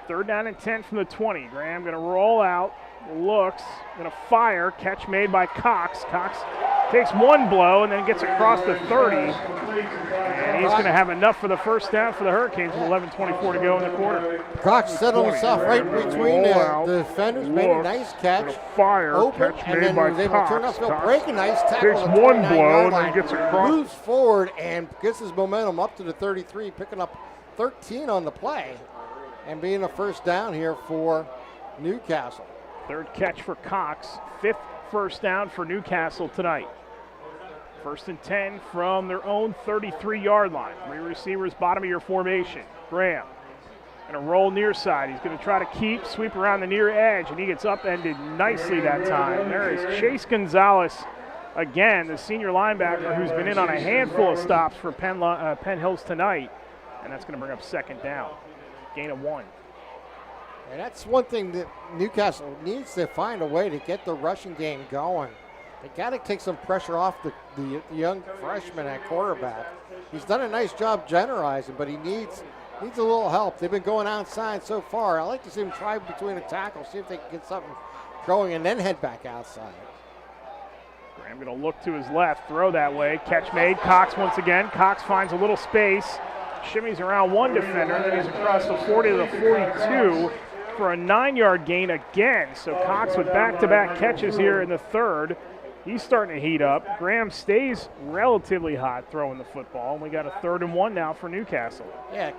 3rd down and 10 from the 20. Graham going to roll out, looks, going to fire, catch made by Cox. Cox takes one blow and then gets across the 30, and he's going to have enough for the first down for the Hurricanes with 11:24 to go in the quarter. Cox settled himself right between the defenders, made a nice catch, open, and then was able to turn upfield, break a nice tackle. Takes one blow and then gets across. Moves forward and gets his momentum up to the 33, picking up 13 on the play and being a first down here for Newcastle. 3rd catch for Cox, 5th first down for Newcastle tonight. First and 10 from their own 33-yard line. 3 receivers, bottom of your formation. Graham going to roll near side. He's going to try to sweep around the near edge, and he gets upended nicely that time. There is Chase Gonzalez again, the senior linebacker who's been in on a handful of stops for Penn Hills tonight, and that's going to bring up second down. Gain of 1. And that's one thing that Newcastle needs to find a way to get the rushing game going. They got to take some pressure off the young freshman at quarterback. He's done a nice job generalizing, but he needs a little help. They've been going outside so far. I like to see him try between a tackle, see if they can get something going, and then head back outside. Graham going to look to his left, throw that way. Catch made. Cox once again. Cox finds a little space, shimmies around one defender, and then he's across the 40 to the 42 for a 9-yard gain again. So Cox with back-to-back catches here in the third. He's starting to heat up. Graham stays relatively hot throwing the football, and we got a 3rd and 1 now for Newcastle. Yeah,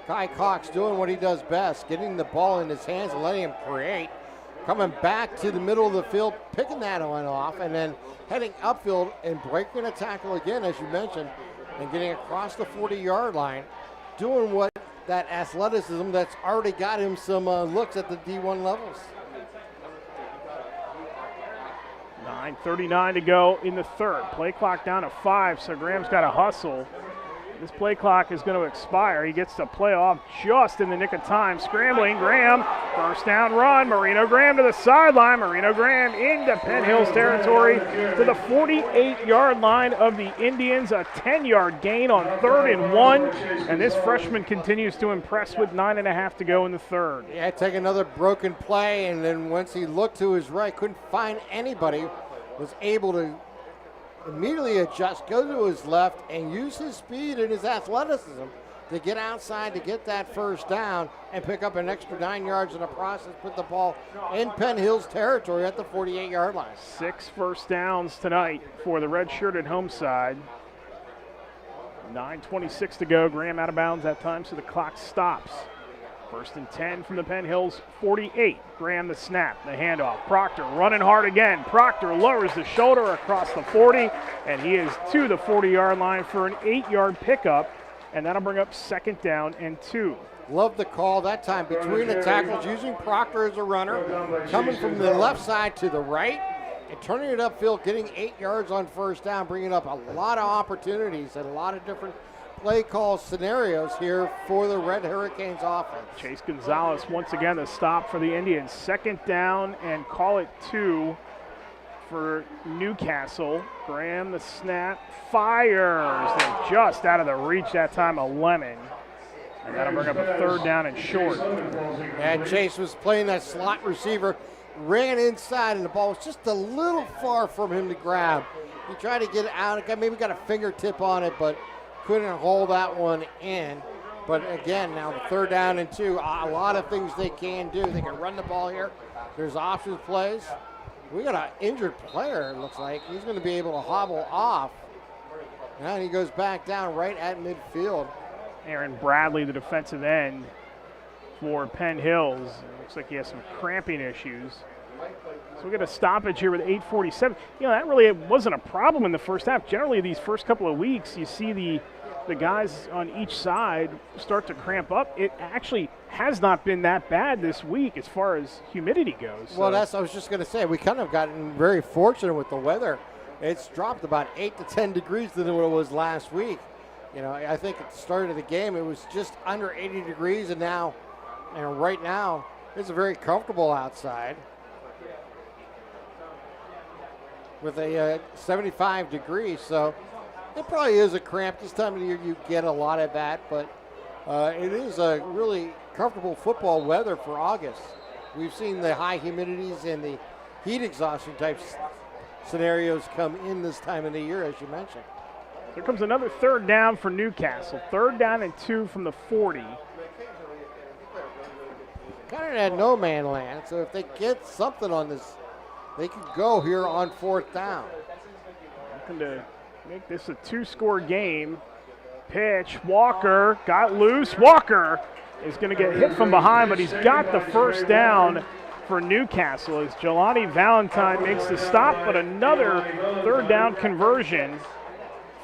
Kai Cox doing what he does best, getting the ball in his hands and letting him create. Coming back to the middle of the field, picking that one off, and then heading upfield and breaking a tackle again, as you mentioned, and getting across the 40-yard line, doing what that athleticism that's already got him some looks at the D1 levels. 9:39 to go in the third. Play clock down to 5, so Graham's got to hustle. This play clock is going to expire. He gets to play off just in the nick of time. Scrambling, Graham, first down run. Marino Graham to the sideline. Marino Graham into Penn Hills territory to the 48-yard line of the Indians. A 10-yard gain on 3rd and 1. And this freshman continues to impress with 9.5 to go in the third. Yeah, take another broken play, and then once he looked to his right, couldn't find anybody, was able to immediately adjust, go to his left, and use his speed and his athleticism to get outside to get that first down and pick up an extra 9 yards in the process, put the ball in Penn Hills territory at the 48-yard line. 6 first downs tonight for the red-shirted home side. 9:26 to go. Graham out of bounds that time, so the clock stops. First and 10 from the Penn Hills 48. Graham the snap, the handoff. Proctor running hard again. Proctor lowers the shoulder across the 40, and he is to the 40-yard line for an 8-yard pickup, and that'll bring up second down and 2. Love the call that time between the tackles, using Proctor as a runner, coming from the left side to the right, and turning it upfield, getting 8 yards on first down, bringing up a lot of opportunities and a lot of different play call scenarios here for the Red Hurricanes offense. Chase Gonzalez once again the stop for the Indians. Second down and call it 2 for Newcastle. Graham the snap, fires, and just out of the reach that time of Lemon. And that'll bring up a 3rd down and short. And Chase was playing that slot receiver, ran inside, and the ball was just a little far from him to grab. He tried to get it out, maybe got a fingertip on it, but couldn't hold that one in. But again, now the 3rd down and 2, a lot of things they can do. They can run the ball here. There's option plays. We got an injured player, it looks like. He's going to be able to hobble off. And he goes back down right at midfield. Aaron Bradley, the defensive end for Penn Hills. It looks like he has some cramping issues. So we get a stoppage here with 8:47. You know, that really wasn't a problem in the first half. Generally, these first couple of weeks, you see the guys on each side start to cramp up. It actually has not been that bad this week as far as humidity goes. Well, I was just going to say, we kind of gotten very fortunate with the weather. It's dropped about 8 to 10 degrees than what it was last week. You know, I think at the start of the game, it was just under 80 degrees, and now, right now, it's very comfortable outside. With a 75 degrees, so it probably is a cramp. This time of the year you get a lot of that, but it is a really comfortable football weather for August. We've seen the high humidities and the heat exhaustion types scenarios come in this time of the year, as you mentioned. Here comes another 3rd down for Newcastle. 3rd down and 2 from the 40. Kind of at no man land, so if they get something on this, they could go here on 4th down. Looking to make this a 2-score game. Pitch, Walker got loose. Walker is going to get hit from behind, but he's got the first down for Newcastle as Jelani Valentine makes the stop, but another third down conversion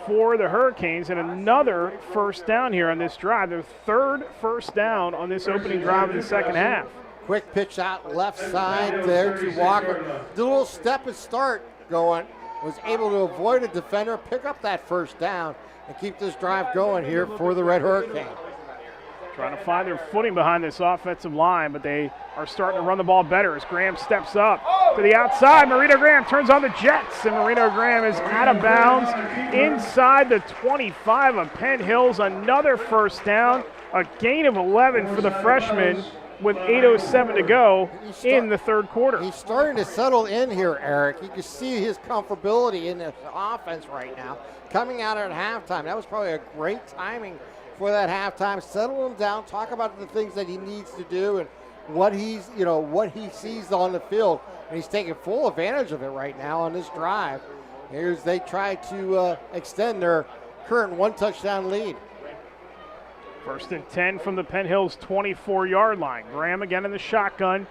for the Hurricanes and another first down here on this drive. Their third first down on this opening drive of the second half. Quick pitch out left side there to Walker. The little step and start going. Was able to avoid a defender, pick up that first down, and keep this drive going here for the Red Hurricane. Trying to find their footing behind this offensive line, but they are starting to run the ball better as Graham steps up to the outside. Marino Graham turns on the Jets, and Marino Graham is out of bounds inside the 25 of Penn Hills. Another first down, a gain of 11 for the freshman with 8:07 to go in the third quarter. He's starting to settle in here, Eric. You can see his comfortability in this offense right now. Coming out at halftime, that was probably a great timing for that halftime. Settle him down, talk about the things that he needs to do and what he's, what he sees on the field. And he's taking full advantage of it right now on this drive. Here's they try to extend their current one-touchdown lead. First and 10 from the Penn Hills 24-yard line. Graham again in the shotgun.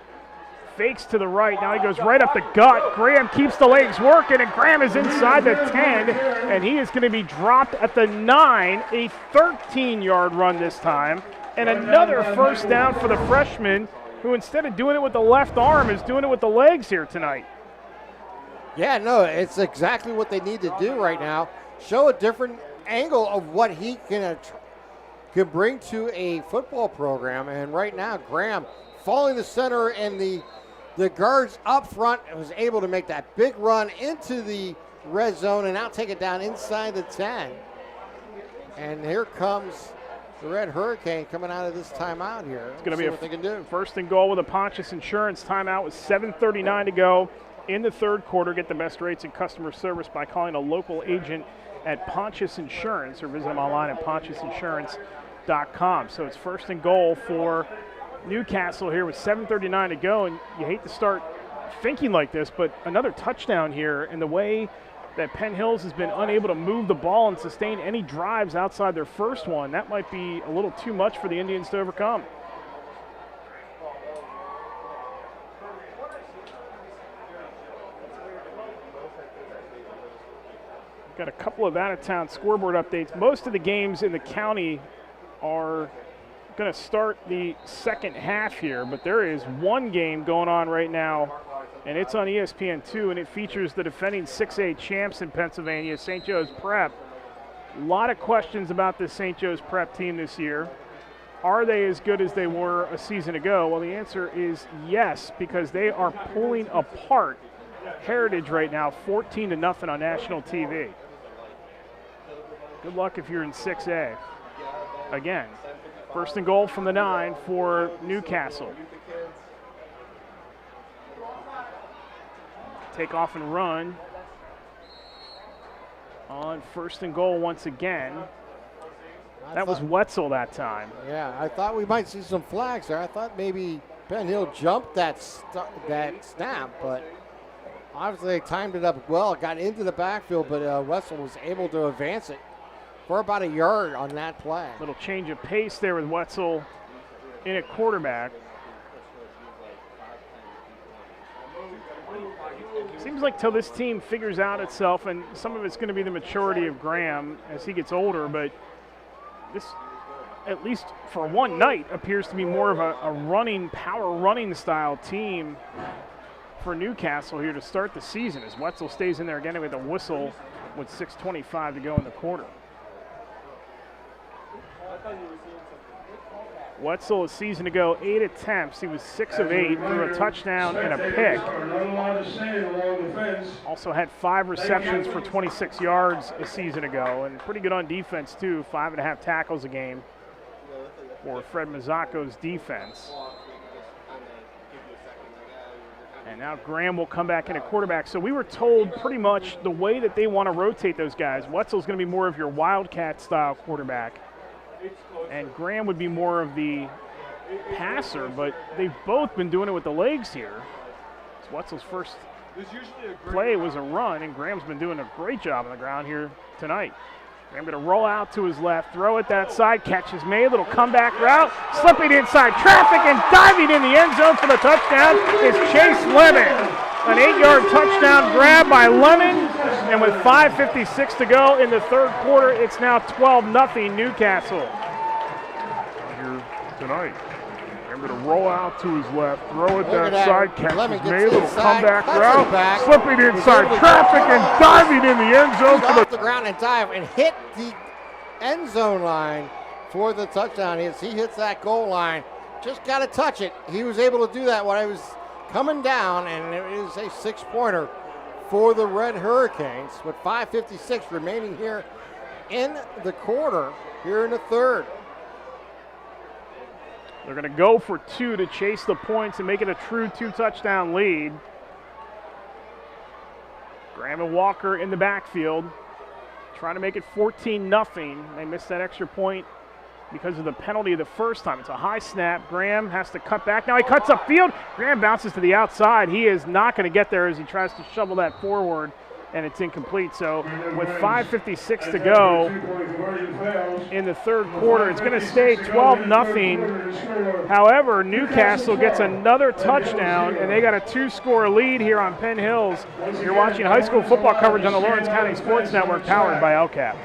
Fakes to the right. Now he goes right up the gut. Graham keeps the legs working, and Graham is inside the 10, and he is going to be dropped at the 9. A 13-yard run this time, and another first down for the freshman, who instead of doing it with the left arm is doing it with the legs here tonight. Yeah, no, it's exactly what they need to do right now. Show a different angle of what he can bring to a football program, and right now Graham following the center and the guards up front and was able to make that big run into the red zone and now take it down inside the 10. And here comes the Red Hurricane coming out of this timeout here. It's going to be what they can do. First and goal with a Pontius Insurance timeout with 7:39 to go in the third quarter. Get the best rates and customer service by calling a local agent at Pontius Insurance or visit them online at pontiusinsurance.com. So it's first and goal for Newcastle here with 7:39 to go, and you hate to start thinking like this, but another touchdown here, and the way that Penn Hills has been unable to move the ball and sustain any drives outside their first one, that might be a little too much for the Indians to overcome. Got a couple of out-of-town scoreboard updates. Most of the games in the county are going to start the second half here, but there is one game going on right now, and it's on ESPN2, and it features the defending 6A champs in Pennsylvania, St. Joe's Prep. A lot of questions about this St. Joe's Prep team this year. Are they as good as they were a season ago? Well, the answer is yes, because they are pulling apart Heritage right now, 14-0 on national TV. Good luck if you're in 6A. Again, first and goal from the 9 for Newcastle. Take off and run on first and goal once again. That was Wetzel that time. Yeah, I thought we might see some flags there. I thought maybe Penn Hill jumped that snap, but obviously they timed it up well. Got into the backfield, but Wetzel was able to advance it for about a yard on that play. Little change of pace there with Wetzel in at quarterback. Seems like till this team figures out itself, and some of it's going to be the maturity of Graham as he gets older, but this, at least for one night, appears to be more of a running, power running style team for Newcastle here to start the season as Wetzel stays in there again with a whistle with 6:25 to go in the quarter. Wetzel a season ago, 8 attempts. He was 6 of 8, threw a touchdown and a pick. Also had 5 receptions for 26 yards a season ago, and pretty good on defense too, 5.5 tackles a game for Fred Mazzacco's defense. And now Graham will come back in at quarterback. So we were told pretty much the way that they want to rotate those guys. Wetzel's going to be more of your Wildcat style quarterback, and Graham would be more of the passer, but they've both been doing it with the legs here. So Wetzel's first play was a run, and Graham's been doing a great job on the ground here tonight. I'm going to roll out to his left, throw it that side, catch is made, little comeback route, slipping inside traffic and diving in the end zone for the touchdown is Chase Lemon. An 8-yard touchdown grab by Lemon, and with 5:56 to go in the third quarter, it's now 12-0 Newcastle. Here tonight. I'm going to roll out to his left, throw it that side, catch is made, little comeback route, slipping inside traffic and diving in the end zone for the ground and dive and hit the end zone line for the touchdown. As he hits that goal line, just got to touch it. He was able to do that when I was coming down, and it is a 6-pointer for the Red Hurricanes with 5:56 remaining here in the quarter, here in the third. They're going to go for 2 to chase the points and make it a true 2-touchdown lead. Graham and Walker in the backfield, trying to make it 14-0. They missed that extra point because of the penalty the first time. It's a high snap. Graham has to cut back. Now he cuts upfield. Graham bounces to the outside. He is not going to get there as he tries to shovel that forward, and it's incomplete. So with 5:56 to go in the third quarter, it's going to stay 12-0. However, Newcastle gets another touchdown, and they got a 2-score lead here on Penn Hills. You're watching high school football coverage on the Lawrence County Sports Network, powered by LCAP.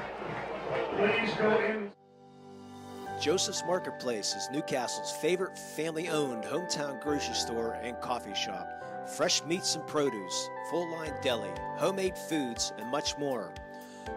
Joseph's Marketplace is Newcastle's favorite family-owned hometown grocery store and coffee shop. Fresh meats and produce, full-line deli, homemade foods, and much more.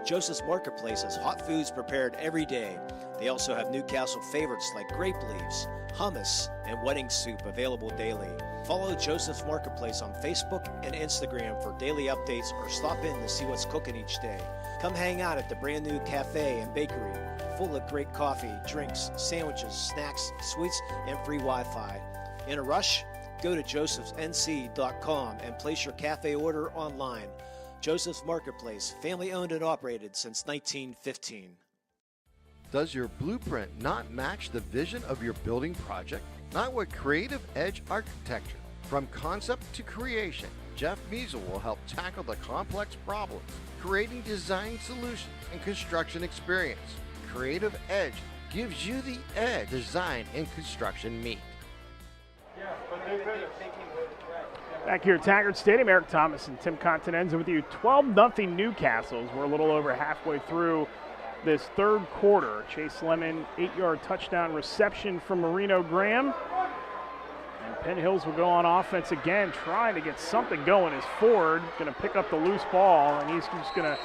Joseph's Marketplace has hot foods prepared every day. They also have Newcastle favorites like grape leaves, hummus, and wedding soup available daily. Follow Joseph's Marketplace on Facebook and Instagram for daily updates, or stop in to see what's cooking each day. Come hang out at the brand new cafe and bakery, full of great coffee, drinks, sandwiches, snacks, sweets, and free Wi-Fi. In a rush? Go to josephsnc.com and place your cafe order online. Joseph's Marketplace, family owned and operated since 1915. Does your blueprint not match the vision of your building project? Not with Creative Edge Architecture. From concept to creation, Jeff Measel will help tackle the complex problems, creating design solutions and construction experience. Creative Edge gives you the edge design and construction meet. Back here at Taggart Stadium, Eric Thomas and Tim Continenza with you. 12-0 Newcastle. We're a little over halfway through this third quarter. Chase Lemon, 8-yard touchdown reception from Marino Graham. And Penn Hills will go on offense again, trying to get something going as Ford going to pick up the loose ball, and he's just going to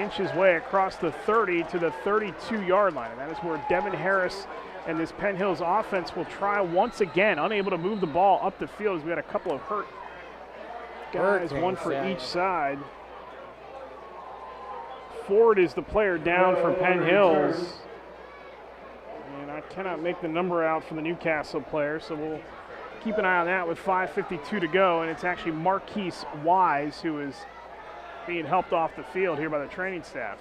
inch his way across the 30 to the 32-yard line. And that is where Devin Harris and this Penn Hills offense will try once again, unable to move the ball up the field as we had a couple of hurt guys, one for each side. Ford is the player down for Penn Hills. And I cannot make the number out for the Newcastle player, so we'll keep an eye on that with 5:52 to go. And it's actually Marquise Wise who is being helped off the field here by the training staff.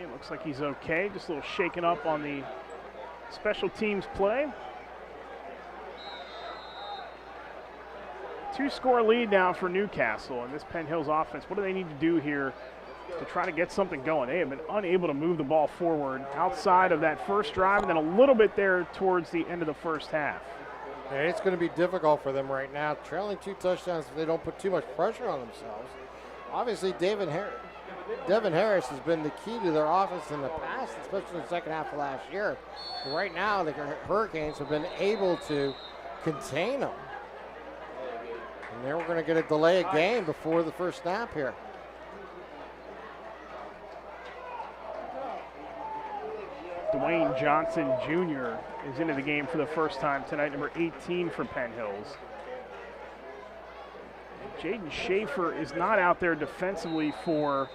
It looks like he's okay. Just a little shaken up on the special teams play. 2-score lead now for Newcastle and this Penn Hills offense. What do they need to do here to try to get something going? They have been unable to move the ball forward outside of that first drive, and then a little bit there towards the end of the first half. And it's going to be difficult for them right now, trailing 2 touchdowns if they don't put too much pressure on themselves. Obviously, Devin Harris has been the key to their offense in the past, especially in the second half of last year. But right now, the Hurricanes have been able to contain them. And then we're going to get a delay of game before the first snap here. Dwayne Johnson Jr. is into the game for the first time tonight, number 18 for Penn Hills. Jaden Schaefer is not out there defensively for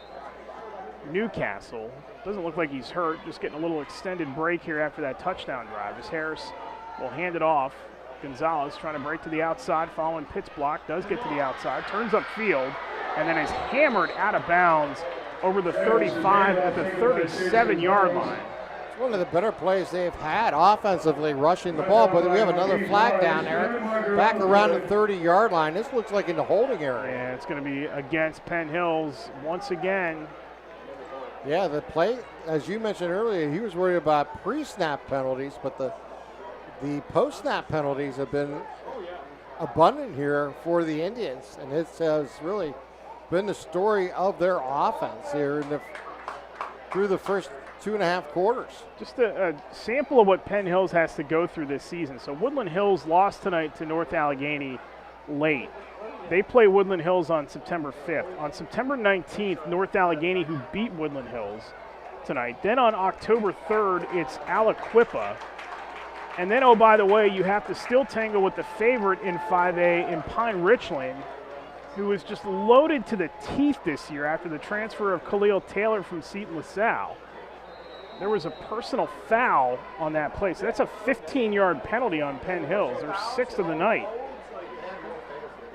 Newcastle. Doesn't look like he's hurt, just getting a little extended break here after that touchdown drive as Harris will hand it off. Gonzalez trying to break to the outside following Pitt's block, does get to the outside, turns upfield, and then is hammered out of bounds over the 35 at the 37-yard line. It's one of the better plays they've had offensively, rushing the ball. But we have another flag down, Eric, back around the 30-yard line. This looks like in the holding area. Yeah, it's going to be against Penn Hills once again. Yeah, the play, as you mentioned earlier, he was worried about pre-snap penalties, but the post-snap penalties have been abundant here for the Indians, and it has really been the story of their offense here through the first 2.5 quarters. Just a sample of what Penn Hills has to go through this season. So Woodland Hills lost tonight to North Allegheny late. They play Woodland Hills on September 5th. On September 19th, North Allegheny, who beat Woodland Hills tonight. Then on October 3rd, it's Aliquippa. And then, oh, by the way, you have to still tangle with the favorite in 5A in Pine Richland, who was just loaded to the teeth this year after the transfer of Khalil Taylor from Seton LaSalle. There was a personal foul on that play. So that's a 15-yard penalty on Penn Hills. Their 6th of the night.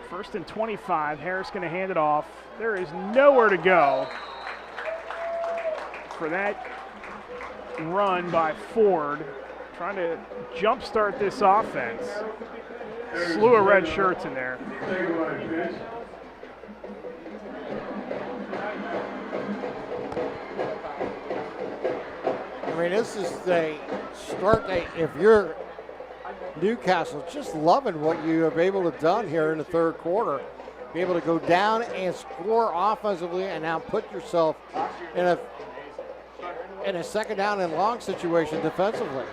1st and 25. Harris going to hand it off. There is nowhere to go for that run by Ford. Trying to jumpstart this offense. Slew of red shirts in there. I mean, this is the start date. If you're Newcastle, just loving what you have able to done here in the third quarter. Be able to go down and score offensively and now put yourself in a second down and long situation defensively.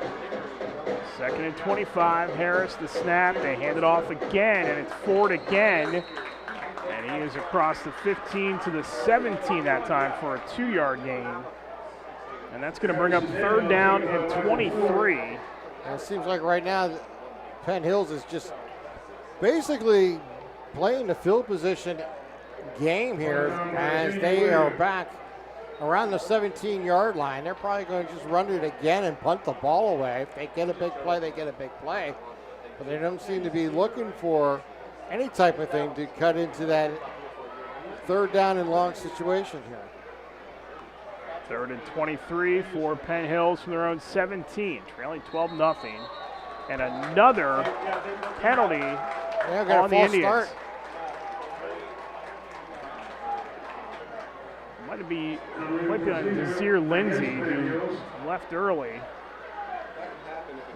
2nd and 25. Harris the snap. They hand it off again, and it's Ford again. And he is across the 15 to the 17 that time for a 2-yard gain. And that's going to bring up 3rd down and 23. And it seems like right now Penn Hills is just basically playing the field position game here as they are back around the 17-yard line. They're probably going to just run it again and punt the ball away. If they get a big play, they get a big play. But they don't seem to be looking for any type of thing to cut into that 3rd down and long situation here. 3rd and 23 for Penn Hills from their own 17, trailing 12-0. And another penalty on the Indians. Start. Might be on Desir Lindsay, who left early.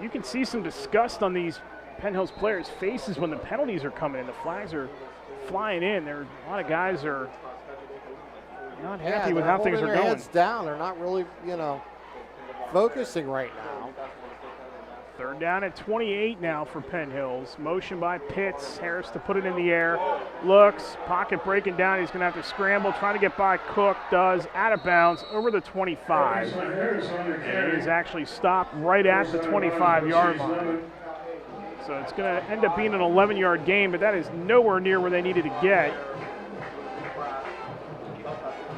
You can see some disgust on these Penn Hills players' faces when the penalties are coming in. The flags are flying in. A lot of guys are not happy with how things are going. Heads down. They're not really, focusing right now. 3rd down at 28 now for Penn Hills. Motion by Pitts. Harris to put it in the air. Looks. Pocket breaking down. He's going to have to scramble. Trying to get by Cook. Does. Out of bounds. Over the 25. And he is actually stopped right at the 25-yard line. So it's going to end up being an 11-yard gain, but that is nowhere near where they needed to get.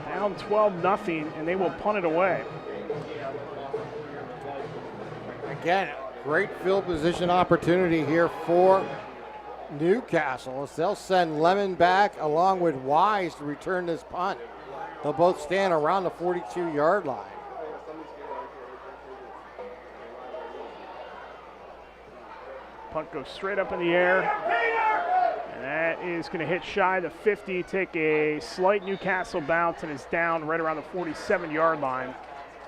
Down 12-0, and they will punt it away. Again, great field position opportunity here for Newcastle. They'll send Lemon back along with Wise to return this punt. They'll both stand around the 42-yard line. Punt goes straight up in the air. And that is going to hit shy of the 50, take a slight Newcastle bounce, and is down right around the 47-yard line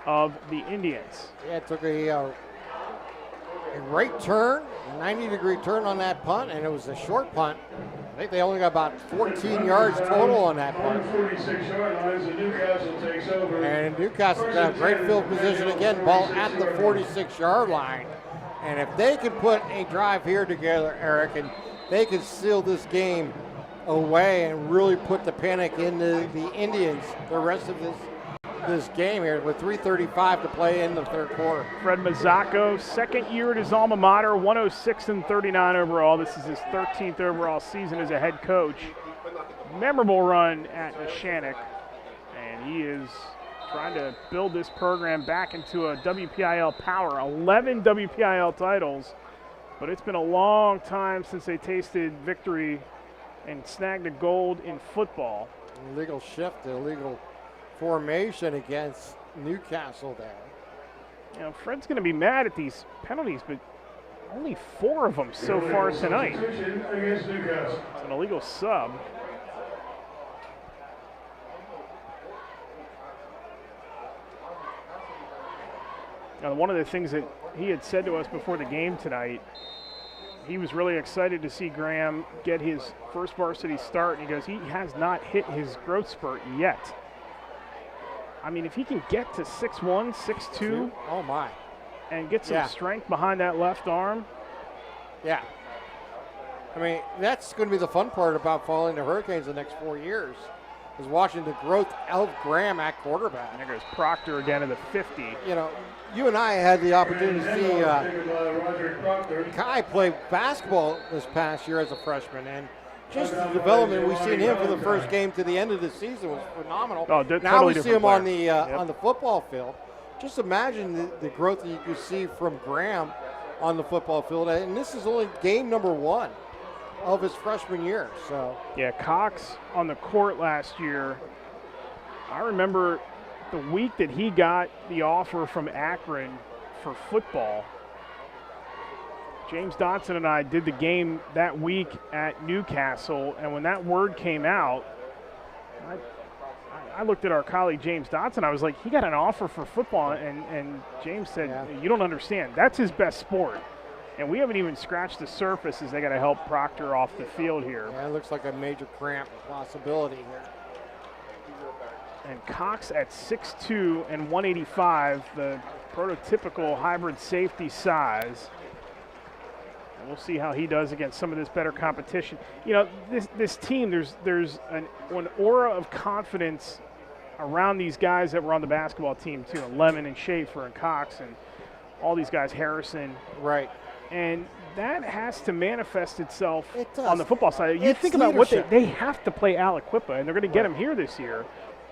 of the Indians. Yeah, it took a great turn, a 90-degree turn on that punt, and it was a short punt. I think they only got about 14 yards total on that punt. 46-yard lines, and Newcastle takes over. And Newcastle got a great field position again, ball at the 46-yard line. And if they can put a drive here together, Eric, and they can seal this game away and really put the panic into the Indians the rest of this game here with 3:35 to play in the third quarter. Fred Mazzacco, 2nd year at his alma mater, 106-39 overall. This is his 13th overall season as a head coach. Memorable run at Neshannock, and he is trying to build this program back into a WPIAL power. 11 WPIAL titles, but it's been a long time since they tasted victory and snagged a gold in football. Illegal shift, illegal formation against Newcastle there. You know, Fred's going to be mad at these penalties, but only 4 of them so far tonight. It's an illegal sub. Now, one of the things that he had said to us before the game tonight, he was really excited to see Graham get his first varsity start, and he goes, he has not hit his growth spurt yet. I mean, if he can get to 6'1", 6'2", oh my, and get some strength behind that left arm. Yeah. I mean, that's going to be the fun part about following the Hurricanes the next 4 years, is watching the growth of Graham at quarterback. And there goes Proctor again to the 50. You know, you and I had the opportunity to see Kai play basketball this past year as a freshman, and just the development we've seen him from the first game to the end of the season was phenomenal. Oh, now totally we see him player. on the football field. Just imagine the growth that you can see from Graham on the football field, and this is only game number 1 of his freshman year. So yeah, Cox on the court last year. I remember the week that he got the offer from Akron for football. James Dotson and I did the game that week at Newcastle, and when that word came out, I looked at our colleague James Dotson. I was like, he got an offer for football, and James said, you don't understand. That's his best sport. And we haven't even scratched the surface as they got to help Proctor off the field here. Yeah, it looks like a major cramp possibility here. And Cox at 6'2" and 185, the prototypical hybrid safety size. And we'll see how he does against some of this better competition. You know, this team, there's an aura of confidence around these guys that were on the basketball team too. Lemon and Schaefer and Cox and all these guys, Harrison. Right. And that has to manifest itself It does. on the football side. You It's think about leadership. what they have to play Aliquippa, and they're going to get him here this year.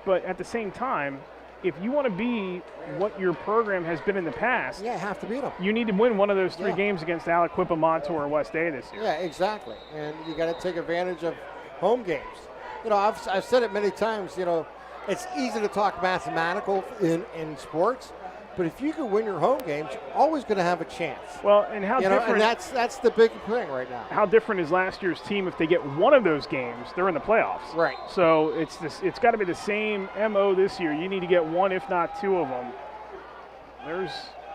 But at the same time, if you want to be what your program has been in the past, you have to beat them. You need to win one of those 3 games against Aliquippa, Montour, or West A this year. Yeah, exactly. And you got to take advantage of home games. You know, I've said it many times. You know, it's easy to talk mathematical in sports. But if you can win your home games, you're always going to have a chance. Well, and how different? And that's the big thing right now. How different is last year's team? If they get one of those games, they're in the playoffs. Right. So it's got to be the same MO this year. You need to get 1, if not 2 of them. There's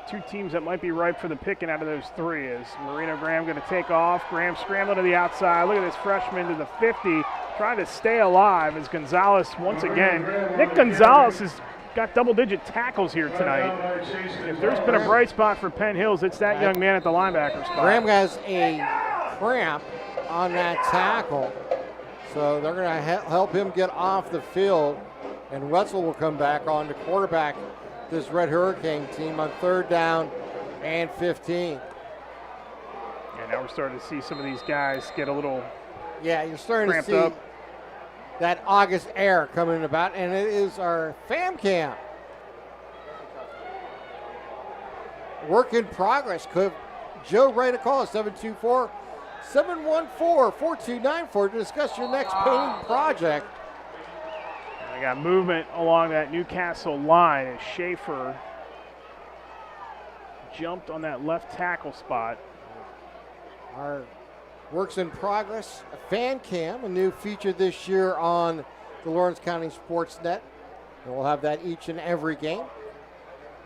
2 teams that might be ripe for the picking out of those 3. Is Marino Graham going to take off? Graham scrambling to the outside. Look at this freshman to the 50, trying to stay alive as Gonzalez once again. Nick Gonzalez has got double-digit tackles here tonight. If there's been a bright spot for Penn Hills, it's that young man at the linebacker spot. Graham has a cramp on that tackle, so they're going to help him get off the field, and Wetzel will come back on to quarterback this Red Hurricane team on 3rd down and 15. And now we're starting to see some of these guys get a little you're starting to see up. That August air coming about, and it is our fam cam. Work in progress. Could Joe write a call at 724-714-4294 to discuss your next painting project? And we got movement along that Newcastle line as Schaefer jumped on that left tackle spot. Our works in progress, a fan cam, a new feature this year on the Lawrence County SportsNet. And we'll have that each and every game.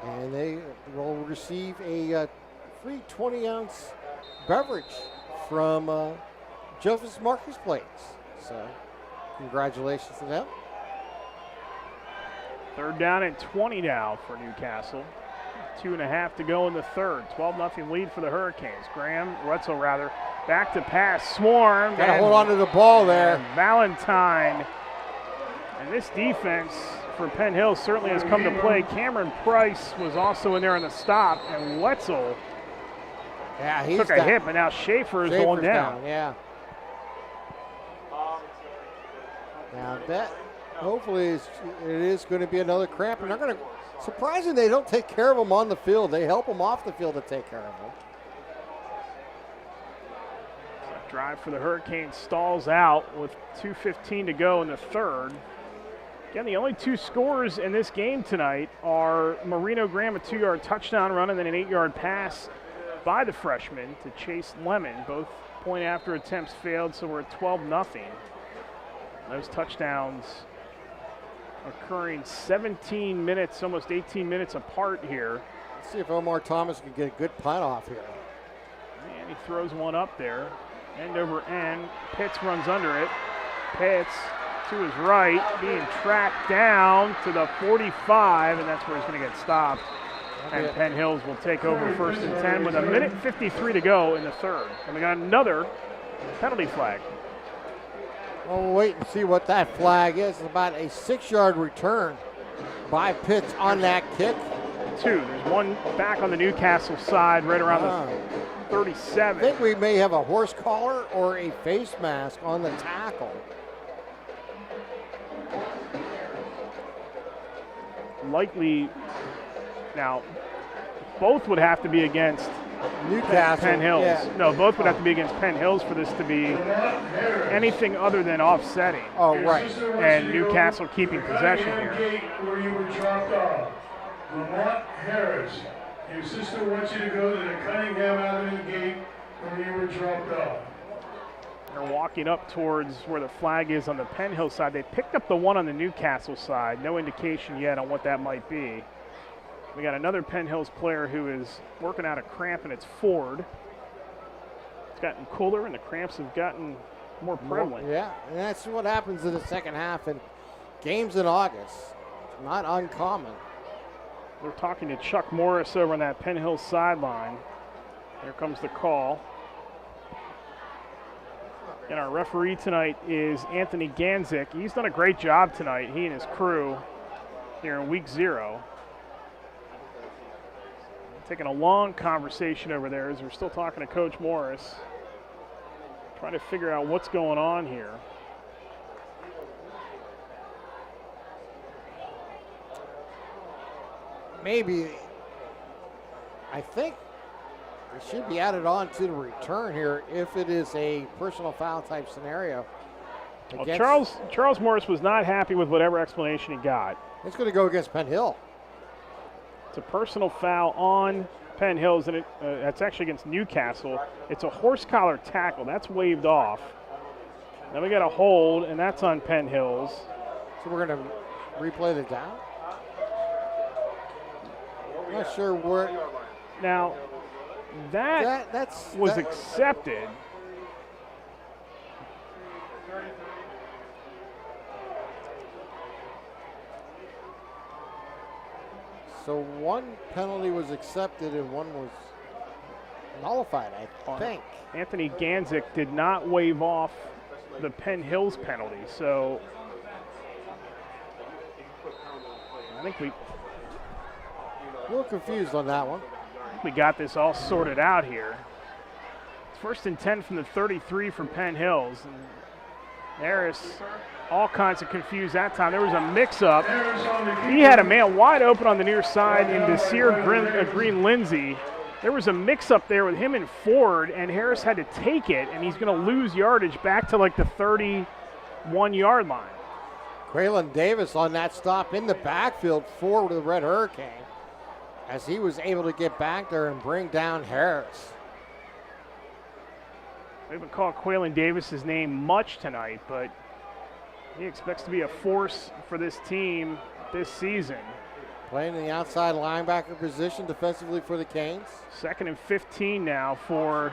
And they will receive a free 20-ounce beverage from Joseph's Marcus Plates. So congratulations to them. 3rd down and 20 now for Newcastle. 2.5 to go in the 3rd. 12-0 lead for the Hurricanes. Wetzel back to pass. Swarm. Got to hold on to the ball there. Valentine. And this defense for Penn Hills certainly has come to play. Cameron Price was also in there on the stop, and Wetzel took a hit, but now Schaefer's going down. Yeah. Now that hopefully it is going to be another cramp, and they're going to. Surprising they don't take care of them on the field. They help them off the field to take care of them. Drive for the Hurricanes stalls out with 2:15 to go in the 3rd. Again, the only 2 scores in this game tonight are Marino Graham, a 2-yard touchdown run, and then an 8-yard pass by the freshman to Chase Lemon. Both point after attempts failed, so we're at 12-0. Those touchdowns occurring 17 minutes, almost 18 minutes apart here. Let's see if Omar Thomas can get a good punt off here. And he throws one up there. End over end. Pitts runs under it. Pitts to his right, being tracked down to the 45, and that's where he's going to get stopped. And Penn Hills will take over 1st and 10 with 1:53 to go in the 3rd. And we got another penalty flag. Well, we'll wait and see what that flag is. It's about a 6-yard return by Pitts on that kick. 2. There's one back on the Newcastle side right around the 37. I think we may have a horse collar or a face mask on the tackle. Likely, now, both would have to be against Newcastle. Penn Hills. Yeah. No, both would have to be against Penn Hills for this to be anything other than offsetting. Oh, right. And Newcastle keeping possession here. Where you were dropped off. Lamont Harris, your sister wants you to go to the Cunningham Avenue gate where you were dropped off. They're walking up towards where the flag is on the Penn Hill side. They picked up the one on the Newcastle side. No indication yet on what that might be. We got another Penn Hills player who is working out a cramp, and it's Ford. It's gotten cooler, and the cramps have gotten more prevalent. Yeah, and that's what happens in the second half in games in August. It's not uncommon. We're talking to Chuck Morris over on that Penn Hills sideline. Here comes the call. And our referee tonight is Anthony Ganzik. He's done a great job tonight, he and his crew, here in week 0. Taking a long conversation over there as we're still talking to Coach Morris, trying to figure out what's going on here. Maybe, I think it should be added on to the return here if it is a personal foul type scenario. Well, Charles Morris was not happy with whatever explanation he got. It's going to go against Penn Hill. It's a personal foul on Penn Hills, and that's actually against Newcastle. It's a horse collar tackle. That's waved off. Then we got a hold, and that's on Penn Hills. So we're going to replay the down? I'm not sure where. Now, that was accepted. So one penalty was accepted and one was nullified, I think. Anthony Ganzik did not waive off the Penn Hills penalty, so I think a little confused on that one. We got this all sorted out here. It's 1st and 10 from the 33 from Penn Hills. And Harris, all kinds of confused that time. There was a mix-up. He had a man wide open on the near side in Desir Green Lindsay. There was a mix-up there with him and Ford, and Harris had to take it, and he's going to lose yardage back to like the 31-yard line. Quaylen Davis on that stop in the backfield for the Red Hurricane, as he was able to get back there and bring down Harris. We haven't called Quaylen Davis's name much tonight, but he expects to be a force for this team this season. Playing in the outside linebacker position defensively for the Canes. 2nd and 15 now for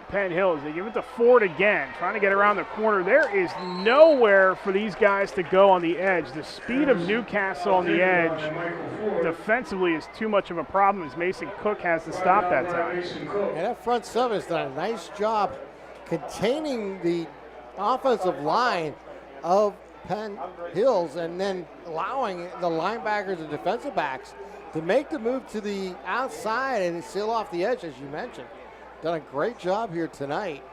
Penn Hills. They give it to Ford again, trying to get around the corner. There is nowhere for these guys to go on the edge. The speed of Newcastle on the edge defensively is too much of a problem, as Mason Cook has to stop that time. And that front seven has done a nice job containing the offensive line of Penn Hills and then allowing the linebackers and defensive backs to make the move to the outside and seal off the edge, as you mentioned. Done a great job here tonight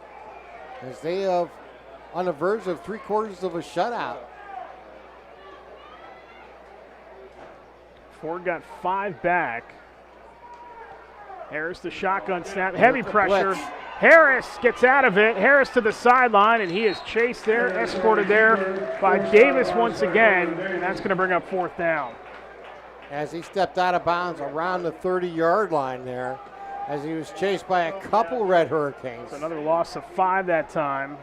as they have on the verge of 3/4 of a shutout. Ford got 5 back. Harris the shotgun snap, heavy pressure. Harris gets out of it. Harris to the sideline, and he is chased there, escorted there by Davis once again, and that's going to bring up 4th down. As he stepped out of bounds around the 30-yard line there, as he was chased by a couple Red Hurricanes. So another loss of 5 that time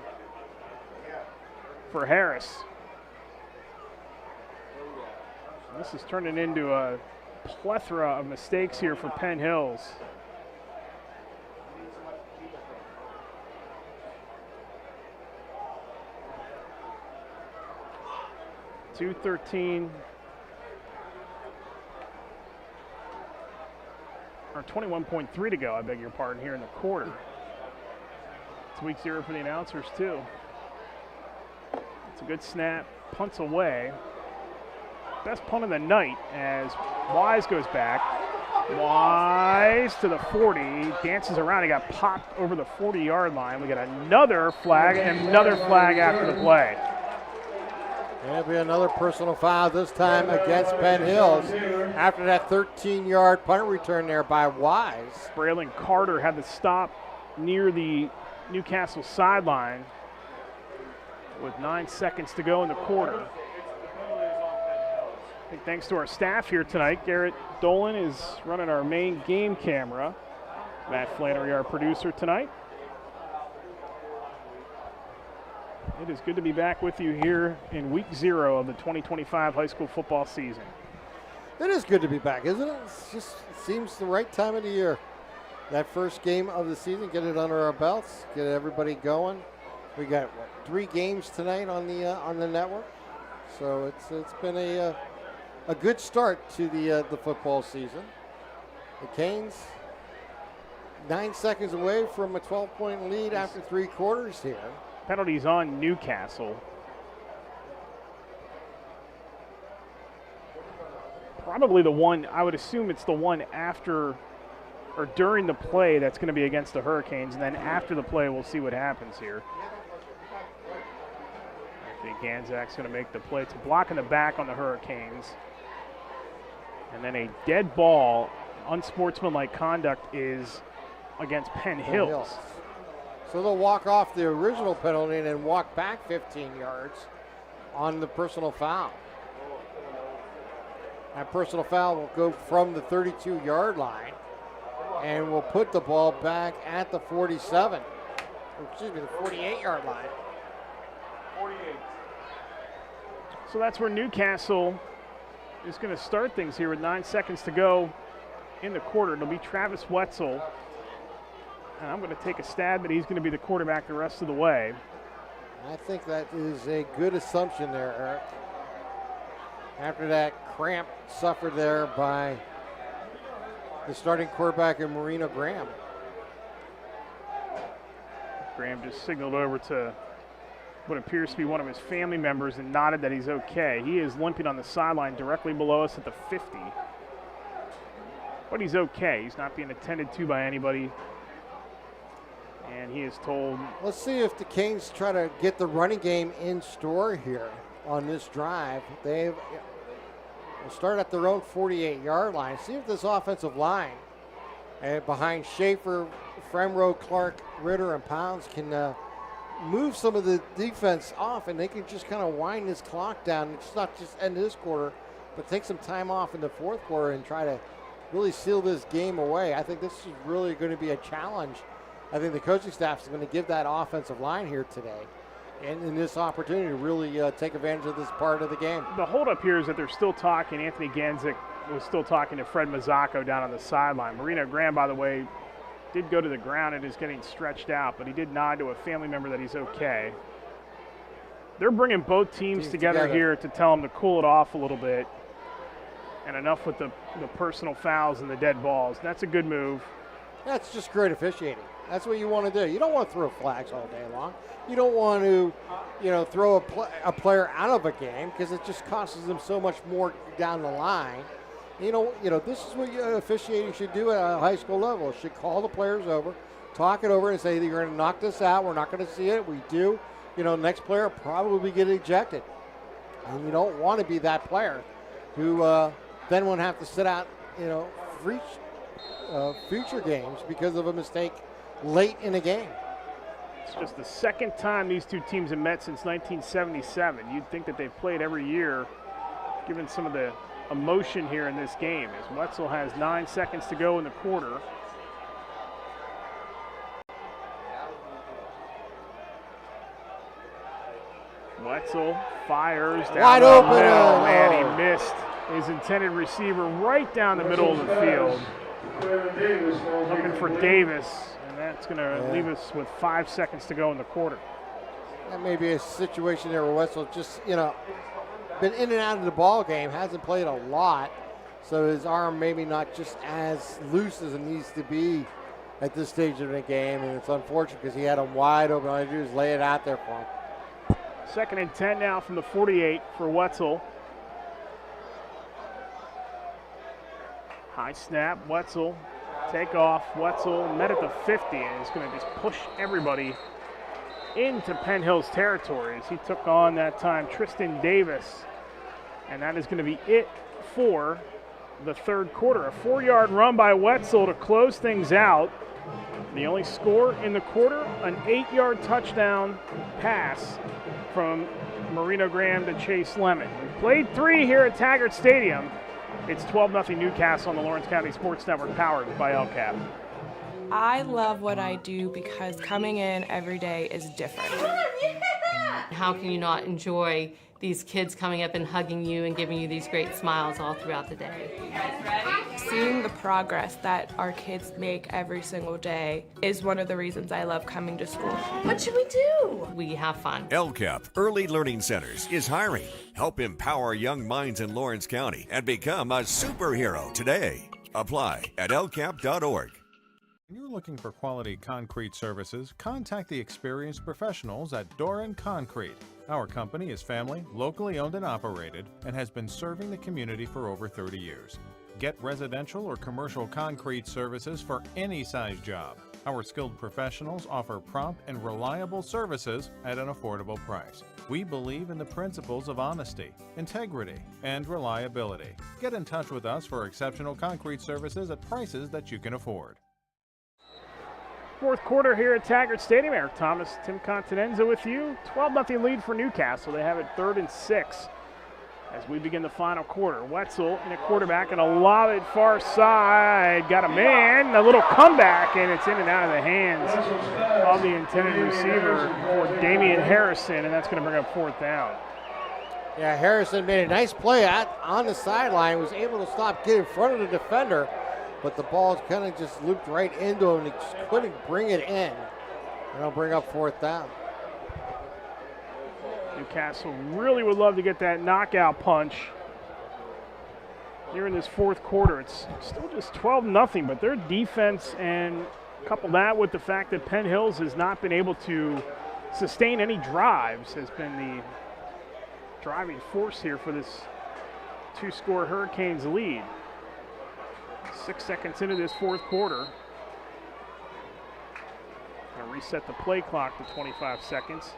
for Harris. This is turning into a plethora of mistakes here for Penn Hills. .213 or 21.3 to go, I beg your pardon, here in the quarter. It's week 0 for the announcers too. It's a good snap, punts away. Best punt of the night as Wise goes back. Wise to the 40, dances around, he got popped over the 40-yard line. We got another flag and another flag after the play. There'll be another personal foul, this time against Penn Hills after that 13-yard punt return there by Wise. Braylon Carter had the stop near the Newcastle sideline with 9 seconds to go in the quarter. I think thanks to our staff here tonight, Garrett Dolan is running our main game camera. Matt Flannery, our producer tonight. It is good to be back with you here in week 0 of the 2025 high school football season. It is good to be back, isn't it? It seems the right time of the year. That first game of the season, get it under our belts, get everybody going. We got 3 games tonight on the network, so it's been a good start to the football season. The Canes 9 seconds away from a 12-point lead after 3 quarters here. Penalties on Newcastle. Probably the one, I would assume it's the one after or during the play that's going to be against the Hurricanes, and then after the play we'll see what happens here. I think Ganzak's going to make the play. It's a block in the back on the Hurricanes. And then a dead ball, unsportsmanlike conduct is against Penn Hills. So they'll walk off the original penalty and then walk back 15 yards on the personal foul. That personal foul will go from the 32-yard line and will put the ball back at the 47. Excuse me, the 48-yard line. 48. So that's where Newcastle is going to start things here with 9 seconds to go in the quarter. It'll be Travis Wetzel. And I'm going to take a stab that he's going to be the quarterback the rest of the way. I think that is a good assumption there, Eric. After that cramp suffered there by the starting quarterback in Marino Graham. Graham just signaled over to what appears to be one of his family members and nodded that he's okay. He is limping on the sideline directly below us at the 50. But he's okay. He's not being attended to by anybody. And he is told. Let's see if the Canes try to get the running game in store here on this drive. They'll start at their own 48-yard line. See if this offensive line behind Schaefer, Fremro, Clark, Ritter, and Pounds can move some of the defense off, and they can just kind of wind this clock down. It's not just end this quarter, but take some time off in the fourth quarter and try to really seal this game away. I think this is really going to be a challenge. I think the coaching staff is going to give that offensive line here today and in this opportunity to really take advantage of this part of the game. The holdup here is that they're still talking. Anthony Ganzik was still talking to Fred Mazzacco down on the sideline. Marino Graham, by the way, did go to the ground and is getting stretched out, but he did nod to a family member that he's okay. They're bringing both teams together here to tell them to cool it off a little bit. And enough with the personal fouls and the dead balls. That's a good move. That's just great officiating. That's what you want to do. You don't want to throw flags all day long. You don't want to, throw a player out of a game because it just costs them so much more down the line. This is what officiating should do at a high school level. It should call the players over, talk it over, and say, you're going to knock this out. We're not going to see it. We do. Next player probably get ejected. And you don't want to be that player who then won't have to sit out, future games because of a mistake late in the game. It's just the second time these two teams have met since 1977. You'd think that they've played every year, given some of the emotion here in this game, as Wetzel has 9 seconds to go in the quarter. Wetzel fires down wide the open, middle, and he missed his intended receiver right down the middle of the field. Looking for Davis, and that's going to leave us with 5 seconds to go in the quarter. That may be a situation there where Wetzel just, been in and out of the ball game, hasn't played a lot, so his arm maybe not just as loose as it needs to be at this stage of the game, and it's unfortunate because he had him wide open. All he do is lay it out there for him. 2nd and 10 now from the 48 for Wetzel. High snap, Wetzel, take off. Wetzel met at the 50 and is going to just push everybody into Penn Hill's territory as he took on that time Tristan Davis. And that is going to be it for the third quarter. A 4-yard run by Wetzel to close things out. The only score in the quarter, an 8-yard touchdown pass from Marino Graham to Chase Lemon. We've played 3 here at Taggart Stadium. It's 12-0 Newcastle on the Lawrence County Sports Network, powered by LCAP. I love what I do because coming in every day is different. How can you not enjoy these kids coming up and hugging you and giving you these great smiles all throughout the day? Seeing the progress that our kids make every single day is one of the reasons I love coming to school. What should we do? We have fun. LCAP Early Learning Centers is hiring. Help empower young minds in Lawrence County and become a superhero today. Apply at lcap.org. When you're looking for quality concrete services, contact the experienced professionals at Doran Concrete. Our company is family, locally owned and operated, and has been serving the community for over 30 years. Get residential or commercial concrete services for any size job. Our skilled professionals offer prompt and reliable services at an affordable price. We believe in the principles of honesty, integrity, and reliability. Get in touch with us for exceptional concrete services at prices that you can afford. Fourth quarter here at Taggart Stadium. Eric Thomas, Tim Continenza with you. 12-0 lead for Newcastle. They have it 3rd and 6 as we begin the final quarter. Wetzel in a quarterback and a lob at far side. Got a man, a little comeback, and it's in and out of the hands of the intended receiver for Damian Harrison, and that's going to bring up 4th down. Yeah, Harrison made a nice play out on the sideline, was able to stop, get in front of the defender, but the ball's kind of just looped right into him, and he just couldn't bring it in. And it'll bring up 4th down. Newcastle really would love to get that knockout punch here in this fourth quarter. It's still just 12-0, but their defense, and couple that with the fact that Penn Hills has not been able to sustain any drives, has been the driving force here for this 2-score Hurricanes lead. 6 seconds into this fourth quarter. Gonna reset the play clock to 25 seconds.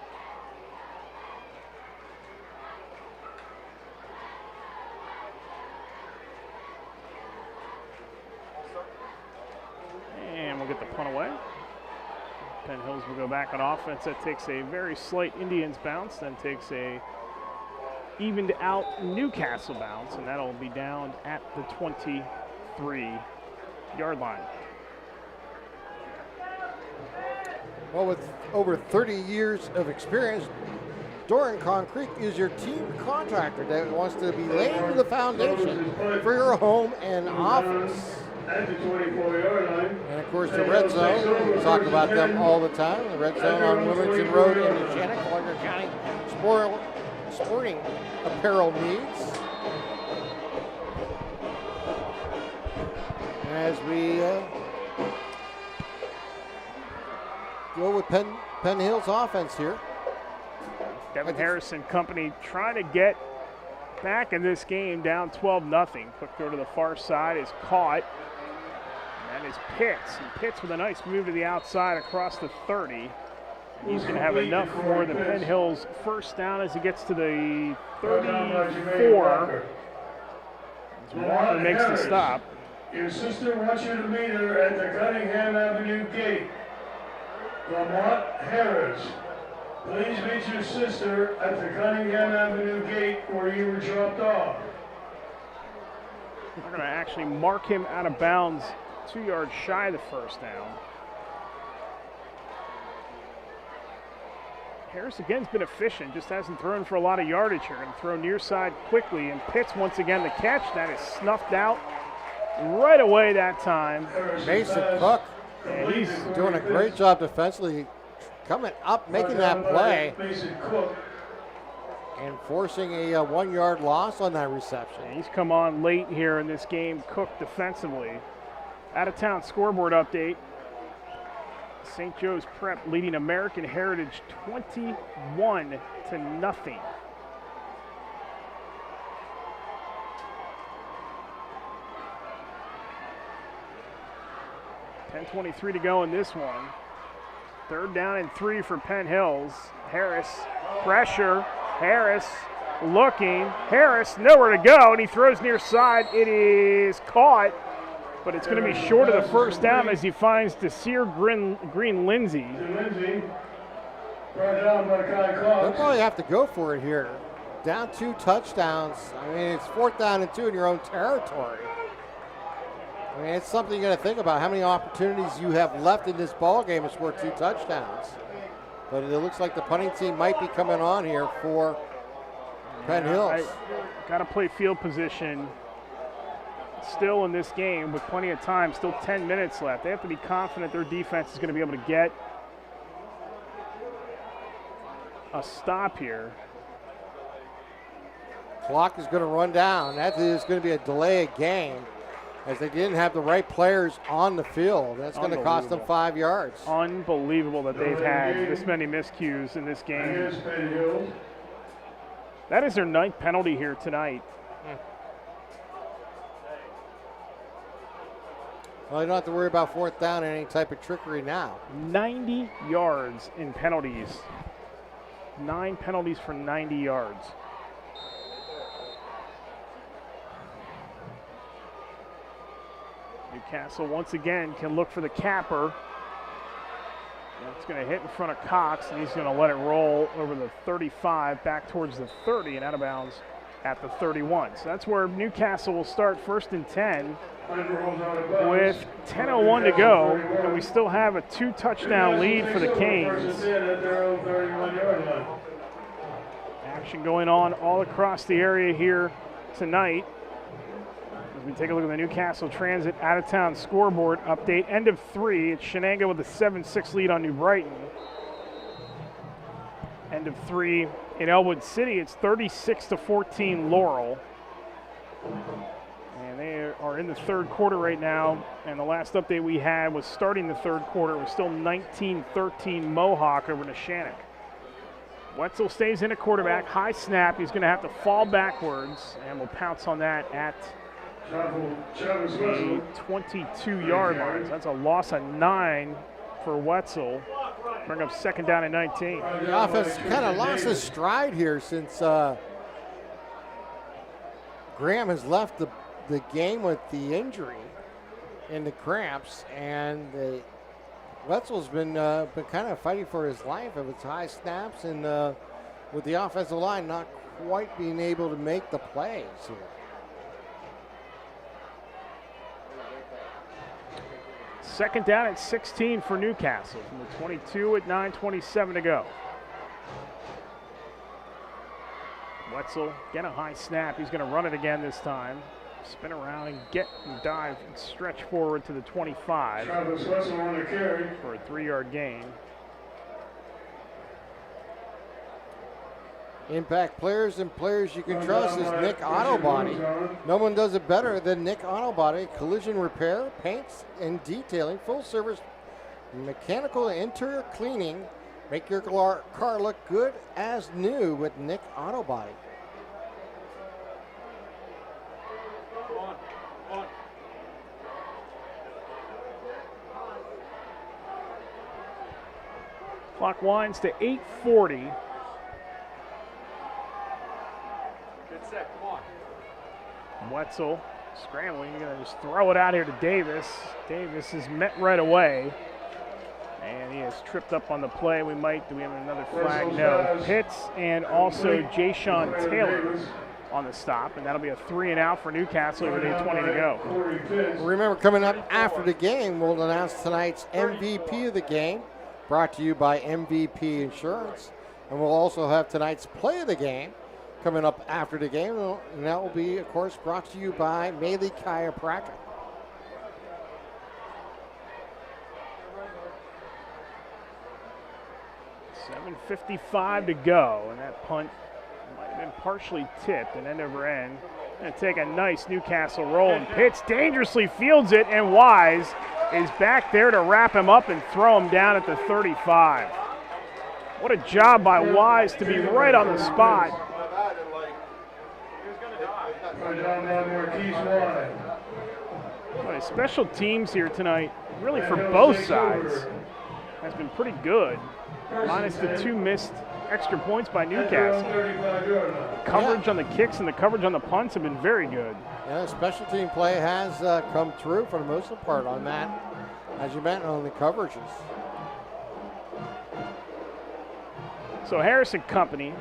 And we'll get the punt away. Penn Hills will go back on offense. That takes a very slight Indians bounce, then takes a evened out Newcastle bounce, and that'll be down at the 23-yard line. Well, with over 30 years of experience, Doran Concrete is your team contractor that wants to be laying the foundation for your home and office. At the 24-yard line. And of course, the Red Zone, we talk about them all the time. The Red Zone on Wilmington Road in Shannon, Collier County sporting apparel needs. As we go with Penn Hills offense here. Devin Harrison company trying to get back in this game, down 12-0. Quick throw to the far side is caught. And that is Pitts. And Pitts with a nice move to the outside across the 30. He's going to have enough for the Penn Hills first down as he gets to the 34. As Walker makes the stop. Your sister wants you to meet her at the Cunningham Avenue gate. Lamont Harris, please meet your sister at the Cunningham Avenue gate where you were dropped off. They're going to actually mark him out of bounds 2 yards shy of the first down. Harris again has been efficient, just hasn't thrown for a lot of yardage here. Going to throw near side quickly, and Pitts once again the catch. That is snuffed out right away that time. Mason Cook, and he's doing a great job defensively, coming up, making that play, and forcing a 1 yard loss on that reception. He's come on late here in this game, Cook defensively. Out of town scoreboard update. St. Joe's Prep leading American Heritage 21-0. 10:23 to go in this one. 3rd down and 3 for Penn Hills. Harris, pressure. Harris looking. Harris nowhere to go, and he throws near side. It is caught, but it's going to be short of the first down as he finds Desir Green Lindsay. They'll probably have to go for it here. Down 2 touchdowns. I mean, it's 4th down and 2 in your own territory. I mean, it's something you got to think about. How many opportunities you have left in this ball game to score 2 touchdowns. But it looks like the punting team might be coming on here for Penn Hills. Got to play field position still in this game with plenty of time, still 10 minutes left. They have to be confident their defense is going to be able to get a stop here. Clock is going to run down. That is going to be a delay of game as they didn't have the right players on the field. That's going to cost them 5 yards. Unbelievable that they've had this many miscues in this game. That is their 9th penalty here tonight. Well, you don't have to worry about 4th down and any type of trickery now. 90 yards in penalties. 9 penalties for 90 yards. Newcastle once again can look for the capper. It's going to hit in front of Cox, and he's going to let it roll over the 35 back towards the 30 and out of bounds at the 31. So that's where Newcastle will start 1st and 10 with 10:01 to go, and we still have a 2-touchdown lead for the Canes. Action going on all across the area here tonight. As we take a look at the Newcastle Transit out-of-town scoreboard update, end of 3. It's Shenango with a 7-6 lead on New Brighton. End of 3 in Elwood City. It's 36-14 Laurel. And they are in the 3rd quarter right now. And the last update we had was starting the 3rd quarter. It was still 19-13 Mohawk over Neshannock. Wetzel stays in at quarterback. High snap. He's going to have to fall backwards. And we'll pounce on that at the 22-yard line. So that's a loss of 9 for Wetzel. Bring up 2nd down and 19. The offense kind of lost his stride here since Graham has left the game with the injury and the cramps, and Wetzel's been kind of fighting for his life of its high snaps and with the offensive line not quite being able to make the plays here. Second down at 16 for Newcastle from the 22 at 9:27 to go. Wetzel, get a high snap. He's going to run it again this time. Spin around and get and dive and stretch forward to the 25 for a 3-yard gain. Impact players and players you can trust is Nick Autobody. No one does it better than Nick Autobody. Collision repair, paints and detailing, full service mechanical and interior cleaning. Make your car look good as new with Nick Autobody. Clock winds to 8:40. Wetzel scrambling, going to just throw it out here to Davis. Davis is met right away. And he has tripped up on the play. Do we have another flag? No. Pitts and also Jayshon Taylor on the stop, and that'll be a 3-and-out for Newcastle with 8:20 to go. Remember, coming up after the game, we'll announce tonight's MVP of the game, brought to you by MVP Insurance. And we'll also have tonight's play of the game coming up after the game, and that will be, of course, brought to you by Maley Chiropractic. .7:55 to go, and that punt might have been partially tipped and end over end. Going to take a nice Newcastle roll, and Pitts dangerously fields it, and Wise is back there to wrap him up and throw him down at the 35. What a job by Wise to be right on the spot. Boy, special teams here tonight, really for both sides, has been pretty good. Minus the 2 missed extra points by Newcastle. Coverage on the kicks and the coverage on the punts have been very good. Yeah, special team play has come through for the most part on that, as you meant, on the coverages. So Harris and company,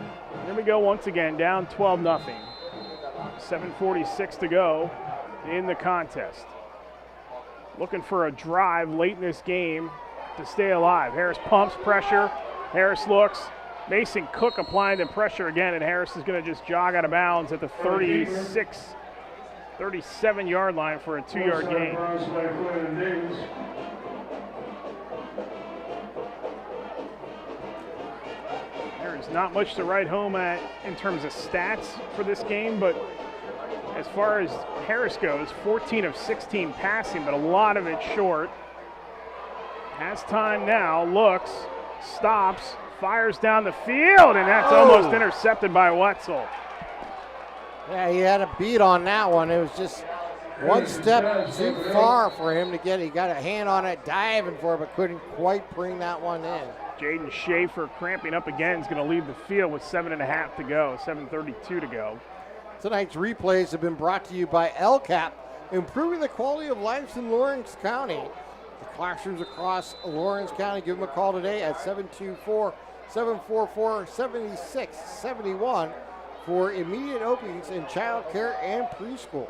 here we go once again, down 12-0. 7:46 to go in the contest. Looking for a drive late in this game to stay alive. Harris pumps, pressure. Harris looks. Mason Cook applying the pressure again, and Harris is going to just jog out of bounds at the 37-yard line for a 2-yard gain. There's not much to write home at in terms of stats for this game, but as far as Harris goes, 14 of 16 passing, but a lot of it short. Has time now, looks, stops, fires down the field, and that's almost intercepted by Wetzel. Yeah, he had a beat on that one. It was just one step too far for him to get. He got a hand on it, diving for it, but couldn't quite bring that one in. Jaden Schaefer cramping up again is going to leave the field with 7.5 to go, 7:32 to go. Tonight's replays have been brought to you by LCAP, improving the quality of life in Lawrence County. The classrooms across Lawrence County, give them a call today at 724-744-7671 for immediate openings in child care and preschool.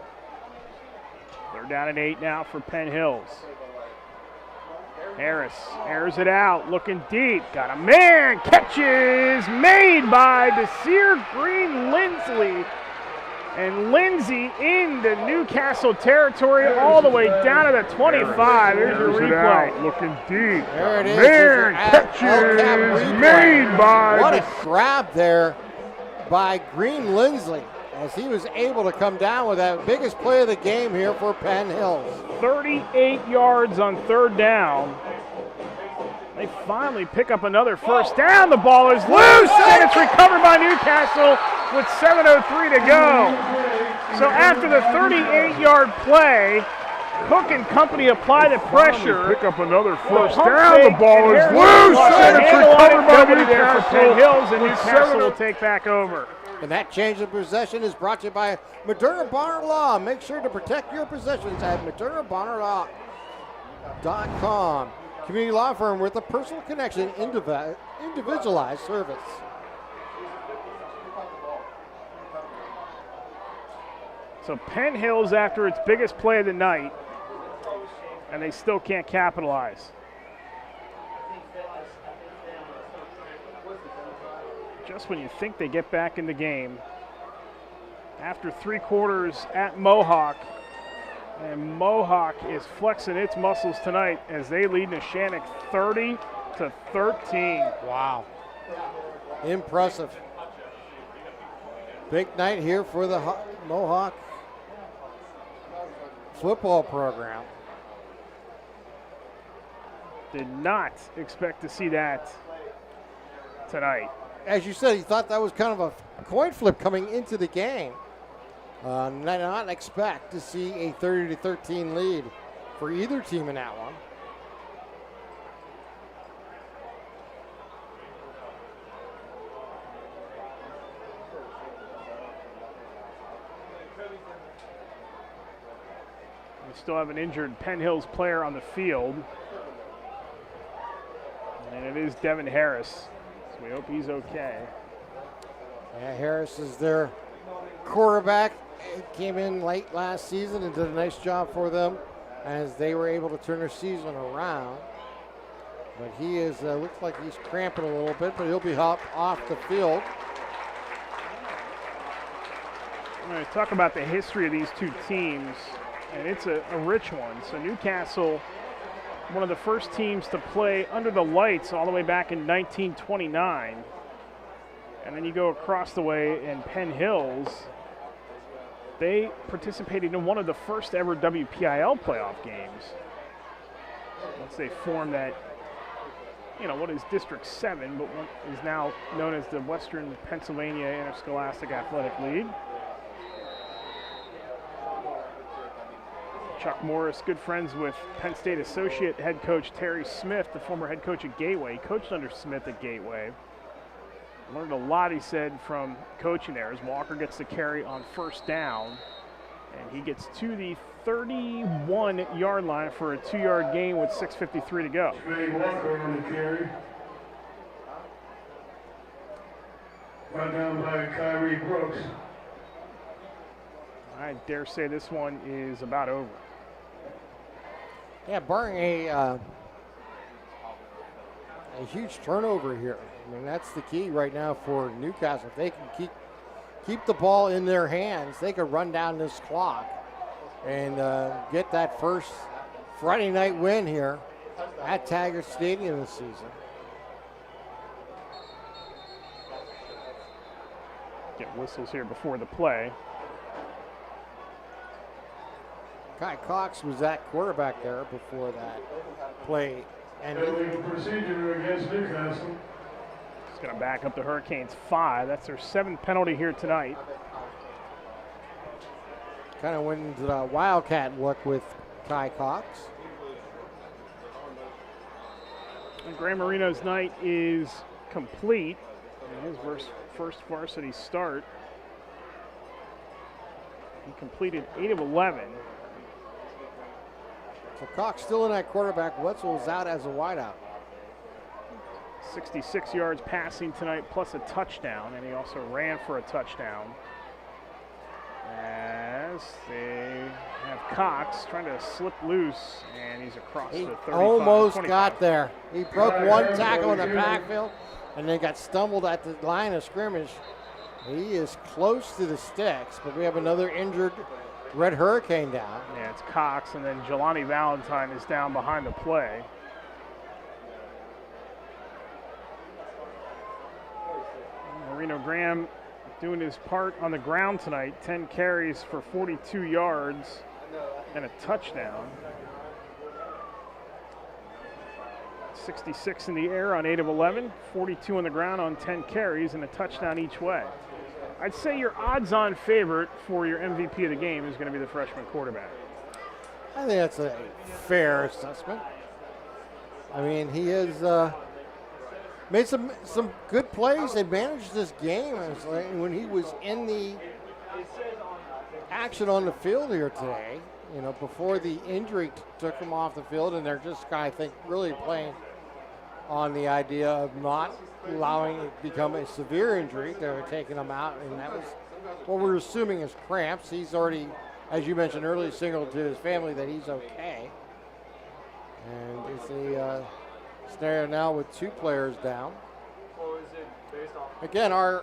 They're down at 8 now for Penn Hills. Harris airs it out, looking deep, got a man, catches made by Desir Green Lindsley. And Lindsay into Newcastle territory all the way down to the 25. Here's your replay. Looking deep. There it is. Man, catches made by. What a grab there by Green Lindsley as he was able to come down with that biggest play of the game here for Penn Hills. 38 yards on 3rd down. They finally pick up another first down. The ball is loose, and it's recovered by Newcastle with 7:03 to go. So after the 38-yard play, Cook and company apply the pressure. Pick up another first down. The ball is loose, and it's recovered by Newcastle. Penn Hills, and Newcastle will take back over. And that change of possession is brought to you by Moderna Bonner Law. Make sure to protect your possessions at ModernaBonnerLaw.com. Community law firm with a personal connection, individualized service. So Penn Hills after its biggest play of the night, and they still can't capitalize. Just when you think they get back in the game, after 3 quarters at Mohawk, and Mohawk is flexing its muscles tonight as they lead Neshannock 30-13. Wow. Impressive. Big night here for the Mohawk football program. Did not expect to see that tonight. As you said, you thought that was kind of a coin flip coming into the game. Not expect to see a 30-13 lead for either team in that one. We still have an injured Penn Hills player on the field. And it is Devin Harris, so we hope he's okay. Yeah, Harris is their quarterback. He came in late last season and did a nice job for them as they were able to turn their season around. But he is looks like he's cramping a little bit, but he'll be off the field. I'm going to talk about the history of these two teams, and it's a rich one. So Newcastle, one of the first teams to play under the lights all the way back in 1929. And then you go across the way in Penn Hills. They participated in one of the first ever WPIAL playoff games. Once they formed that, what is District 7, but what is now known as the Western Pennsylvania Interscholastic Athletic League. Chuck Morris, good friends with Penn State associate head coach Terry Smith, the former head coach at Gateway. He coached under Smith at Gateway. Learned a lot, he said, from coaching there as Walker gets the carry on first down. And he gets to the 31-yard line for a 2-yard gain with 6:53 to go. Trey Walker on the carry. Brought down by Kyrie Brooks. I dare say this one is about over. Yeah, barring a huge turnover here. I mean, that's the key right now for Newcastle. If they can keep the ball in their hands, they could run down this clock and get that first Friday night win here at Taggart Stadium this season. Get whistles here before the play. Kai Cox was that quarterback there before that play ended. Illegal procedure against Newcastle. It's going to back up the Hurricanes 5. That's their 7th penalty here tonight. Kind of went into the Wildcat look with Kai Cox. And Graham Marino's night is complete. And his first varsity start. He completed 8 of 11. So Cox still in that quarterback. Wetzel's out as a wideout. 66 yards passing tonight, plus a touchdown, and he also ran for a touchdown. As they have Cox trying to slip loose, and he's across the 35. Almost 25. got there. He broke one tackle in the backfield, and then got stumbled at the line of scrimmage. He is close to the sticks, but we have another injured Red Hurricane down. Yeah, it's Cox, and then Jelani Valentine is down behind the play. Marino Graham doing his part on the ground tonight. 10 carries for 42 yards and a touchdown. 66 in the air on 8 of 11, 42 on the ground on 10 carries and a touchdown each way. I'd say your odds-on favorite for your MVP of the game is going to be the freshman quarterback. I think that's a fair assessment. I mean, he has made some good plays and managed this game. It's like when he was in the action on the field here today, before the injury took him off the field, and they're just, I think, really playing on the idea of not allowing it to become a severe injury. They were taking him out, and that was what we're assuming is cramps. He's already, as you mentioned earlier, signaled to his family that he's okay. And it's a scenario now with 2 players down. Again, our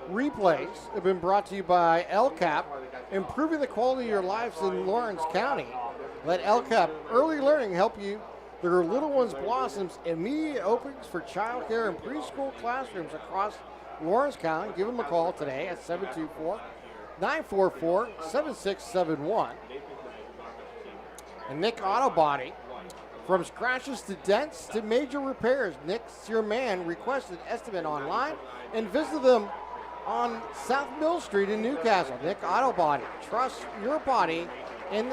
replays have been brought to you by LCAP, improving the quality of your lives in Lawrence County. Let LCAP Early Learning help you. Their Little Ones Blossoms immediate openings for childcare and preschool classrooms across Lawrence County. Give them a call today at 724-944-7671. And Nick Auto Body. From scratches to dents to major repairs, Nick's your man. Request an estimate online and visit them on South Mill Street in Newcastle. Nick Auto Body. Trust your body in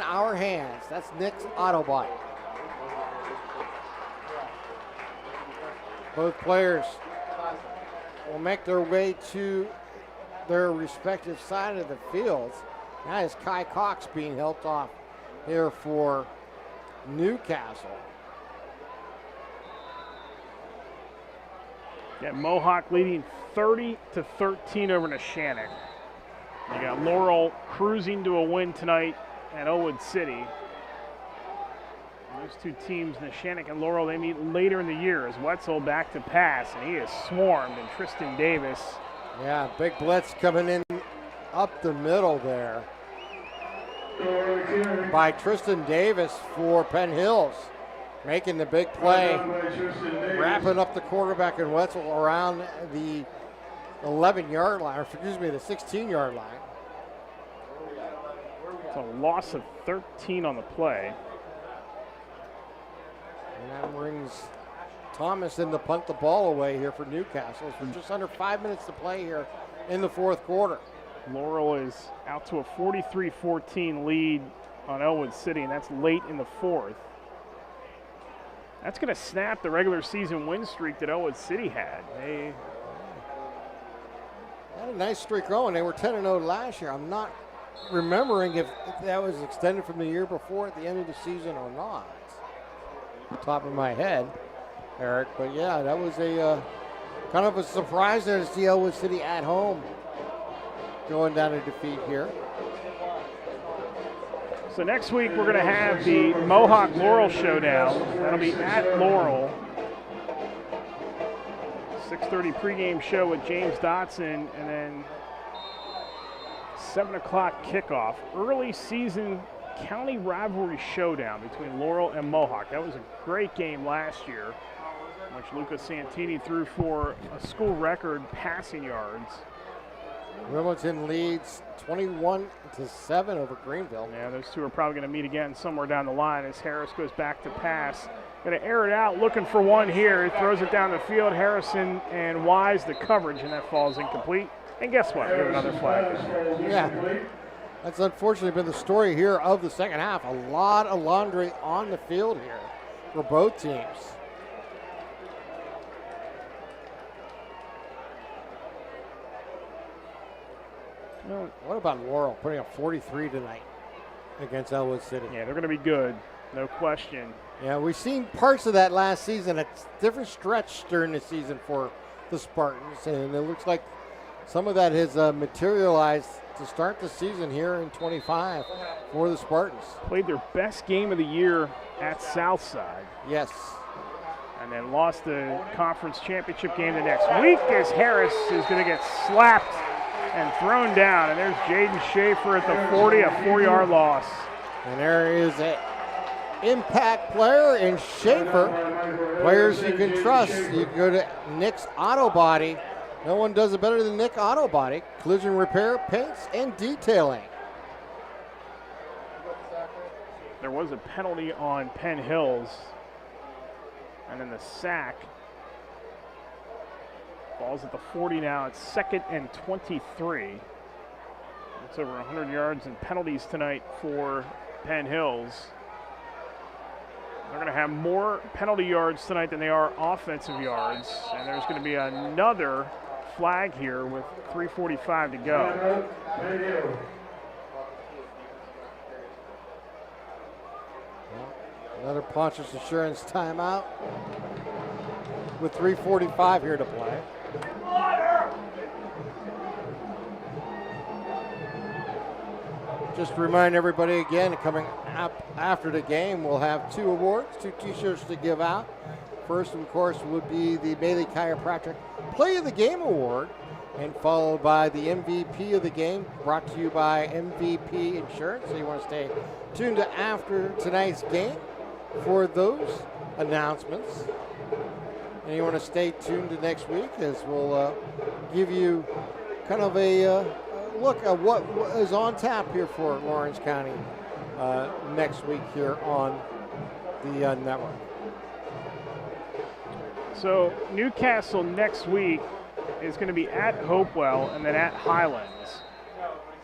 our hands. That's Nick's Auto Body. Both players will make their way to their respective side of the fields. That is Kai Cox being helped off here for Newcastle. Yeah, Mohawk leading 30-13 over Neshannock. You got Laurel cruising to a win tonight at Elwood City. Those two teams, Neshannock and Laurel, they meet later in the year as Wetzel back to pass, and he is swarmed, and Tristan Davis. Yeah, big blitz coming in up the middle there by Tristan Davis for Penn Hills, making the big play, wrapping up the quarterback and Wetzel around the 11-yard line, or excuse me, the 16-yard line. It's a loss of 13 on the play. And that brings Thomas in to punt the ball away here for Newcastle. So just under 5 minutes to play here in the fourth quarter. Laurel is out to a 43-14 lead on Elwood City, and that's late in the fourth. That's going to snap the regular season win streak that Elwood City had. They had a nice streak going. They were 10-0 last year. I'm not remembering if that was extended from the year before at the end of the season or not. Top of my head, Eric, but yeah, that was a kind of a surprise there to see Elwood City at home going down to defeat here. So next week we're going to have the Mohawk Laurel Showdown. That'll be at Laurel. 6:30 pregame show with James Dotson, and then 7 o'clock kickoff. Early season county rivalry showdown between Laurel and Mohawk. That was a great game last year, which Lucas Santini threw for a school record passing yards. Wilmington leads 21-7 over Greenville. Yeah, those two are probably going to meet again somewhere down the line as Harris goes back to pass. Going to air it out, looking for one here. He throws it down the field. Harrison and Wise the coverage, and that falls incomplete. And guess what? We have another flag. Yeah. That's unfortunately been the story here of the second half. A lot of laundry on the field here for both teams. Well, what about Laurel putting up 43 tonight against Elwood City? Yeah, they're going to be good, no question. Yeah, we've seen parts of that last season at different stretch during the season for the Spartans, and it looks like some of that has materialized to start the season here in 25 for the Spartans. Played their best game of the year at Southside. Yes. And then lost the conference championship game the next week as Harris is going to get slapped and thrown down. And there's Jaden Schaefer at the 40, a 4-yard loss. And there is an impact player in Schaefer. Players you can trust. You can go to Nick's Auto Body. No one does it better than Nick Auto Body. Collision repair, paints, and detailing. There was a penalty on Penn Hills. And then the sack falls at the 40 now. It's 2nd and 23. It's over 100 yards and penalties tonight for Penn Hills. They're going to have more penalty yards tonight than they are offensive yards. And there's going to be another flag here with 3:45 to go. Another Pontius Insurance timeout with 3:45 here to play. Just to remind everybody again, coming up after the game, we'll have 2 awards, 2 t-shirts to give out. First, of course, would be the Bailey Chiropractic Play of the Game Award, and followed by the MVP of the game, brought to you by MVP Insurance. So you want to stay tuned to after tonight's game for those announcements. And you want to stay tuned to next week as we'll give you kind of a look at what is on tap here for Lawrence County next week here on the network. So Newcastle next week is going to be at Hopewell and then at Highlands.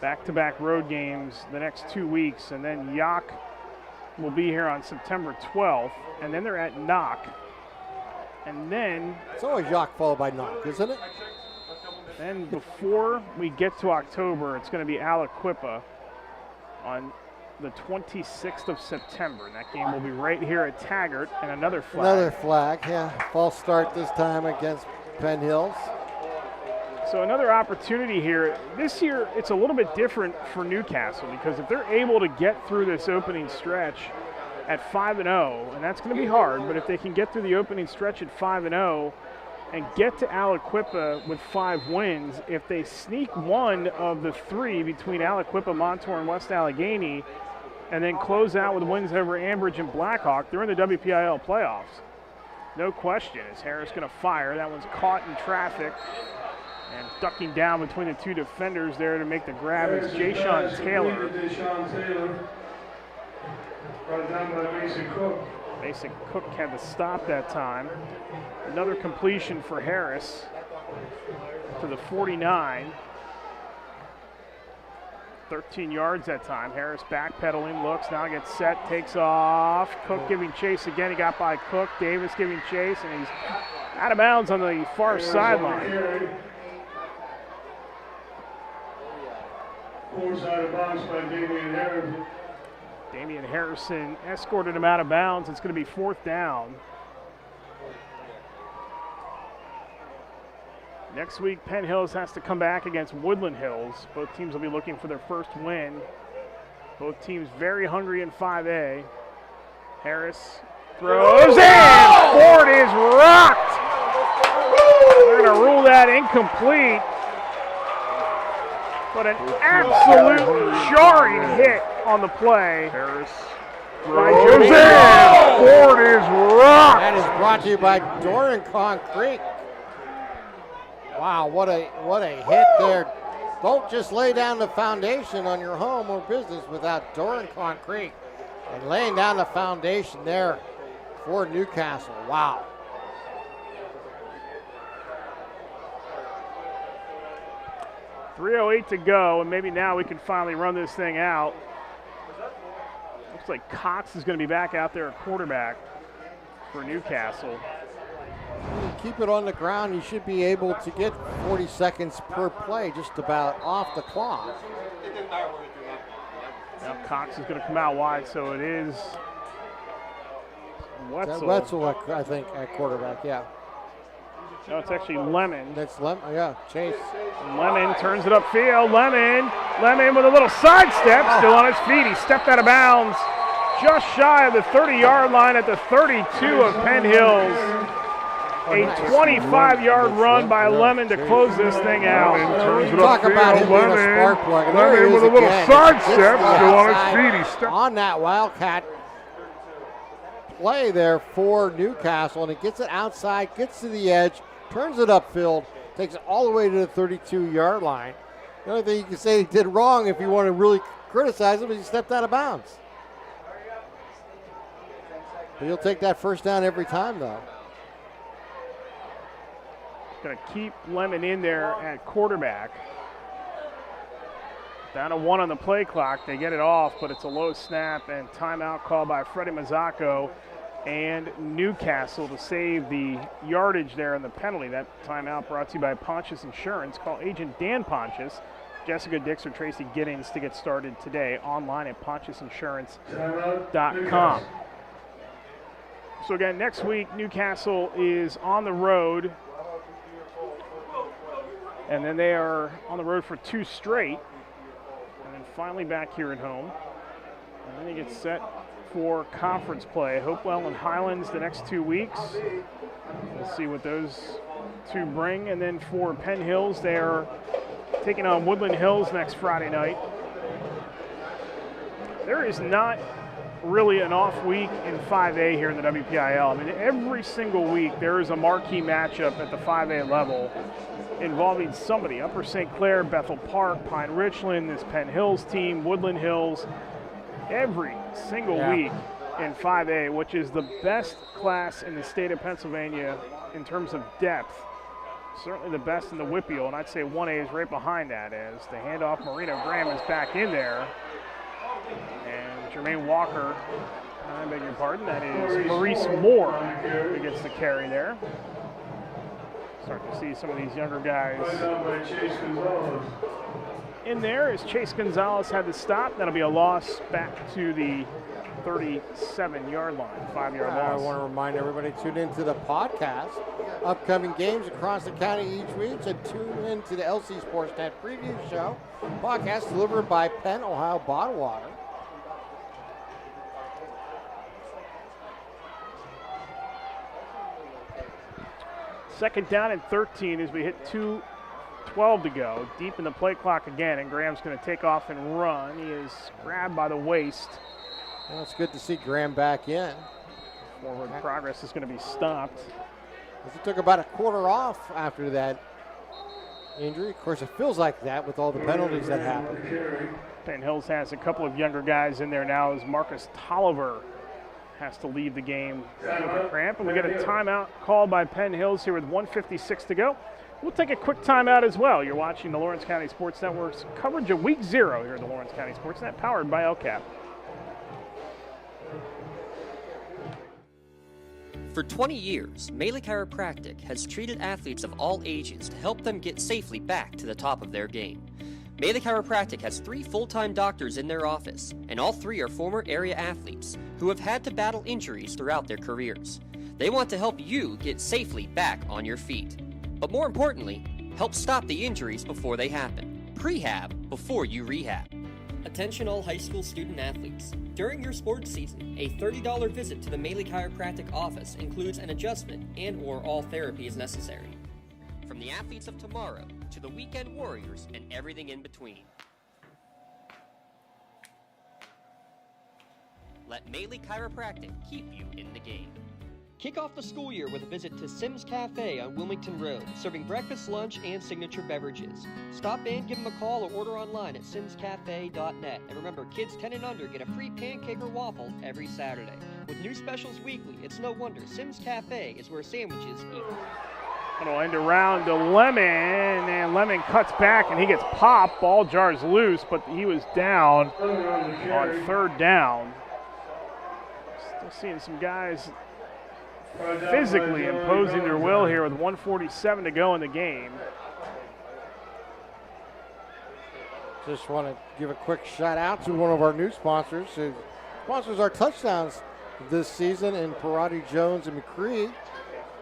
Back-to-back road games the next 2 weeks, and then Yock will be here on September 12th, and then they're at Knock. And then it's always Yock followed by Knock, isn't it? Then before we get to October, it's going to be Aliquippa on the 26th of September. And that game will be right here at Taggart, and another flag. Another flag, yeah. False start this time against Penn Hills. So another opportunity here. This year, it's a little bit different for Newcastle because if they're able to get through this opening stretch at 5-0, and that's going to be hard, but if they can get through the opening stretch at 5-0 and get to Aliquippa with 5 wins, if they sneak one of the 3 between Aliquippa, Montour, and West Allegheny, and then close out with wins over Ambridge and Blackhawk, they're in the WPIAL playoffs. No question. Is Harris going to fire? That one's caught in traffic. And ducking down between the 2 defenders there to make the grab is Jay-Sean Taylor. Brought down by Mason Cook. Mason Cook had the stop that time. Another completion for Harris to the 49. 13 yards that time. Harris backpedaling, looks, now gets set, takes off. Cook giving chase again. He got by Cook. Davis giving chase, and he's out of bounds on the far sideline. Forced out of bounds by Damian Harrison. Damian Harrison escorted him out of bounds. It's going to be 4th down. Next week, Penn Hills has to come back against Woodland Hills. Both teams will be looking for their first win. Both teams very hungry in 5A. Harris throws in. Ford is rocked. They're going to rule that incomplete. But an absolute jarring hit on the play. Harris throws in. Ford is rocked. That is brought to you by Doran Concrete. Wow, what a hit there. Don't just lay down the foundation on your home or business without Doran Concrete. And laying down the foundation there for Newcastle. Wow. .308 to go, and maybe now we can finally run this thing out. Looks like Cox is going to be back out there at quarterback for Newcastle. Keep it on the ground. You should be able to get 40 seconds per play just about off the clock. Now Cox is going to come out wide, so it is Wetzel. Wetzel, I think, at quarterback, yeah. No, it's actually Lemon. That's Lemon, yeah, Chase. Lemon turns it upfield. Lemon with a little sidestep, still on his feet. He stepped out of bounds just shy of the 30-yard line at the 32 of Penn Hills. A 25-yard run by Lemon to close this thing out. Talk about him being a spark plug. Lemon with a little sidestep, still on his feet. On that Wildcat play there for Newcastle, and it gets it outside, gets to the edge, turns it upfield, takes it all the way to the 32-yard line. The only thing you can say he did wrong if you want to really criticize him is he stepped out of bounds. But he'll take that first down every time, though. Going to keep Lemon in there at quarterback. Down to 1 on the play clock. They get it off, but it's a low snap and timeout called by Freddie Mazzacco and Newcastle to save the yardage there in the penalty. That timeout brought to you by Pontius Insurance. Call Agent Dan Pontius, Jessica Dix, or Tracy Giddings to get started today online at pontiusinsurance.com. So again, next week, Newcastle is on the road. And then they are on the road for 2 straight. And then finally back here at home. And then they get set for conference play. Hopewell and Highlands the next 2 weeks. We'll see what those 2 bring. And then for Penn Hills, they're taking on Woodland Hills next Friday night. There is not really an off week in 5A here in the WPIAL. I mean, every single week there is a marquee matchup at the 5A level involving somebody. Upper St. Clair, Bethel Park, Pine Richland, this Penn Hills team, Woodland Hills. Every single week in 5A, which is the best class in the state of Pennsylvania in terms of depth. Certainly the best in the WPIAL, and I'd say 1A is right behind that as the handoff. Marino Graham is back in there. And Jermaine Walker, I beg your pardon, that is Maurice Moore who gets the carry there. Start to see some of these younger guys in there as Chase Gonzalez had the stop. That'll be a loss back to the 37-yard line, 5-yard I loss. want to remind everybody to tune into the podcast. Upcoming games across the county each week, so tune into the LC SportsNet preview show. Podcast delivered by Penn, Ohio Bottled Water. Second down and 13 as we hit 2:12 to go. Deep in the play clock again, and Graham's going to take off and run. He is grabbed by the waist. Well, it's good to see Graham back in. Forward progress is going to be stopped. He took about a quarter off after that injury. Of course, it feels like that with all the penalties that happened. Penn Hills has a couple of younger guys in there now as Marcus Tolliver has to leave the game with a cramp. And we get a timeout called by Penn Hills here with 1:56 to go. We'll take a quick timeout as well. You're watching the Lawrence County Sports Network's coverage of Week 0 here at the Lawrence County SportsNet, powered by LCAP. For 20 years, Melee Chiropractic has treated athletes of all ages to help them get safely back to the top of their game. Melee Chiropractic has 3 full-time doctors in their office, and all 3 are former area athletes who have had to battle injuries throughout their careers. They want to help you get safely back on your feet. But more importantly, help stop the injuries before they happen. Prehab before you rehab. Attention all high school student athletes. During your sports season, a $30 visit to the Melee Chiropractic office includes an adjustment and/or all therapy is necessary. From the athletes of tomorrow to the weekend warriors and everything in between. Let Melee Chiropractic keep you in the game. Kick off the school year with a visit to Sims Cafe on Wilmington Road, serving breakfast, lunch, and signature beverages. Stop in, give them a call, or order online at simscafe.net. And remember, kids 10 and under get a free pancake or waffle every Saturday. With new specials weekly, it's no wonder Sims Cafe is where sandwiches equal. It'll end around to Lemon, and Lemon cuts back, and he gets popped. Ball jars loose, but he was down on third down. Still seeing some guys physically imposing their will here with 1:47 to go in the game. Just want to give a quick shout out to one of our new sponsors who sponsors our touchdowns this season in Parati, Jones, and McCree.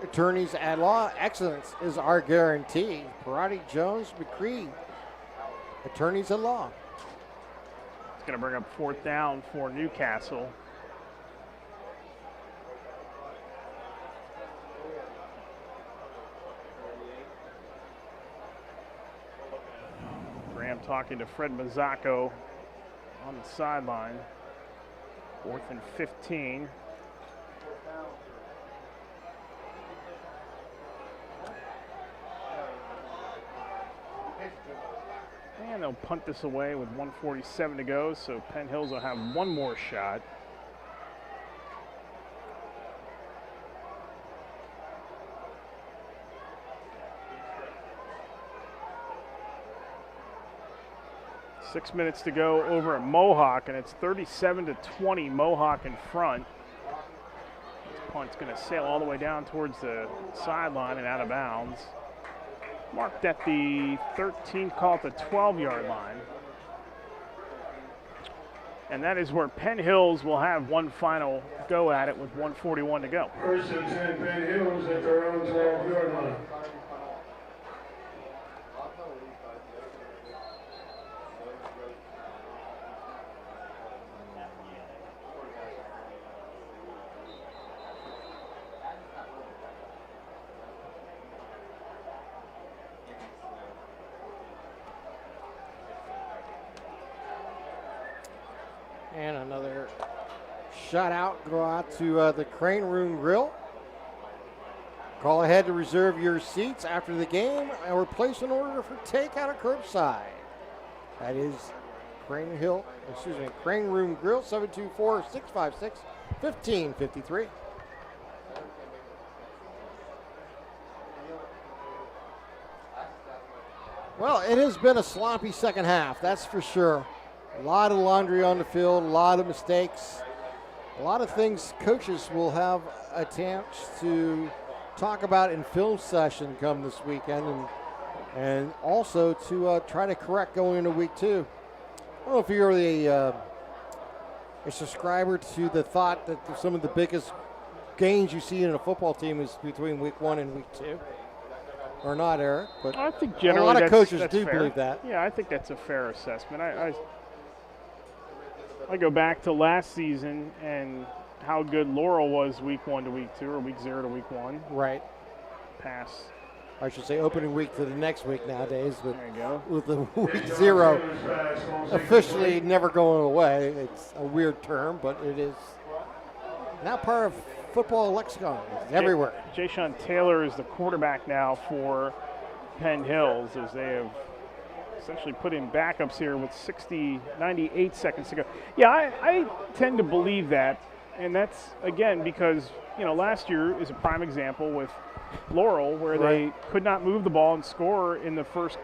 Attorneys at law, excellence is our guarantee. Parati, Jones, McCree, attorneys at law. It's going to bring up 4th down for Newcastle. Graham talking to Fred Mazzacco on the sideline. 4th and 15. And they'll punt this away with 1:47 to go, so Penn Hills will have one more shot. Six minutes to go over at Mohawk, and it's 37-20 Mohawk in front. This punt's going to sail all the way down towards the sideline and out of bounds. Marked at the 13, call it the 12-yard line. And that is where Penn Hills will have one final go at it with 1:41 to go. 1st and 10, Penn Hills at their own 12-yard line. And another shout out go out to the Crane Room Grill. Call ahead to reserve your seats after the game or place an order for takeout or curbside. That is Crane Room Grill, 724-656-1553. Well, it has been a sloppy second half, that's for sure. A lot of laundry on the field, a lot of mistakes, a lot of things coaches will have a chance to talk about in film session come this weekend. And and also to try to correct going into week 2. I don't know if you're a subscriber to the thought that some of the biggest gains you see in a football team is between week 1 and week 2. Or not, Eric, but I think generally a lot of coaches that's do fair. believe that. Yeah, I think that's a fair assessment. I go back to last season and how good Laurel was week 1 to week 2 or week 0 to week 1. Right. Pass. I should say opening week to the next week nowadays, but there you go. With the week 0 officially never going away. It's a weird term, but it is now part of football lexicon. It's everywhere. Jay-Sean Taylor is the quarterback now for Penn Hills as they have essentially put in backups here with 98 seconds to go. Yeah, I tend to believe that, and that's, again, because, last year is a prime example with Laurel where they could not move the ball and score in the first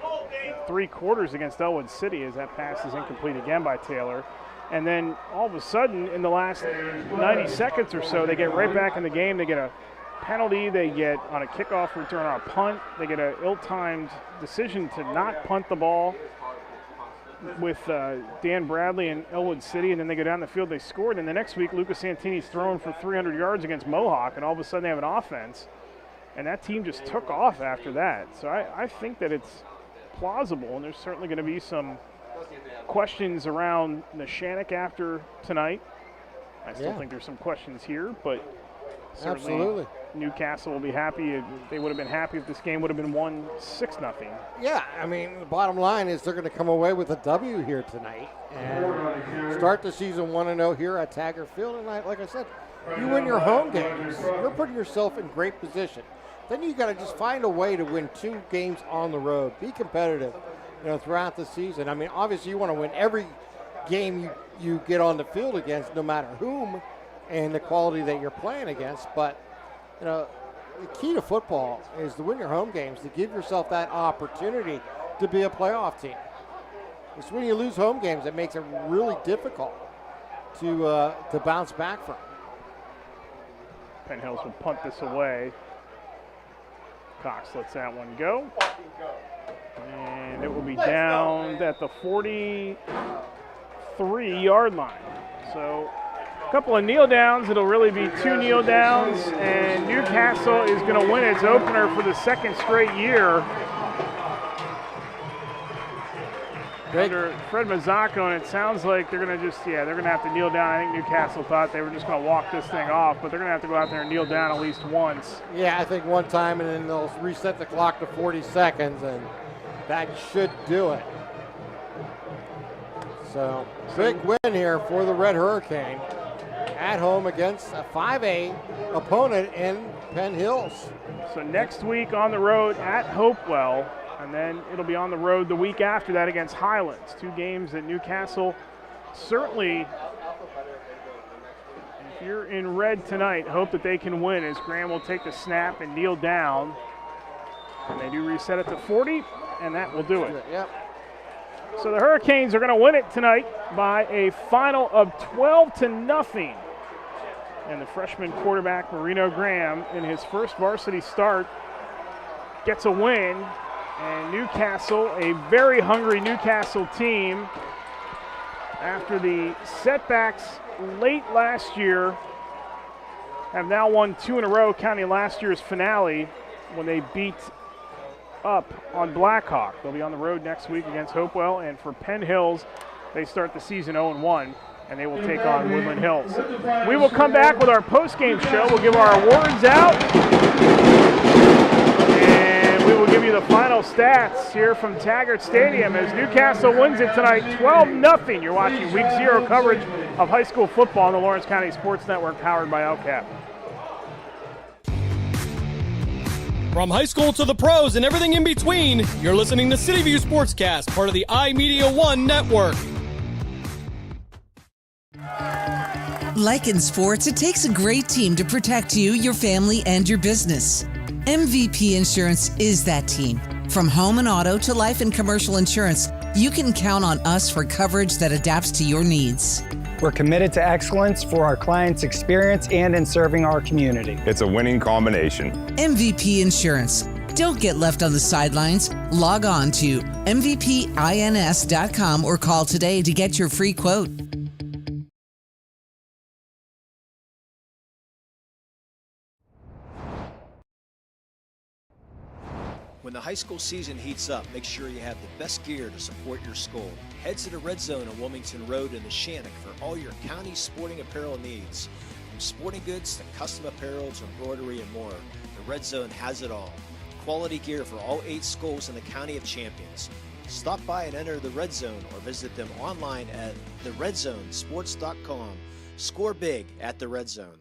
3 quarters against Elwood City as that pass is incomplete again by Taylor. And then all of a sudden, in the last 90 seconds or so, they get right back in the game. They get a penalty. They get on a kickoff return on a punt. They get an ill-timed decision to not punt the ball with Dan Bradley and Elwood City. And then they go down the field. They scored. And the next week, Lucas Santini's throwing for 300 yards against Mohawk. And all of a sudden, they have an offense. And that team just took off after that. So I think that it's plausible. And there's certainly going to be some questions around Neshannock after tonight. I still think there's some questions here, but certainly absolutely. Newcastle will be happy. They would have been happy if this game would have been won 6-0. Yeah, I mean, the bottom line is they're going to come away with a W here tonight and start the season 1-0 here at Taggart Field. And like I said, you win your home games, you're putting yourself in great position. Then you got to just find a way to win 2 games on the road. Be competitive. Throughout the season. I mean, obviously you want to win every game you get on the field against, no matter whom and the quality that you're playing against. But, the key to football is to win your home games, to give yourself that opportunity to be a playoff team. It's when you lose home games that makes it really difficult to bounce back from. Penn Hills will punt this away. Cox lets that one go. And it will be down at the 43-yard line. So a couple of kneel downs. It'll really be 2 kneel downs. And Newcastle is going to win its opener for the 2nd straight year. Under Fred Mazzacco, and it sounds like they're going to they're going to have to kneel down. I think Newcastle thought they were just going to walk this thing off, but they're going to have to go out there and kneel down at least once. Yeah, I think one time, and then they'll reset the clock to 40 seconds, and that should do it. So, big win here for the Red Hurricane at home against a 5A opponent in Penn Hills. So next week on the road at Hopewell, and then it'll be on the road the week after that against Highlands. 2 games that Newcastle certainly, if you're in red tonight, hope that they can win as Graham will take the snap and kneel down. And they do reset it to 40, and that will do it. Yep. So the Hurricanes are going to win it tonight by a final of 12-0. And the freshman quarterback, Marino Graham, in his first varsity start, gets a win. And Newcastle, a very hungry Newcastle team, after the setbacks late last year, have now won 2 in a row, counting last year's finale when they beat up on Blackhawk. They'll be on the road next week against Hopewell, and for Penn Hills, they start the season 0-1, and they will take on Woodland Hills. We will come back with our post-game show. We'll give our awards out, and we will give you the final stats here from Taggart Stadium as Newcastle wins it tonight 12-0. You're watching Week 0 coverage of high school football on the Lawrence County Sports Network, powered by LCAP. From high school to the pros and everything in between, you're listening to City View Sportscast, part of the iMedia One network. Like in sports, it takes a great team to protect you, your family, and your business. MVP Insurance is that team. From home and auto to life and commercial insurance, you can count on us for coverage that adapts to your needs. We're committed to excellence for our clients' experience and in serving our community. It's a winning combination. MVP Insurance. Don't get left on the sidelines. Log on to MVPINS.com or call today to get your free quote. When the high school season heats up, make sure you have the best gear to support your school. Head to the Red Zone on Wilmington Road in the Shannock for all your county sporting apparel needs. From sporting goods to custom apparels, embroidery, and more, the Red Zone has it all. Quality gear for all 8 schools in the County of Champions. Stop by and enter the Red Zone or visit them online at theredzonesports.com. Score big at the Red Zone.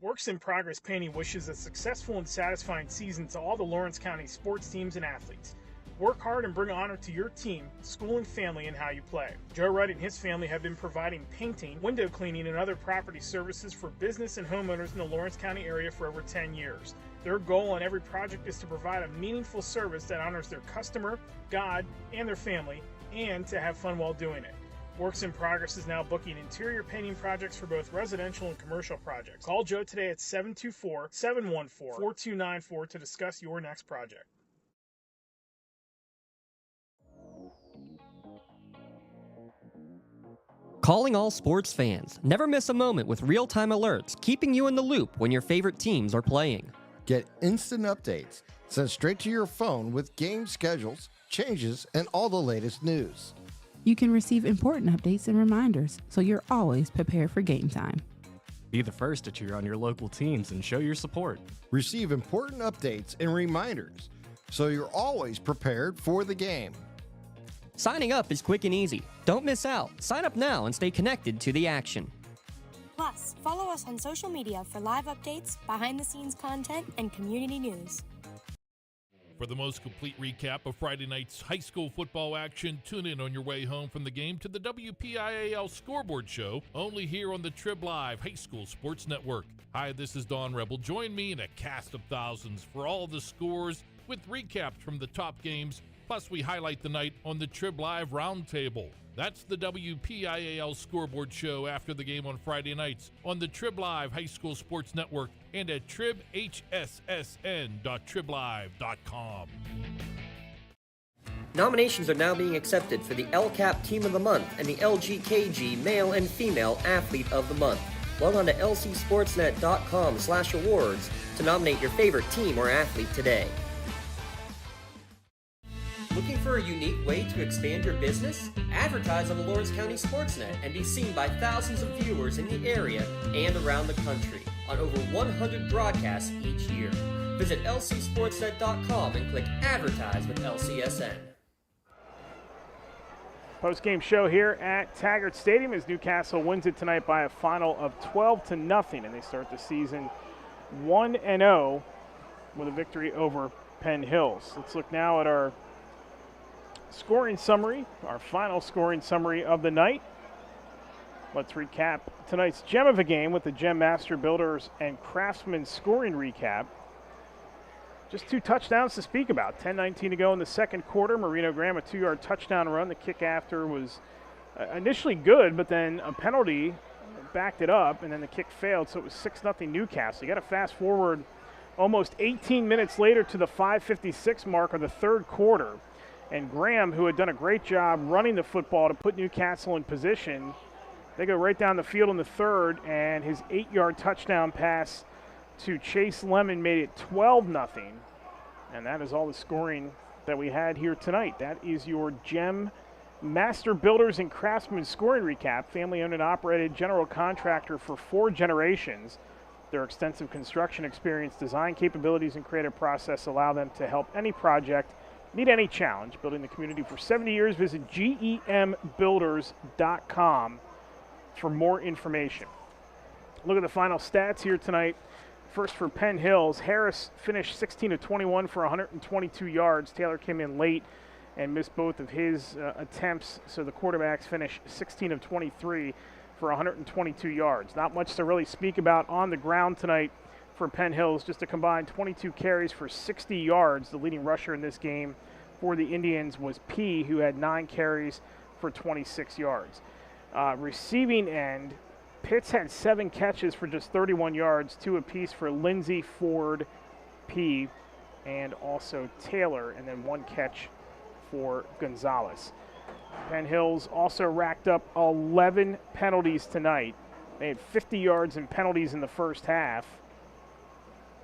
Works in Progress Painting wishes a successful and satisfying season to all the Lawrence County sports teams and athletes. Work hard and bring honor to your team, school, and family in how you play. Joe Wright and his family have been providing painting, window cleaning, and other property services for business and homeowners in the Lawrence County area for over 10 years. Their goal on every project is to provide a meaningful service that honors their customer, God, and their family, and to have fun while doing it. Works in Progress is now booking interior painting projects for both residential and commercial projects. Call Joe today at 724-714-4294 to discuss your next project. Calling all sports fans. Never miss a moment with real-time alerts, keeping you in the loop when your favorite teams are playing. Get instant updates sent straight to your phone with game schedules, changes, and all the latest news. You can receive important updates and reminders, so you're always prepared for game time. Be the first to cheer on your local teams and show your support. Receive important updates and reminders, so you're always prepared for the game. Signing up is quick and easy. Don't miss out. Sign up now and stay connected to the action. Plus, follow us on social media for live updates, behind-the-scenes content, and community news. For the most complete recap of Friday night's high school football action, tune in on your way home from the game to the WPIAL Scoreboard Show, only here on the Trib Live High School Sports Network. Hi, this is Don Rebel. Join me in a cast of thousands for all the scores with recaps from the top games. Plus, we highlight the night on the Trib Live Roundtable. That's the WPIAL Scoreboard Show after the game on Friday nights on the Trib Live High School Sports Network and at tribhssn.triblive.com. Nominations are now being accepted for the LCAP Team of the Month and the LGKG Male and Female Athlete of the Month. Log on to lcsportsnet.com/awards to nominate your favorite team or athlete today. Looking for a unique way to expand your business? Advertise on the Lawrence County SportsNet and be seen by thousands of viewers in the area and around the country on over 100 broadcasts each year. Visit lcsportsnet.com and click Advertise with LCSN. Postgame show here at Taggart Stadium as Newcastle wins it tonight by a final of 12-0, and they start the season 1-0 with a victory over Penn Hills. Let's look now at our scoring summary, our final scoring summary of the night. Let's recap tonight's gem of a game with the Gem Master Builders and Craftsman scoring recap. Just 2 touchdowns to speak about. 10:19 to go in the second quarter. Marino Graham, a 2-yard touchdown run. The kick after was initially good, but then a penalty backed it up, and then the kick failed, so it was 6-0 Newcastle. You got to fast forward almost 18 minutes later to the 5:56 mark of the third quarter. And Graham, who had done a great job running the football to put Newcastle in position, they go right down the field in the third, and his 8-yard touchdown pass to Chase Lemon made it 12-0. And that is all the scoring that we had here tonight. That is your Gem Master Builders and Craftsman scoring recap. Family-owned and operated, general contractor for 4 generations. Their extensive construction experience, design capabilities, and creative process allow them to help any project meet any challenge. Building the community for 70 years, visit gembuilders.com for more information. Look at the final stats here tonight. First for Penn Hills, Harris finished 16 of 21 for 122 yards. Taylor came in late and missed both of his attempts, so the quarterbacks finished 16 of 23 for 122 yards. Not much to really speak about on the ground tonight for Penn Hills, just a combined 22 carries for 60 yards. The leading rusher in this game for the Indians was P, who had 9 carries for 26 yards. Receiving end, Pitts had 7 catches for just 31 yards, 2 apiece for Lindsey, Ford, P and also Taylor, and then 1 catch for Gonzalez. Penn Hills also racked up 11 penalties tonight. They had 50 yards in penalties in the first half,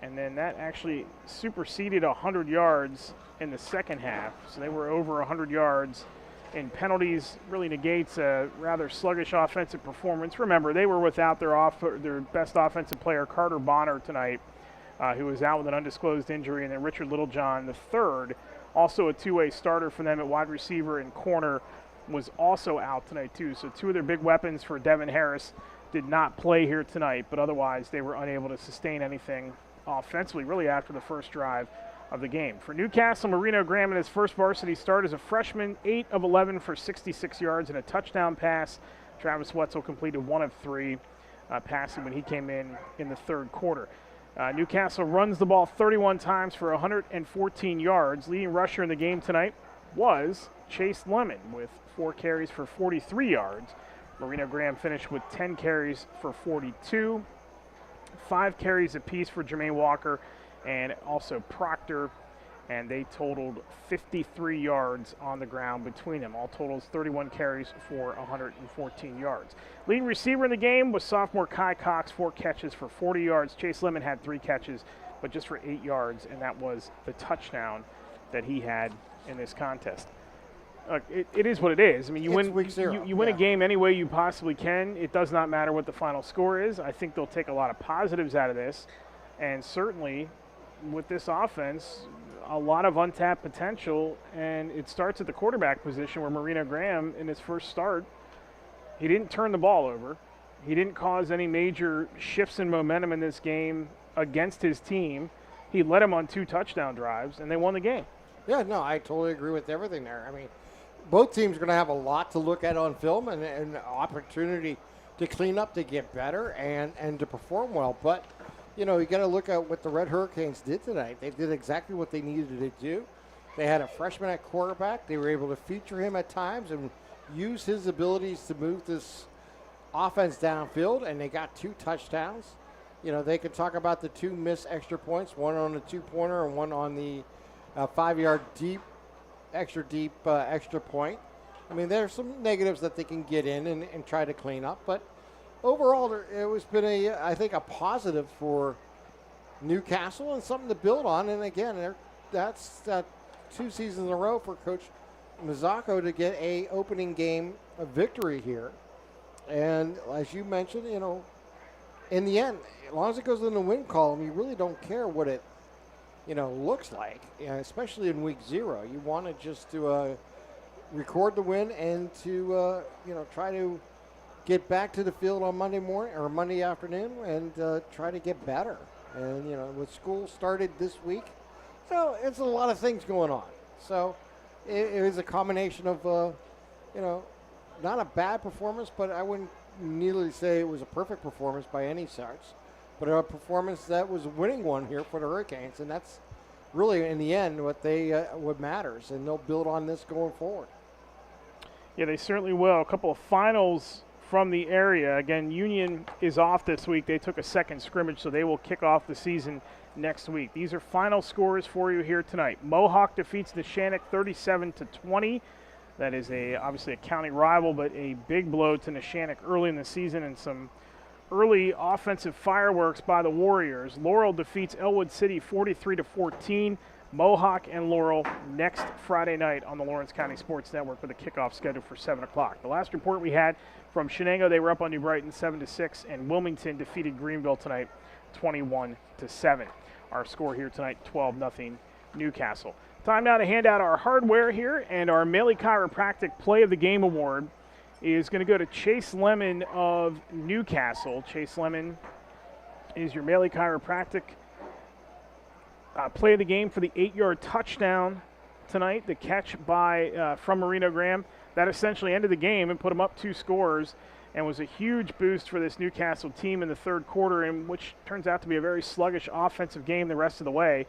and then that actually superseded 100 yards in the second half. So they were over 100 yards in penalties. Really negates a rather sluggish offensive performance. Remember, they were without their best offensive player, Carter Bonner, tonight, who was out with an undisclosed injury, and then Richard Littlejohn, the third, also a two-way starter for them at wide receiver and corner, was also out tonight too. So 2 of their big weapons for Devin Harris did not play here tonight, but otherwise they were unable to sustain anything offensively really after the first drive of the game. For Newcastle, Marino Graham in his first varsity start as a freshman, 8 of 11 for 66 yards and a touchdown pass. Travis Wetzel completed 1 of 3 passing when he came in the third quarter. Newcastle runs the ball 31 times for 114 yards. Leading rusher in the game tonight was Chase Lemon with 4 carries for 43 yards. Marino Graham finished with 10 carries for 42. 5 carries apiece for Jermaine Walker and also Proctor, and they totaled 53 yards on the ground between them. All totals 31 carries for 114 yards. Leading receiver in the game was sophomore Kai Cox, 4 catches for 40 yards. Chase Lemon had 3 catches, but just for 8 yards, and that was the touchdown that he had in this contest. It is what it is. I mean, you win a game any way you possibly can. It does not matter what the final score is. I think they'll take a lot of positives out of this, and certainly with this offense, a lot of untapped potential, and it starts at the quarterback position where Marino Graham, in his first start, he didn't turn the ball over. He didn't cause any major shifts in momentum in this game against his team. He led them on 2 touchdown drives, and they won the game. Yeah, no, I totally agree with everything there. I mean, both teams are going to have a lot to look at on film and an opportunity to clean up, to get better, and to perform well. But, you know, you got to look at what the Red Hurricanes did tonight. They did exactly what they needed to do. They had a freshman at quarterback. They were able to feature him at times and use his abilities to move this offense downfield, and they got 2 touchdowns. You know, they could talk about the 2 missed extra points, one on the 2-pointer and one on the 5-yard extra point. I mean, there's some negatives that they can get in and try to clean up, but overall, it was been I think a positive for Newcastle and something to build on. And again, that's 2 seasons in a row for Coach Mazzocco to get a opening game victory here. And as you mentioned, you know, in the end, as long as it goes in the win column, you really don't care what it, you know, looks like, especially in week 0. You want to just to record the win and to, you know, try to get back to the field on Monday morning or Monday afternoon and try to get better. And, you know, with school started this week, so it's a lot of things going on. So it was a combination of, you know, not a bad performance, but I wouldn't nearly say it was a perfect performance by any sorts, but a performance that was a winning one here for the Hurricanes, and that's really, in the end, what matters, and they'll build on this going forward. Yeah, they certainly will. A couple of finals from the area. Again, Union is off this week. They took a second scrimmage, so they will kick off the season next week. These are final scores for you here tonight. Mohawk defeats Neshannock 37-20. That is obviously a county rival, but a big blow to Neshannock early in the season, and some early offensive fireworks by the Warriors. Laurel defeats Elwood City 43-14. Mohawk and Laurel next Friday night on the Lawrence County Sports Network with a kickoff scheduled for 7 o'clock. The last report we had from Shenango, they were up on New Brighton 7-6, and Wilmington defeated Greenville tonight 21-7. Our score here tonight, 12-0 Newcastle. Time now to hand out our hardware here, and our Maley Chiropractic Play of the Game Award is going to go to Chase Lemon of Newcastle. Chase Lemon is your Maley Chiropractic Play of the Game for the 8-yard touchdown tonight. The catch from Marino Graham. That essentially ended the game and put them up 2 scores and was a huge boost for this Newcastle team in the third quarter, in which turns out to be a very sluggish offensive game the rest of the way.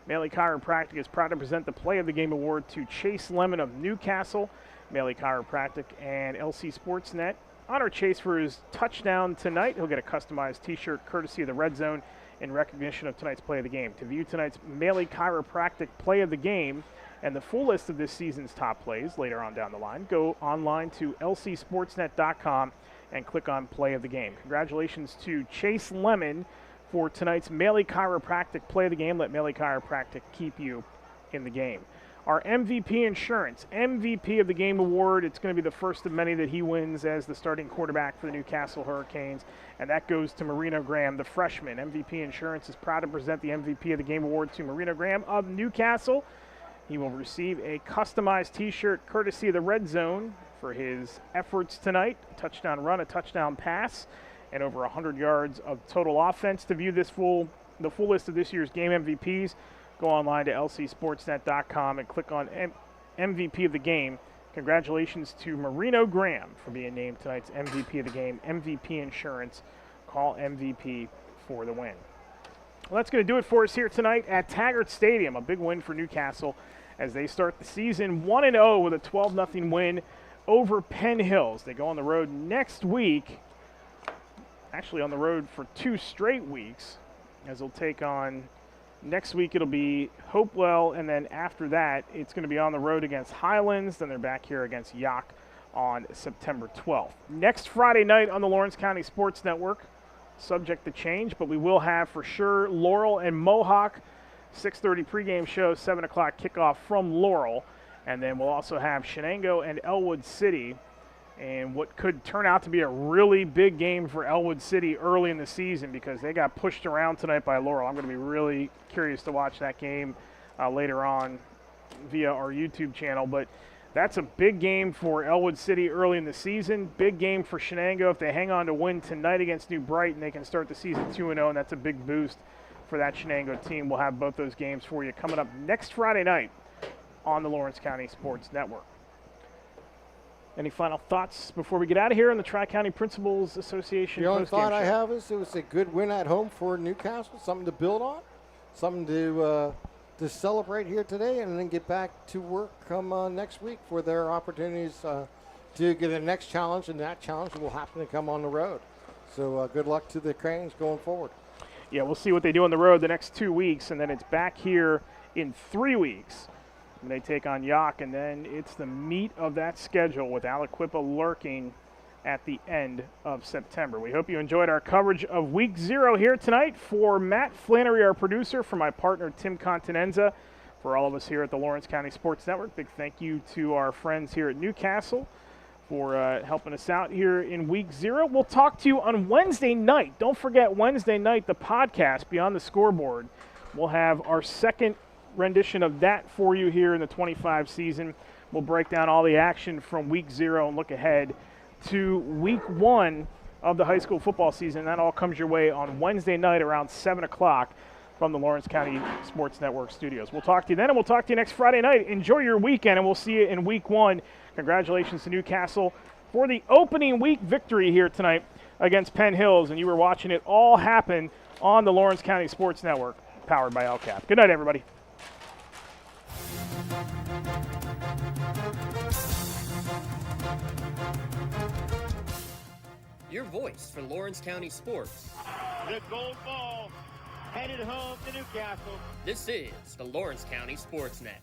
Maley Chiropractic is proud to present the Play of the Game Award to Chase Lemon of Newcastle. Maley Chiropractic and LC SportsNet honor Chase for his touchdown tonight. He'll get a customized T-shirt courtesy of the Red Zone in recognition of tonight's play of the game. To view tonight's Maley Chiropractic play of the game and the full list of this season's top plays later on down the line, go online to lcsportsnet.com and click on play of the game. Congratulations to Chase Lemon for tonight's Maley Chiropractic play of the game. Let Maley Chiropractic keep you in the game. Our MVP Insurance MVP of the Game award, it's going to be the first of many that he wins as the starting quarterback for the Newcastle Hurricanes, and that goes to Marino Graham, the freshman. MVP Insurance is proud to present the MVP of the Game award to Marino Graham of Newcastle. He will receive a customized t-shirt courtesy of the Red Zone for his efforts tonight. A touchdown run, a touchdown pass, and over 100 yards of total offense. To view the full list of this year's game MVPs, go online to lcsportsnet.com and click on MVP of the game. Congratulations to Marino Graham for being named tonight's MVP of the game. MVP Insurance. Call MVP for the win. Well, that's going to do it for us here tonight at Taggart Stadium. A big win for Newcastle as they start the season 1-0 with a 12-0 win over Penn Hills. They go on the road next week, actually on the road for 2 straight weeks, as they'll take on, next week it'll be Hopewell, and then after that it's going to be on the road against Highlands, then they're back here against Yock on September 12th. Next Friday night on the Lawrence County Sports Network, subject to change, but we will have for sure Laurel and Mohawk, 6:30 pregame show, 7 o'clock kickoff from Laurel. And then we'll also have Shenango and Elwood City, and what could turn out to be a really big game for Elwood City early in the season because they got pushed around tonight by Laurel. I'm going to be really curious to watch that game later on via our YouTube channel. But that's a big game for Elwood City early in the season. Big game for Shenango. If they hang on to win tonight against New Brighton, they can start the season 2-0, and that's a big boost for that Shenango team. We'll have both those games for you coming up next Friday night on the Lawrence County Sports Network. Any final thoughts before we get out of here on the Tri-County Principals Association? The only thought show? I have is it was a good win at home for Newcastle, something to build on, something to celebrate here today, and then get back to work come next week for their opportunities to get the next challenge, and that challenge will happen to come on the road. So good luck to the Cranes going forward. Yeah, we'll see what they do on the road the next 2 weeks, and then it's back here in 3 weeks. And they take on Yock, and then it's the meat of that schedule with Aliquippa lurking at the end of September. We hope you enjoyed our coverage of Week 0 here tonight. For Matt Flannery, our producer, for my partner Tim Continenza, for all of us here at the Lawrence County Sports Network, big thank you to our friends here at Newcastle for helping us out here in Week 0. We'll talk to you on Wednesday night. Don't forget Wednesday night, the podcast, Beyond the Scoreboard. We'll have our second rendition of that for you here in the 25 season. We'll break down all the action from Week 0 and look ahead to Week 1 of the high school football season. That all comes your way on Wednesday night around 7 o'clock from the Lawrence County Sports Network studios. We'll talk to you then, and we'll talk to you next Friday night. Enjoy your weekend, and we'll see you in Week 1. Congratulations to Newcastle for the opening week victory here tonight against Penn Hills, and you were watching it all happen on the Lawrence County Sports Network, powered by LCAP. Good night, everybody. Your voice for Lawrence County sports. The gold ball headed home to Newcastle. This is the Lawrence County SportsNet.